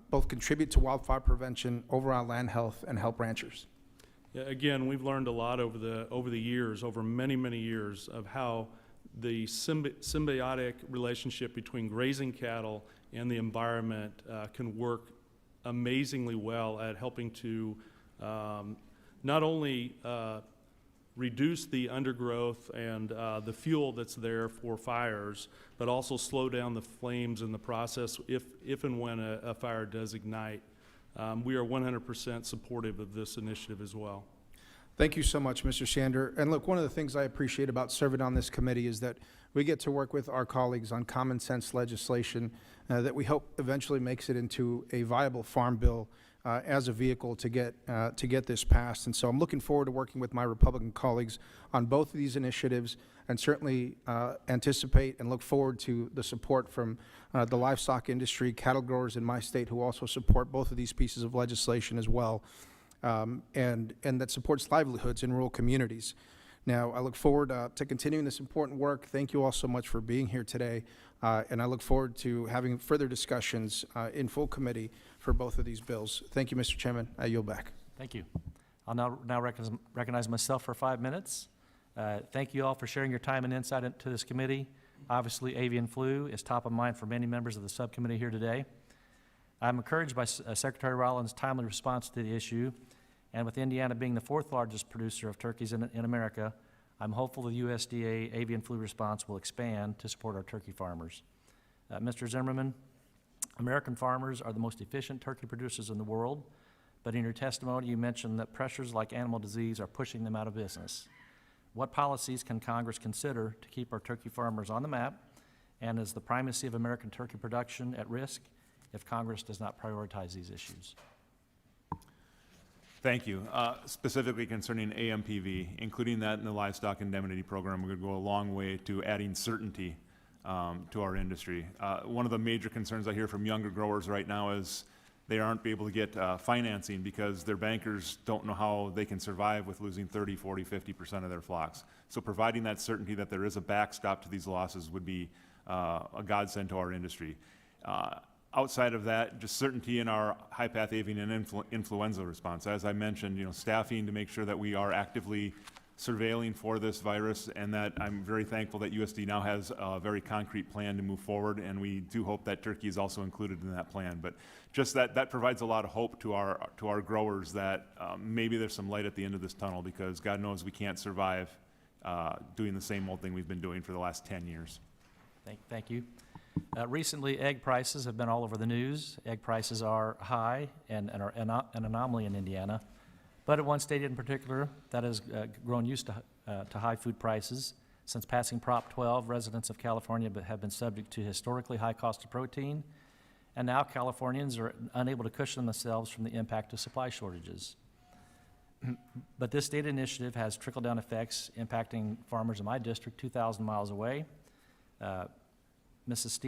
both contribute to wildfire prevention, overall land health, and help ranchers? Yeah, again, we've learned a lot over the years, over many years, of how the symbiotic relationship between grazing cattle and the environment can work amazingly well at helping to not only reduce the undergrowth and the fuel that's there for fires, but also slow down the flames in the process if and when a fire does ignite. We are 100% supportive of this initiative as well. Thank you so much, Mr. Sander. And look, one of the things I appreciate about serving on this committee is that we get to work with our colleagues on common sense legislation that we hope eventually makes it into a viable farm bill as a vehicle to get this passed. And so I'm looking forward to working with my Republican colleagues on both of these initiatives, and certainly anticipate and look forward to the support from the livestock industry, cattle growers in my state who also support both of these pieces of legislation as well, and that supports livelihoods in rural communities. Now, I look forward to continuing this important work. Thank you all so much for being here today, and I look forward to having further discussions in full committee for both of these bills. Thank you, Mr. Chairman. I yield back. Thank you. I'll now recognize myself for 5 minutes. Thank you all for sharing your time and insight into this committee. Obviously, avian flu is top of mind for many members of the subcommittee here today. I'm encouraged by Secretary Rollins' timely response to the issue, and with Indiana being the 4th largest producer of turkeys in America, I'm hopeful the USDA avian flu response will expand to support our turkey farmers. Mr. Zimmerman, American farmers are the most efficient turkey producers in the world, but in your testimony you mentioned that pressures like animal disease are pushing them out of business. What policies can Congress consider to keep our turkey farmers on the map, and is the primacy of American turkey production at risk if Congress does not prioritize these issues? Thank you. Specifically concerning AMPV, including that in the Livestock Indemnity Program, we're going to go a long way to adding certainty to our industry. One of the major concerns I hear from younger growers right now is they aren't able to get financing because their bankers don't know how they can survive with losing 30, 40, 50% of their flocks. So providing that certainty that there is a backstop to these losses would be a godsend to our industry. outside of that, just certainty in our high-path avian and influenza response. As I mentioned, staffing to make sure that we are actively surveilling for this virus, and that I'm very thankful that USD now has a very concrete plan to move forward, and we do hope that turkey is also included in that plan. But just that provides a lot of hope to our growers that maybe there's some light at the end of this tunnel, because God knows we can't survive doing the same old thing we've been doing for the last 10 years. Thank you. Recently, egg prices have been all over the news. Egg prices are high and are an anomaly in Indiana. But at one state in particular that has grown used to high food prices. Since passing Prop 12, residents of California have been subject to historically high cost of protein, and now Californians are unable to cushion themselves from the impact of supply shortages. But this state initiative has trickle-down effects impacting farmers in my district 2,000 miles away. Mrs.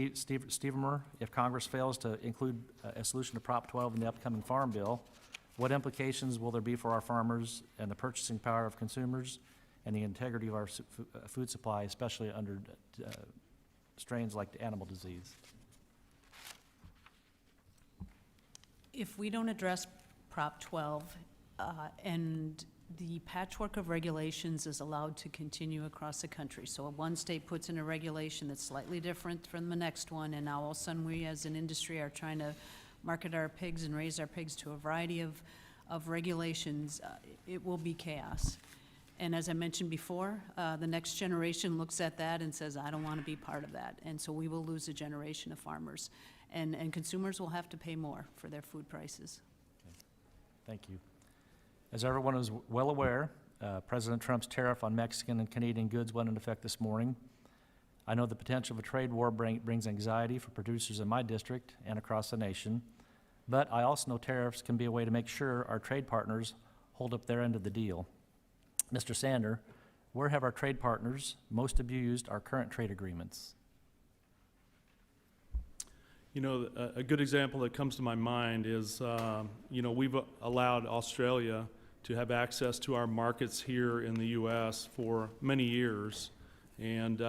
Stevermer, if Congress fails to include a solution to Prop 12 in the upcoming Farm Bill, what implications will there be for our farmers and the purchasing power of consumers and the integrity of our food supply, especially under strains like animal disease? If we don't address Prop 12 and the patchwork of regulations is allowed to continue across the country. So one state puts in a regulation that's slightly different from the next one, and now all of a sudden we as an industry are trying to market our pigs and raise our pigs to a variety of regulations. It will be chaos. And as I mentioned before, the next generation looks at that and says, I don't want to be part of that. And so we will lose a generation of farmers. And consumers will have to pay more for their food prices. Thank you. As everyone is well aware, President Trump's tariff on Mexican and Canadian goods went into effect this morning. I know the potential of a trade war brings anxiety for producers in my district and across the nation, but I also know tariffs can be a way to make sure our trade partners hold up their end of the deal. Mr. Sander, where have our trade partners most abused our current trade agreements? A good example that comes to my mind is, we've allowed Australia to have access to our markets here in the U.S. for many years, and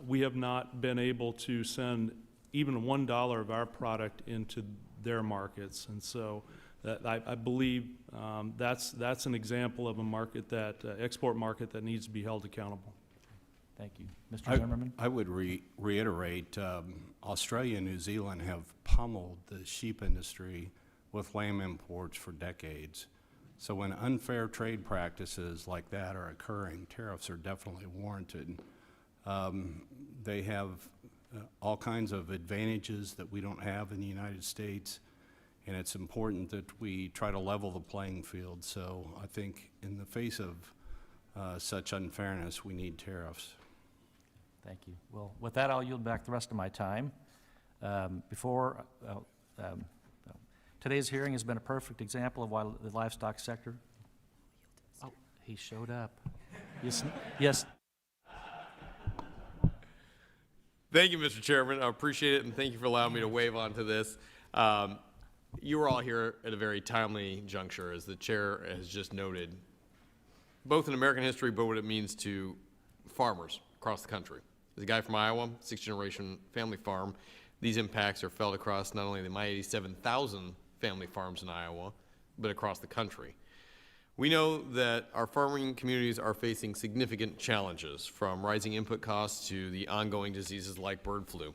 we have not been able to send even $1 of our product into their markets. And so I believe that's an example of a market that, export market that needs to be held accountable. Thank you. Mr. Zimmerman? I would reiterate, Australia and New Zealand have pummeled the sheep industry with lamb imports for decades. So when unfair trade practices like that are occurring, tariffs are definitely warranted. They have all kinds of advantages that we don't have in the United States, and it's important that we try to level the playing field. So I think in the face of such unfairness, we need tariffs. Thank you. Well, with that, I'll yield back the rest of my time. Today's hearing has been a perfect example of why the livestock sector. Oh, he showed up. Yes. Thank you, Mr. Chairman. I appreciate it, and thank you for allowing me to wave onto this. You are all here at a very timely juncture, as the chair has just noted, both in American history, but what it means to farmers across the country. As a guy from Iowa, sixth-generation family farm, these impacts are felt across not only my 87,000 family farms in Iowa, but across the country. We know that our farming communities are facing significant challenges, from rising input costs to the ongoing diseases like bird flu.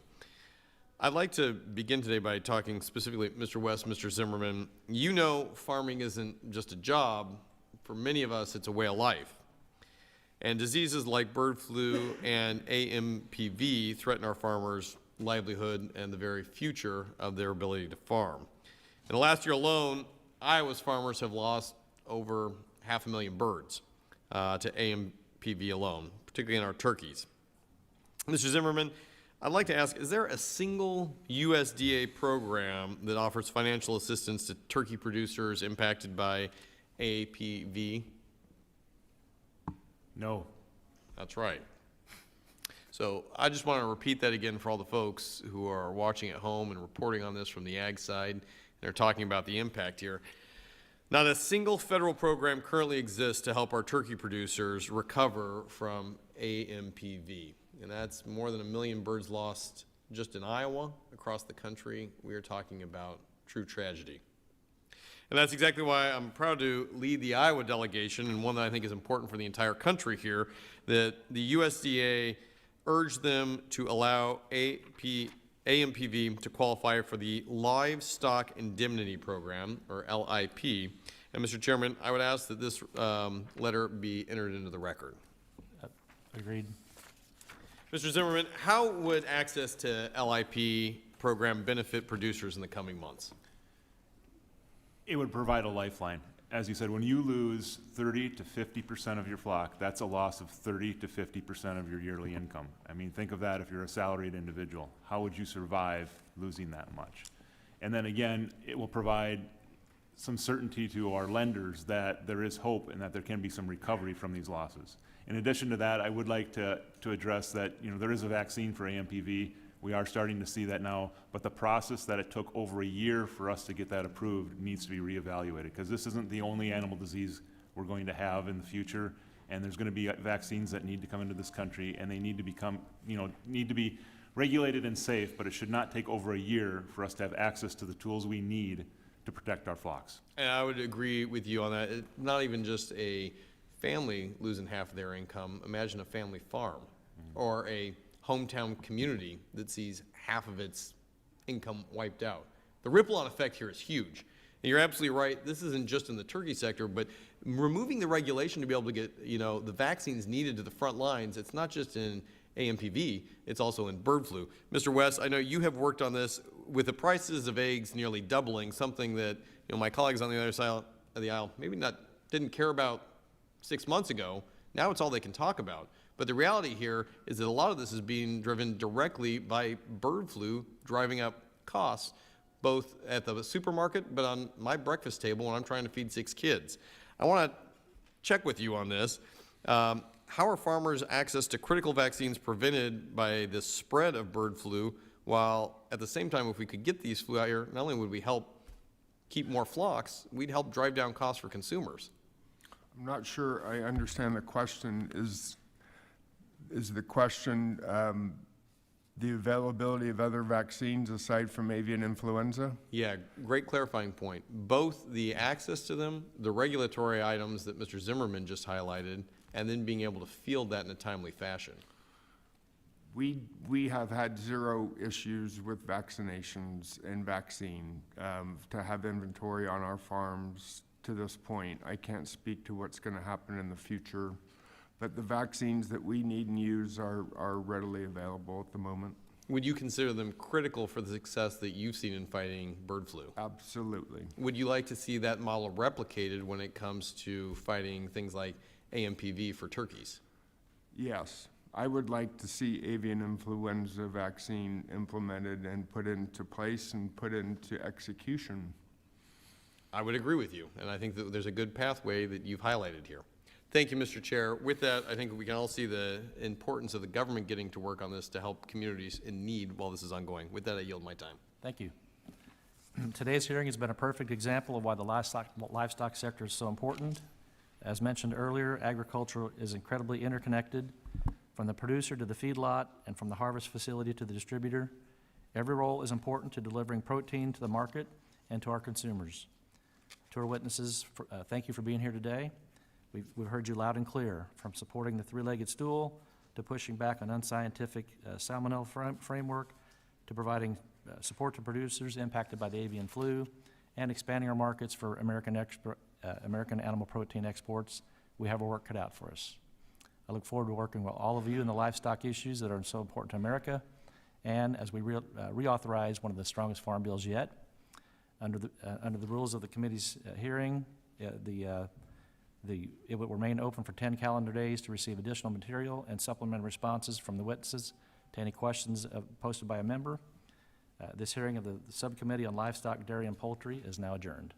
I'd like to begin today by talking specifically, Mr. West, Mr. Zimmerman. You know farming isn't just a job. For many of us, it's a way of life. And diseases like bird flu and AMPV threaten our farmers' livelihood and the very future of their ability to farm. In the last year alone, Iowa's farmers have lost over 500,000 birds to AMPV alone, particularly in our turkeys. Mr. Zimmerman, I'd like to ask, is there a single USDA program that offers financial assistance to turkey producers impacted by APV? No. That's right. So I just want to repeat that again for all the folks who are watching at home and reporting on this from the ag side and are talking about the impact here. Not a single federal program currently exists to help our turkey producers recover from AMPV. And that's more than 1 million birds lost just in Iowa, across the country, we are talking about true tragedy. And that's exactly why I'm proud to lead the Iowa delegation, and one that I think is important for the entire country here, that the USDA urged them to allow AMPV to qualify for the Livestock Indemnity Program, or LIP. And Mr. Chairman, I would ask that this letter be entered into the record. Agreed. Mr. Zimmerman, how would access to LIP program benefit producers in the coming months? It would provide a lifeline. As you said, when you lose 30 to 50% of your flock, that's a loss of 30 to 50% of your yearly income. I mean, think of that if you're a salaried individual. How would you survive losing that much? And then again, it will provide some certainty to our lenders that there is hope and that there can be some recovery from these losses. In addition to that, I would like to address that, there is a vaccine for AMPV. We are starting to see that now, but the process that it took over a year for us to get that approved needs to be reevaluated, because this isn't the only animal disease we're going to have in the future, and there's going to be vaccines that need to come into this country, and they need to become, need to be regulated and safe, but it should not take over a year for us to have access to the tools we need to protect our flocks. And I would agree with you on that. It's not even just a family losing half of their income. Imagine a family farm or a hometown community that sees half of its income wiped out. The ripple-on effect here is huge. And you're absolutely right. This isn't just in the turkey sector, but removing the regulation to be able to get, the vaccines needed to the front lines, it's not just in AMPV, it's also in bird flu. Mr. West, I know you have worked on this with the prices of eggs nearly doubling, something that, my colleagues on the other side of the aisle maybe didn't care about 6 months ago. Now it's all they can talk about. But the reality here is that a lot of this is being driven directly by bird flu, driving up costs, both at the supermarket, but on my breakfast table when I'm trying to feed 6 kids. I want to check with you on this. How are farmers' access to critical vaccines prevented by the spread of bird flu, while at the same time, if we could get these flu out here, not only would we help keep more flocks, we'd help drive down costs for consumers? I'm not sure I understand the question. Is the question the availability of other vaccines aside from avian influenza? Yeah, great clarifying point. Both the access to them, the regulatory items that Mr. Zimmerman just highlighted, and then being able to field that in a timely fashion. We have had zero issues with vaccinations and vaccine to have inventory on our farms to this point. I can't speak to what's going to happen in the future, but the vaccines that we need and use are readily available at the moment. Would you consider them critical for the success that you've seen in fighting bird flu? Absolutely. Would you like to see that model replicated when it comes to fighting things like AMPV for turkeys? Yes. I would like to see avian influenza vaccine implemented and put into place and put into execution. I would agree with you, and I think that there's a good pathway that you've highlighted here. Thank you, Mr. Chair. With that, I think we can all see the importance of the government getting to work on this to help communities in need while this is ongoing. With that, I yield my time. Thank you. Today's hearing has been a perfect example of why the livestock sector is so important. As mentioned earlier, agriculture is incredibly interconnected. From the producer to the feedlot and from the harvest facility to the distributor, every role is important to delivering protein to the market and to our consumers. To our witnesses, thank you for being here today. We've heard you loud and clear, from supporting the three-legged stool to pushing back on unscientific salmonella framework to providing support to producers impacted by the avian flu and expanding our markets for American animal protein exports. We have our work cut out for us. I look forward to working with all of you in the livestock issues that are so important to America, and as we reauthorize one of the strongest farm bills yet. Under the rules of the committee's hearing, it will remain open for 10 calendar days to receive additional material and supplemental responses from the witnesses to any questions posted by a member. This hearing of the Subcommittee on Livestock, Dairy, and Poultry is now adjourned.